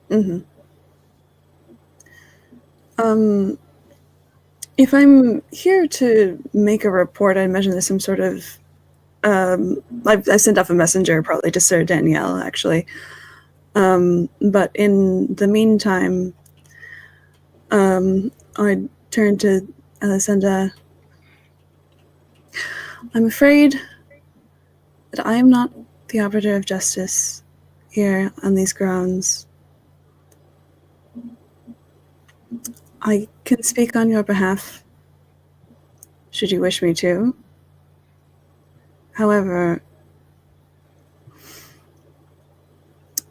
Mm-hmm. If I'm here to make a report, I imagine there's some sort of I sent off a messenger probably to Sir Danielle, actually. But in the meantime, I turn to Alicinda. I'm afraid that I am not the arbiter of justice here on these grounds. I can speak on your behalf, should you wish me to. However,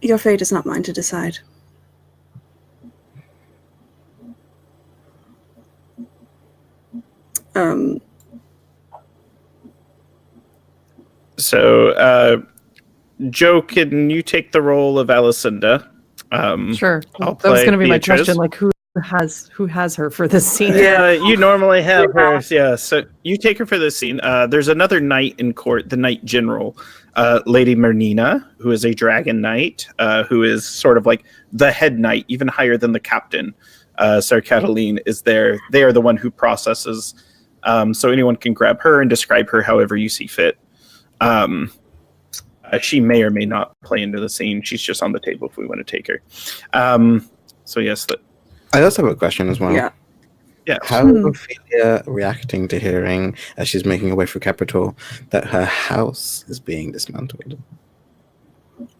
your fate is not mine to decide. So, Joe, can you take the role of Alicinda? Sure, I'll that was play going to be my Beatrice. question. Like, who has her for this scene? Yeah, you normally have her. Yeah, so you take her for this scene. There's another knight in court, the Knight General, Lady Mernina, who is a dragon knight, who is sort of like the head knight, even higher than the captain. Sir Cataline is there. They are the one who processes. So anyone can grab her and describe her however you see fit. She may or may not play into the scene. She's just on the table if we want to take her. So yes, I also have a question as well. Yeah. yeah. How is Ophelia reacting to hearing, as she's making her way through Capital, that her house is being dismantled?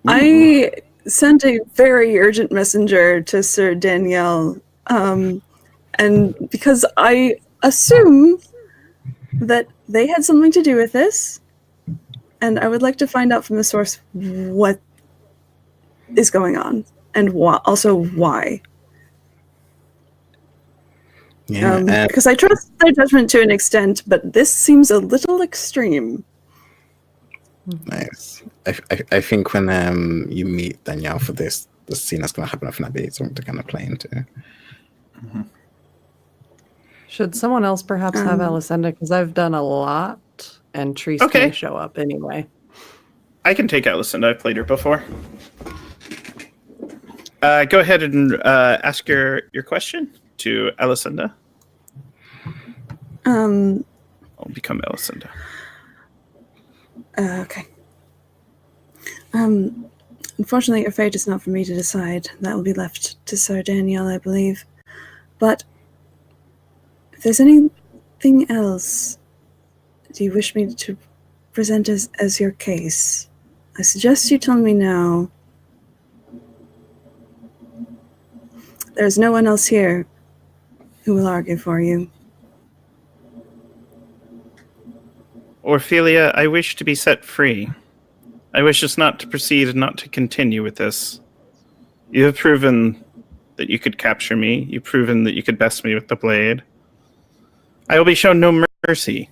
I sent a very urgent messenger to Sir Danielle, and because I assume that they had something to do with this, and I would like to find out from the source what is going on, and also why. Yeah, Because I trust their judgment to an extent, but this seems a little extreme. nice. I think when you meet Danielle for this, the scene that's going to happen, I think that'd be something to kind of play into. Mm-hmm. Should someone else perhaps have Alicinda? Because I've done a lot, and Triest Okay. may show up anyway. I can take Alicinda. I've played her before. Go ahead and ask your question to Alicinda. I'll become Alicinda. Okay. Unfortunately, your fate is not for me to decide. That will be left to Sir Danielle, I believe. But if there's anything else, do you wish me to present as your case? I suggest you tell me now. There's no one else here who will argue for you. Orphelia, I wish to be set free. I wish us not to proceed and not to continue with this. You have proven that you could capture me. You've proven that you could best me with the blade. I will be shown no mercy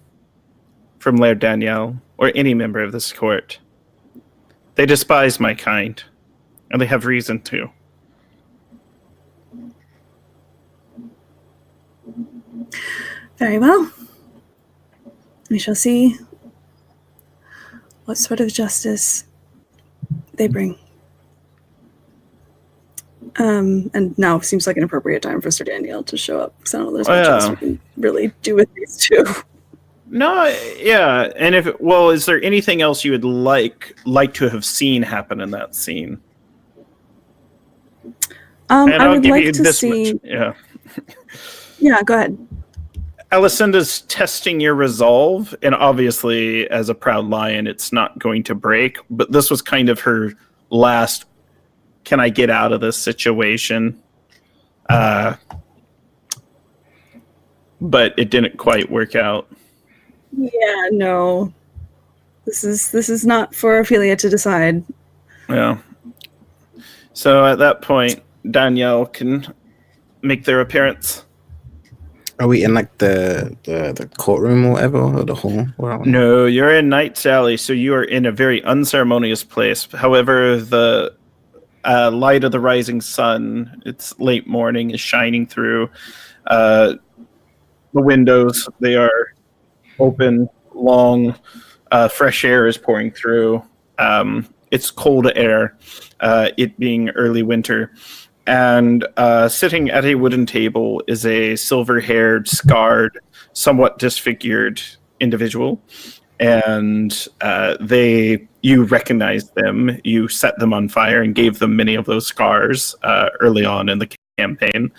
from Laird Danielle or any member of this court. They despise my kind, and they have reason to. Very well. We shall see what sort of justice they bring. And now seems like an appropriate time for Sir Daniel to show up, because I don't know there's Oh, much else yeah. we can really do with these two. No, yeah, and is there anything else you would like to have seen happen in that scene? And I I'll would give like you to this see. much. Yeah, Yeah, go ahead. Alicinda's testing your resolve, and obviously, as a proud lion, it's not going to break. But this was kind of her last. Can I get out of this situation? But it didn't quite work out. Yeah, no. This is not for Ophelia to decide. Yeah. So at that point, Danielle can make their appearance. Are we in like the courtroom or whatever, or the hall? No, you're in Night's Alley, so you are in a very unceremonious place. However, the light of the rising sun, it's late morning, is shining through the windows. They are open, long, fresh air is pouring through. It's cold air, it being early winter. And sitting at a wooden table is a silver-haired, scarred, somewhat disfigured individual. And you recognize them. You set them on fire and gave them many of those scars early on in the campaign.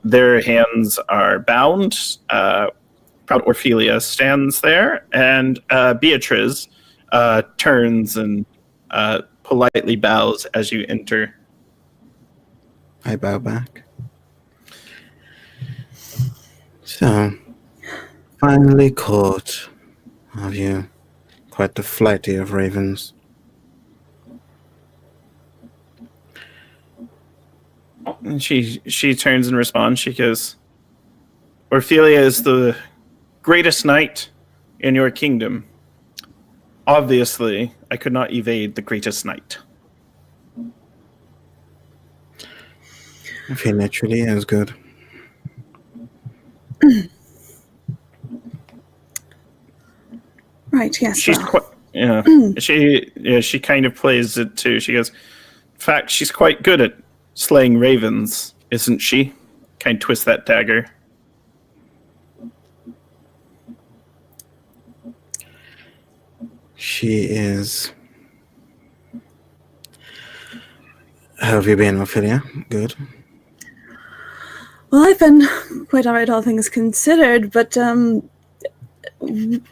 Their hands are bound. Proud Ophelia stands there, and Beatrice turns and politely bows as you enter. I bow back. So, finally caught. Have you? Quite the flighty of ravens. And she turns and responds. She goes, Ophelia is the greatest knight in your kingdom. Obviously, I could not evade the greatest knight. I feel naturally as good. Right, yes. She's well. quite, yeah. She kind of plays it too. She goes, in fact, she's quite good at slaying ravens, isn't she? Kind of twist that dagger. She is. How have you been, Ophelia? Good. Well, I've been quite alright, all things considered, but permission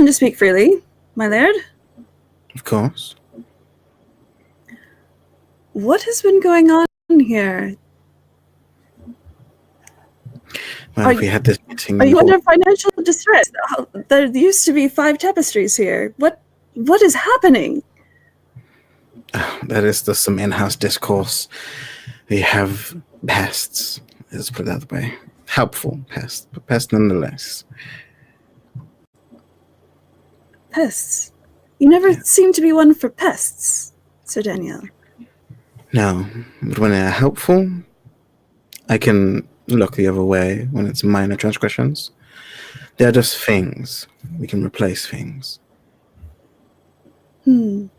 to speak freely, my laird? Of course. What has been going on here? Well, we had this meeting. Are you under financial distress? There used to be 5 tapestries here. What is happening? That is just some in-house discourse. We have pests. Let's put it that way. Helpful pests, but pests nonetheless. Pests? You never seem to be one for pests, Sir Daniel. No, but when they're helpful, I can look the other way when it's minor transgressions. They're just things. We can replace things. Right,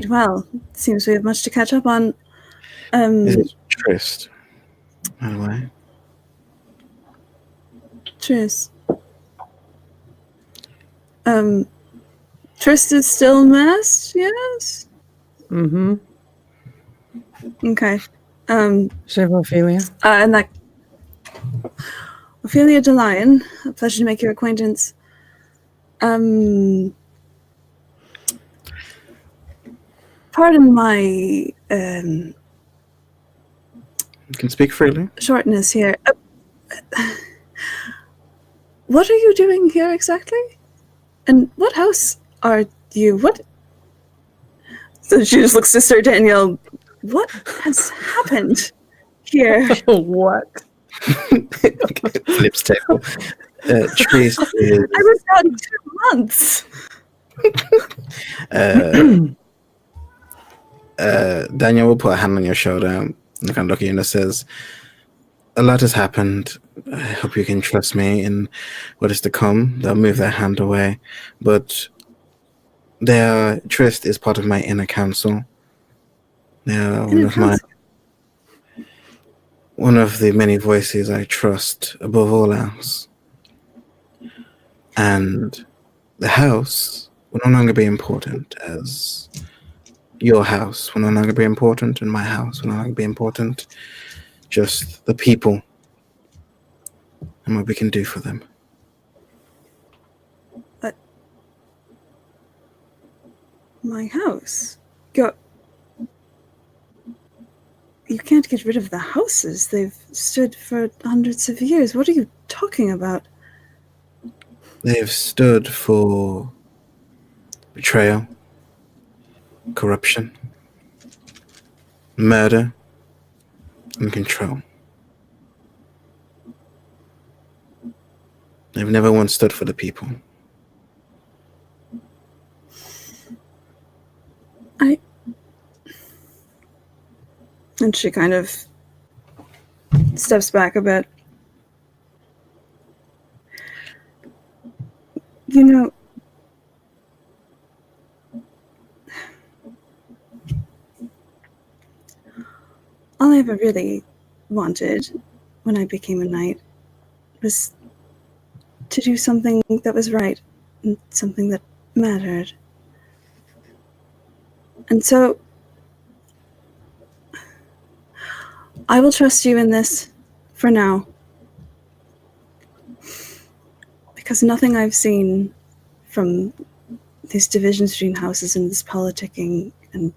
well, seems we have much to catch up on. Is it Trist? By the way. Tris. Trist is still masked, yes? Mm-hmm. Okay. Shiv Ophelia. And that Ophelia DeLion, a pleasure to make your acquaintance. Pardon my You can speak freely. shortness here. What are you doing here exactly? And what house are you? What? So she just looks to Sir Daniel. What has happened here? What? Flips table. Trist is. I was gone 2 months. Daniel will put a hand on your shoulder and kind of look at you and says, a lot has happened. I hope you can trust me in what is to come. They'll move their hand away. But Trist is part of my inner council. They are In a house. one of the many voices I trust above all else. And the house will no longer be important, as your house will no longer be important, and my house will no longer be important. Just the people and what we can do for them. My house? You can't get rid of the houses. They've stood for hundreds of years. What are you talking about? They have stood for betrayal, corruption, murder, and control. They've never once stood for the people. And she kind of steps back a bit. You know, all I ever really wanted when I became a knight was to do something that was right and something that mattered. And so I will trust you in this for now. Because nothing I've seen from these divisions between houses and this politicking and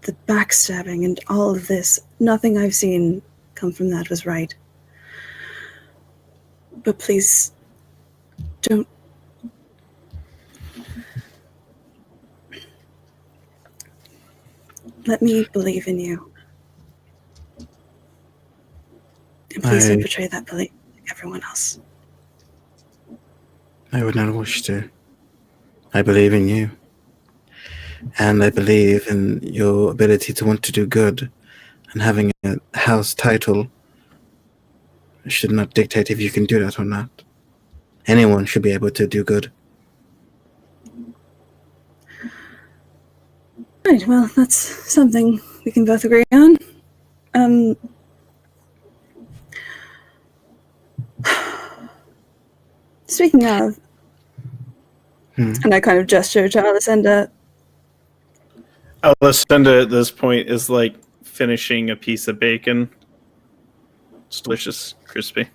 the backstabbing and all of this, nothing I've seen come from that was right. But please, don't. Let me believe in you. And please don't betray that belief like everyone else. I would not wish to. I believe in you. And I believe in your ability to want to do good. And having a house title should not dictate if you can do that or not. Anyone should be able to do good. Right, well, that's something we can both agree on. Speaking of, and I kind of gesture to Alyssenda. Alyssenda at this point is like finishing a piece of bacon. It's delicious, crispy.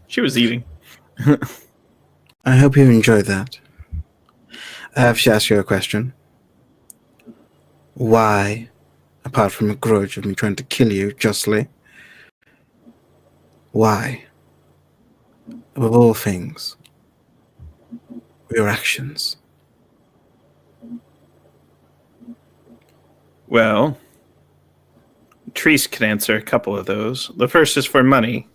She was eating. I hope you enjoyed that. I have to ask you a question. Why, apart from a grudge of me trying to kill you justly, why, above all things, your actions? Well, Treese can answer a couple of those. The first is for money.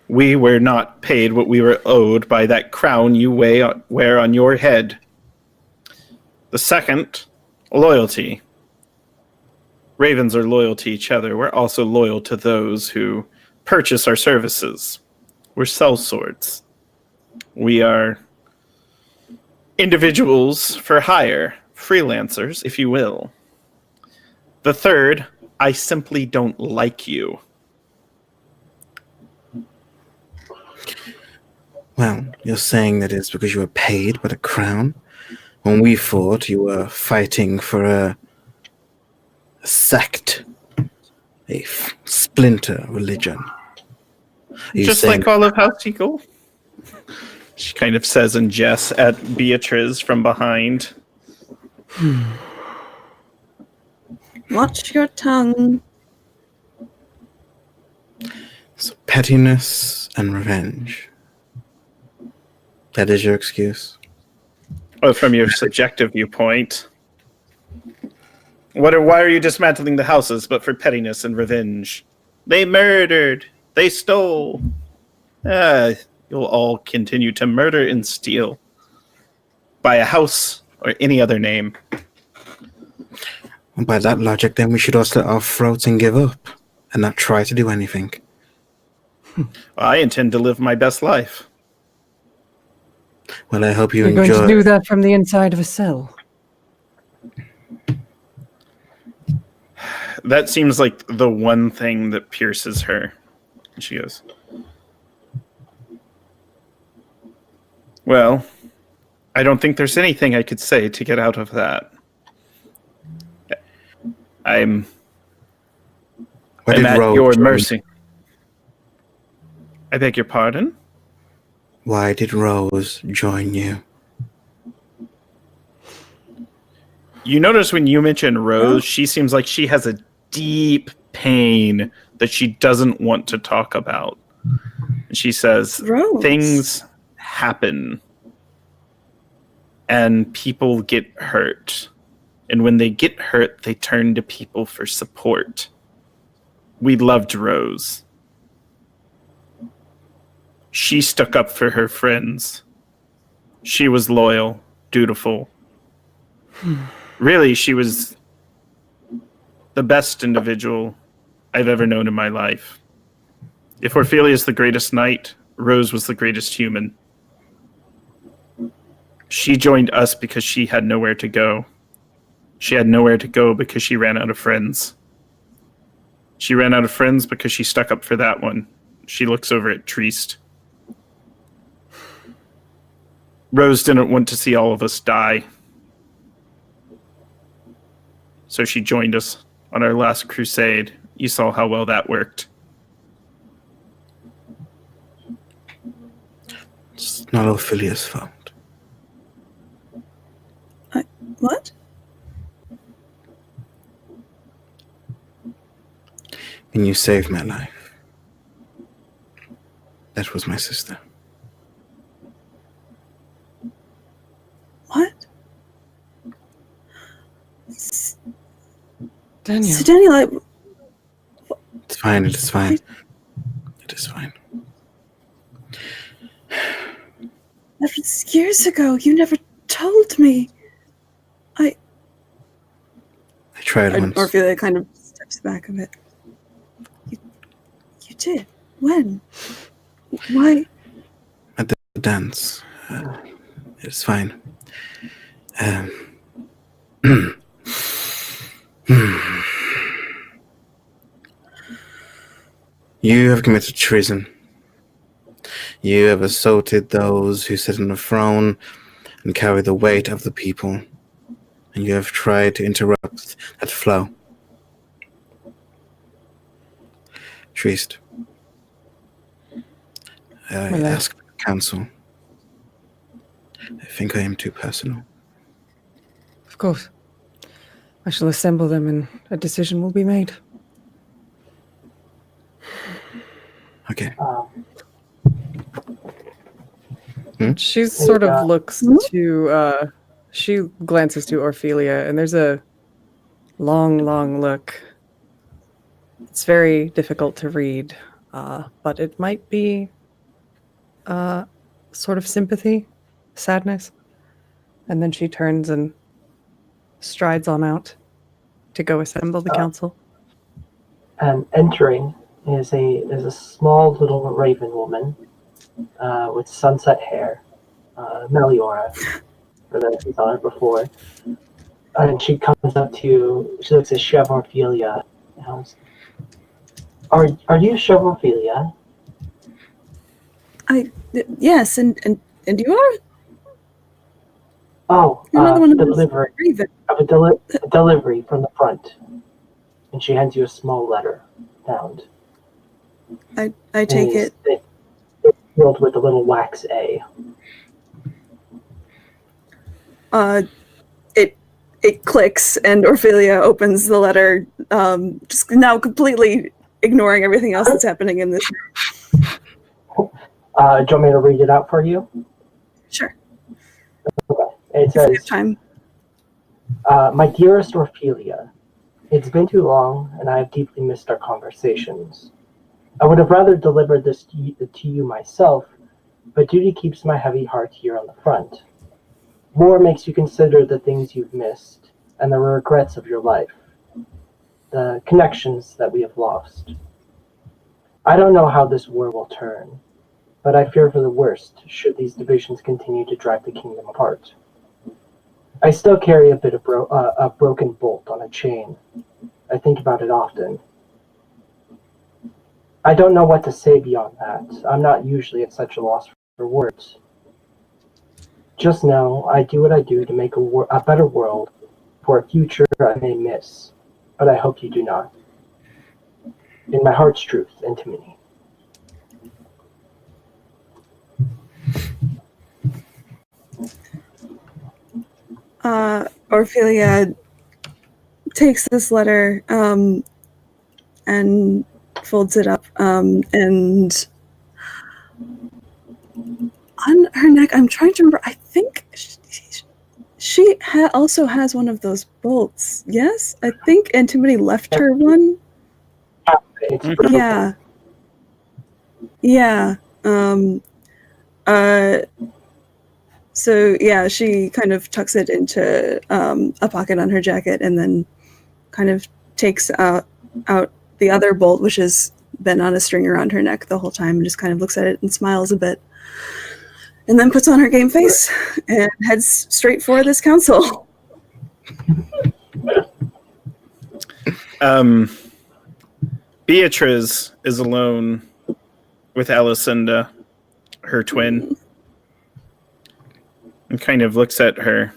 We were not paid what we were owed by that crown you wear on your head. The second, loyalty. Ravens are loyal to each other. We're also loyal to those who purchase our services. We're sellswords. We are individuals for hire, freelancers, if you will. The third, I simply don't like you. Well, you're saying that it's because you were paid by the crown? When we fought, you were fighting for a sect, a splinter religion. Just like all of House Eagle. She kind of says in jest at Beatrice from behind. Watch your tongue. So pettiness and revenge. That is your excuse? Well, from your subjective viewpoint. Why are you dismantling the houses but for pettiness and revenge? They murdered. They stole. You'll all continue to murder and steal. By a house or any other name. By that logic, then we should all slit our throats and give up. And not try to do anything. I intend to live my best life. Well, I hope you You're enjoy. going to do that from the inside of a cell. that seems like the one thing that pierces her. And she goes, well, I don't think there's anything I could say to get out of that. I'm at your mercy. I beg your pardon? Why did Rose join you? You notice when you mention Rose, she seems like she has a deep pain that she doesn't want to talk about. She says, Rose. Things happen and people get hurt. And when they get hurt, they turn to people for support. We loved Rose. She stuck up for her friends. She was loyal, dutiful. Really, she was the best individual I've ever known in my life. If Orphelia is the greatest knight, Rose was the greatest human. She joined us because she had nowhere to go. She had nowhere to go because she ran out of friends. She ran out of friends because she stuck up for that one. She looks over at Triest. Rose didn't want to see all of us die. So she joined us on our last crusade. You saw how well that worked. It's not Ophelia's fault. What? When you saved my life, that was my sister. What? Daniel. So Daniel, It's fine, it is fine. It is fine. that was years ago. You never told me. I tried once. Orphelia kind of steps back a bit. You did? When? Why? At the dance. It's fine. You have committed treason. You have assaulted those who sit on the throne and carry the weight of the people. And you have tried to interrupt that flow. Triest, I ask for counsel. I think I am too personal. Of course. I shall assemble them and a decision will be made. Okay. She sort of looks to, she glances to Orphelia, and there's a long, long look. It's very difficult to read, but it might be sort of sympathy, sadness. And then she turns and strides on out to go assemble the council. And entering is a small little raven woman with sunset hair, Meliora, for those who saw her before. And she comes up to, she looks at Chef Orphelia. Are you Chef Orphelia? Yes, and you are? Oh, Another one of those delivery. raven. Of a delivery from the front. And she hands you a small letter bound. I take it. It's filled with a little wax A. It clicks, and Orphelia opens the letter, just now completely ignoring everything else that's happening in this room. Do you want me to read it out for you? Sure. Okay. It If we have says, time. My dearest Orphelia, it's been too long, and I have deeply missed our conversations. I would have rather delivered this to you myself, but duty keeps my heavy heart here on the front. War makes you consider the things you've missed and the regrets of your life, the connections that we have lost. I don't know how this war will turn, but I fear for the worst should these divisions continue to drive the kingdom apart. I still carry a bit of a broken bolt on a chain, I think about it often. I don't know what to say beyond that. I'm not usually at such a loss for words. Just know I do what I do to make a better world for a future I may miss, but I hope you do not. In my heart's truth and to me. Orphelia takes this letter and folds it up, and on her neck, I'm trying to remember, I think she also has one of those bolts. Yes? I think Antimony left her one. Yeah. Yeah. So yeah, she kind of tucks it into a pocket on her jacket and then kind of takes out the other bolt, which has been on a string around her neck the whole time, and just kind of looks at it and smiles a bit. And then puts on her game face and heads straight for this council. Beatrice is alone with Alicinda, her twin, and kind of looks at her.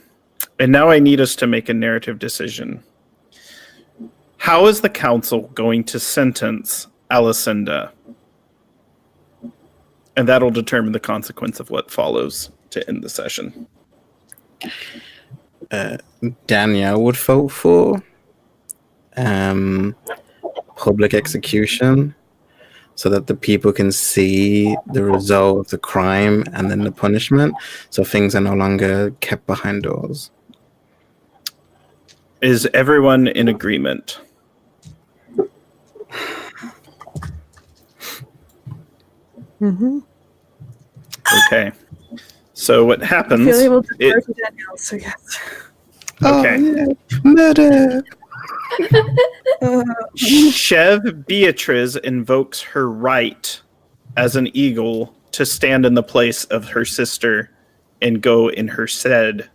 And now I need us to make a narrative decision. How is the council going to sentence Alicinda? And that'll determine the consequence of what follows to end the session. Danielle would vote for public execution so that the people can see the result of the crime and then the punishment, so things are no longer kept behind doors. Is everyone in agreement? Mm-hmm. Okay. So what happens? Ophelia will defer to Danielle, so yes. Okay. Murder! Chev Beatrice invokes her right as an eagle to stand in the place of her sister and go in her stead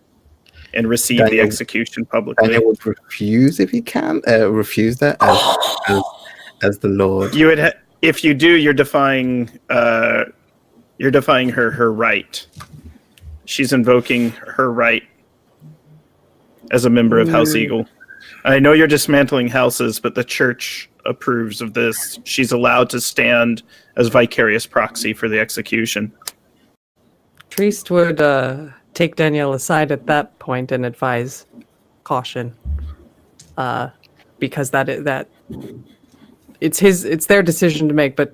and receive the execution publicly. And it would refuse if you can. Refuse that as the Lord. You would, if you do, you're defying her right. She's invoking her right as a member of House Eagle. I know you're dismantling houses, but the church approves of this. She's allowed to stand as vicarious proxy for the execution. Priest would take Danielle aside at that point and advise caution, because that it's their decision to make, but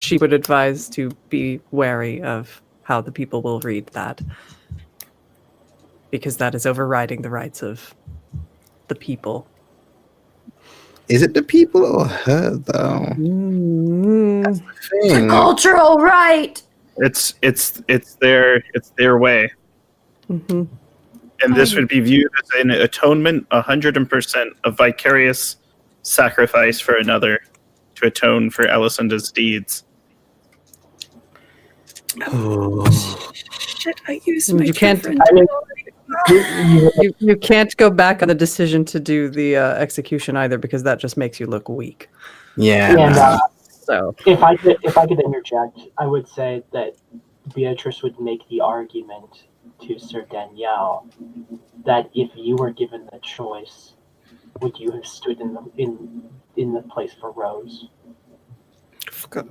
she would advise to be wary of how the people will read that, because that is overriding the rights of the people. Is it the people or her though? That's the thing. Cultural right. It's their way. Mm-hmm. And this would be viewed as an atonement, 100% of vicarious sacrifice for another to atone for Alicinda's deeds. Oh. Shit, I used my You can't. different- I mean, You can't go back on the decision to do the execution either, because that just makes you look weak. Yeah. and So if I could interject, I would say that Beatrice would make the argument to Sir Danielle that if you were given the choice, would you have stood in the place for Rose? Fuck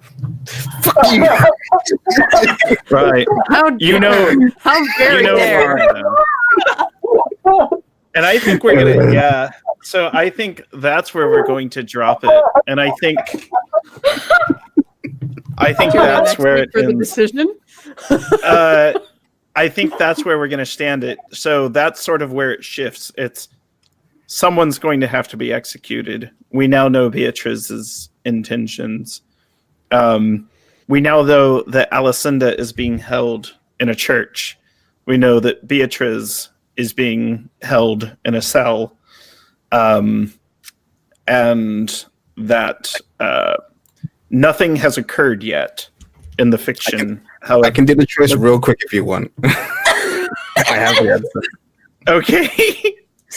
you. Right. how very dare. And I think we're gonna, yeah. So I think that's where we're going to drop it. And I think that's where it for the ends. decision. I think that's where we're going to stand it. So that's sort of where it shifts. It's someone's going to have to be executed. We now know Beatrice's intentions. We now know that Alicinda is being held in a church. We know that Beatrice is being held in a cell. And that nothing has occurred yet in the fiction. I can do the choice real quick if you want. I have the answer. Okay.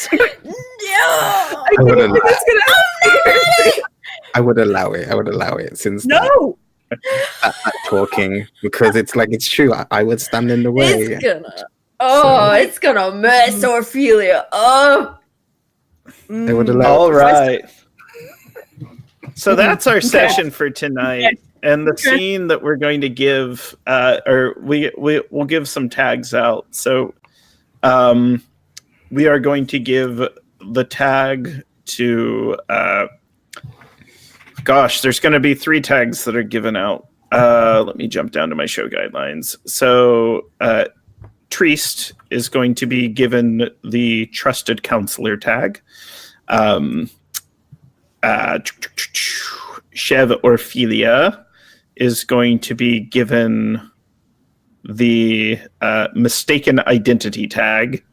No! I would allow, That's gonna happen. I would allow it. I would allow it since No. that talking, because it's like it's true. I would stand in the way. It's gonna. Oh, it's gonna mess Ophelia up. They would allow. All right. So that's our session for tonight. And the scene that we're going to give, or we'll give some tags out. So we are going to give the tag to, there's going to be 3 tags that are given out. Let me jump down to my show guidelines. So Triest is going to be given the Trusted Counselor tag. Chev Ophelia is going to be given the Mistaken Identity tag.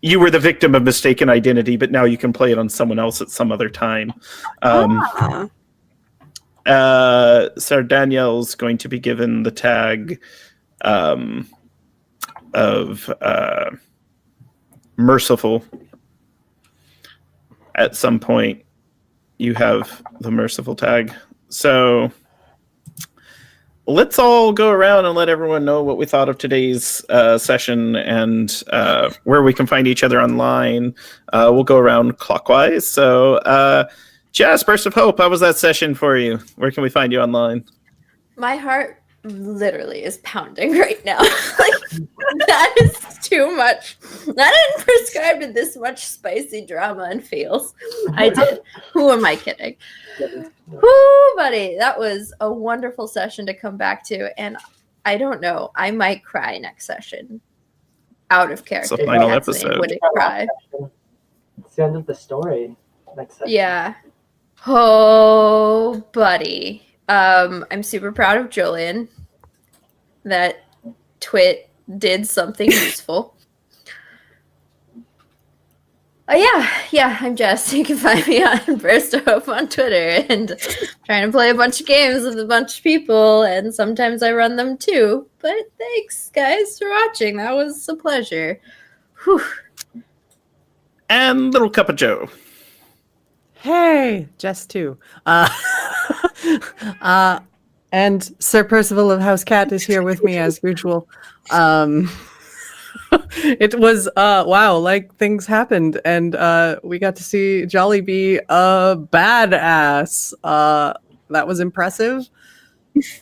You were the victim of mistaken identity, but now you can play it on someone else at some other time. Sir Daniel's going to be given the tag of Merciful. At some point, you have the Merciful tag. So let's all go around and let everyone know what we thought of today's session and where we can find each other online. We'll go around clockwise. So, Jazz, Burst of Hope, how was that session for you? Where can we find you online? My heart literally is pounding right now. Like, that is too much. I didn't prescribe this much spicy drama and feels. I did. Who am I kidding? Whoo, buddy. That was a wonderful session to come back to. And I don't know. I might cry next session. Out of character. It's the final episode. Would it cry? It's the end of the story. Next session. Yeah. Oh, buddy. I'm super proud of Julian that Twit did something useful. Yeah, I'm Jess. You can find me on Burst of Hope on Twitter and trying to play a bunch of games with a bunch of people, and sometimes I run them too. But thanks, guys, for watching. That was a pleasure. Whew. And Little Cup of Joe. Hey, Jess too. And Sir Percival of House Cat is here with me as usual. It was wow, like things happened, and we got to see Jolly be a badass. That was impressive.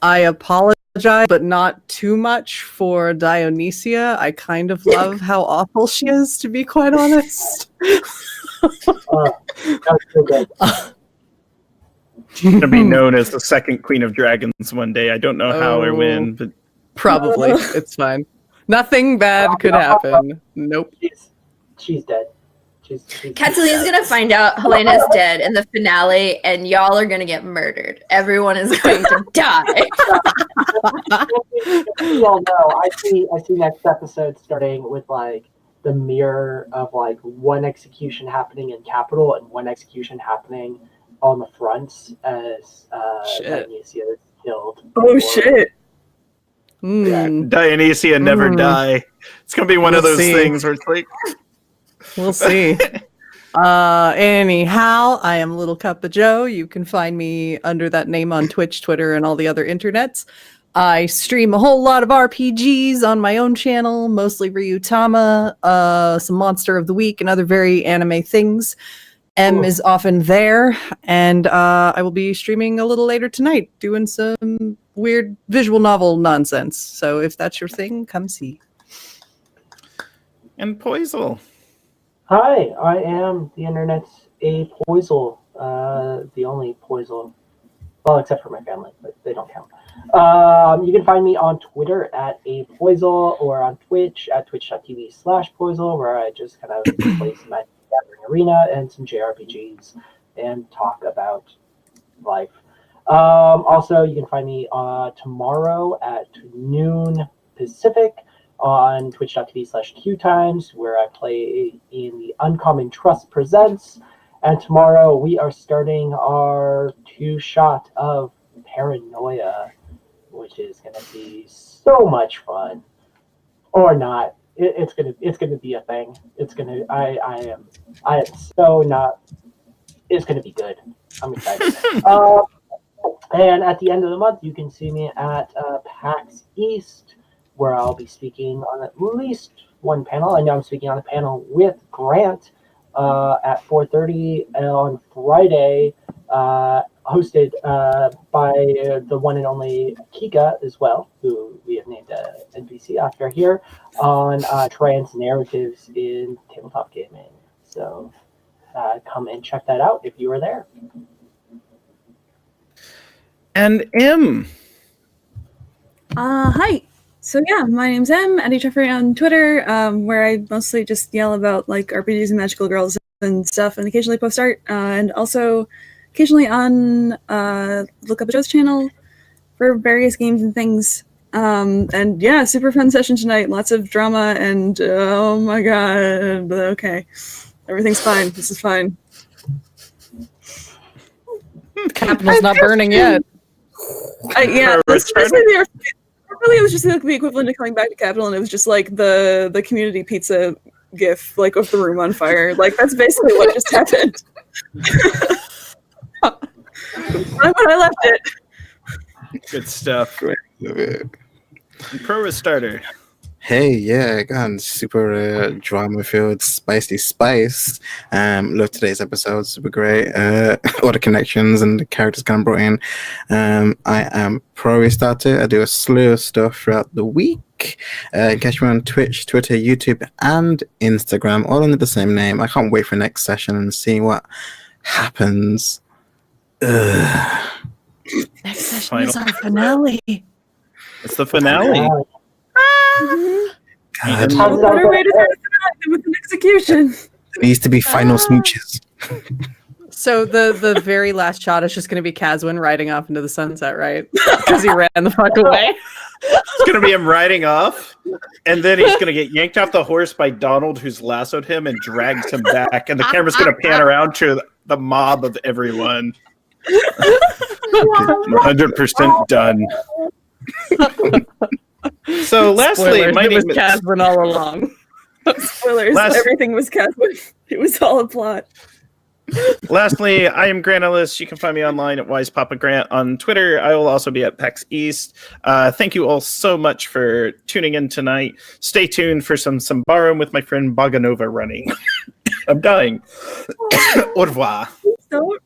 I apologize, but not too much for Dionysia. I kind of love how awful she is, to be quite honest. That was so good. Going to be known as the second Queen of Dragons one day. I don't know how or when, but Probably. It's fine. Nothing bad could happen. Nope. She's dead. She's Catalina's gonna find out Helena's dead in the finale, and y'all are gonna get murdered. Everyone is going to die. You all know. I see next episode starting with like the mirror of like one execution happening in Capitol and one execution happening on the fronts as Dionysia is killed. Oh shit. Dionysia never die. It's going to be one of those things where it's like... We'll see. Anyhow, I am Little Cup of Joe. You can find me under that name on Twitch, Twitter, and all the other internets. I stream a whole lot of RPGs on my own channel, mostly Ryutama, some Monster of the Week, and other very anime things. M is often there, and I will be streaming a little later tonight, doing some weird visual novel nonsense. So if that's your thing, come see. And Poisel. Hi, I am the internet's a Poisel, the only Poisel. Well, except for my family, but they don't count. You can find me on Twitter at a Poisel or on Twitch at twitch.tv/Poisel, where I just kind of play some Magic the Gathering Arena and some JRPGs and talk about life. Also, you can find me tomorrow at noon Pacific on twitch.tv/QTimes, where I play in the Uncommon Trust Presents. And tomorrow we are starting our 2-shot of Paranoia, which is going to be so much fun. Or not. it's gonna be a thing. I am so not. It's gonna be good. I'm excited. And at the end of the month, you can see me at PAX East, where I'll be speaking on at least one panel. I know I'm speaking on a panel with Grant at 4:30 on Friday, hosted by the one and only Kika as well, who we have named NPC after here, on trans narratives in tabletop gaming. So come and check that out if you are there. And M. Hi. So yeah, my name's Em, Eddie Jeffrey on Twitter, where I mostly just yell about like RPGs and magical girls and stuff, and occasionally post art, and also occasionally on Look Up a Joe's channel for various games and things. And yeah, super fun session tonight. Lots of drama and oh my god. Okay, everything's fine. This is fine. Capital's not burning yet. Yeah, that's basically really, it was just like the equivalent of coming back to Capitol, and it was just like the community pizza gif, like of the room on fire. Like that's basically what just happened. Right when I left it. Good stuff. Pro starter. Hey, yeah, again, super drama-filled, spicy spice. Love today's episode, super great. All the connections and the characters kind of brought in. I am pro restarter. I do a slew of stuff throughout the week. Catch me on Twitch, Twitter, YouTube, and Instagram, all under the same name. I can't wait for next session and see what happens. Next session is our finale. It's the finale. God, What better way to start a finale than with an execution? there needs to be final smooches. So the very last shot is just going to be Caswin riding off into the sunset, right? Because he ran the fuck away. It's going to be him riding off, and then he's going to get yanked off the horse by Donald, who's lassoed him and drags him back, and the camera's going to pan around to the mob of everyone. 100% done. So lastly, Spoilers, my it name was is Caswin all along. Spoilers, everything was Catherine. It was all a plot. Lastly, I am Grant Ellis. You can find me online at Wise Papa Grant on Twitter. I will also be at PAX East. Thank you all so much for tuning in tonight. Stay tuned for some Barroom with my friend Baganova running. I'm dying. Au revoir. So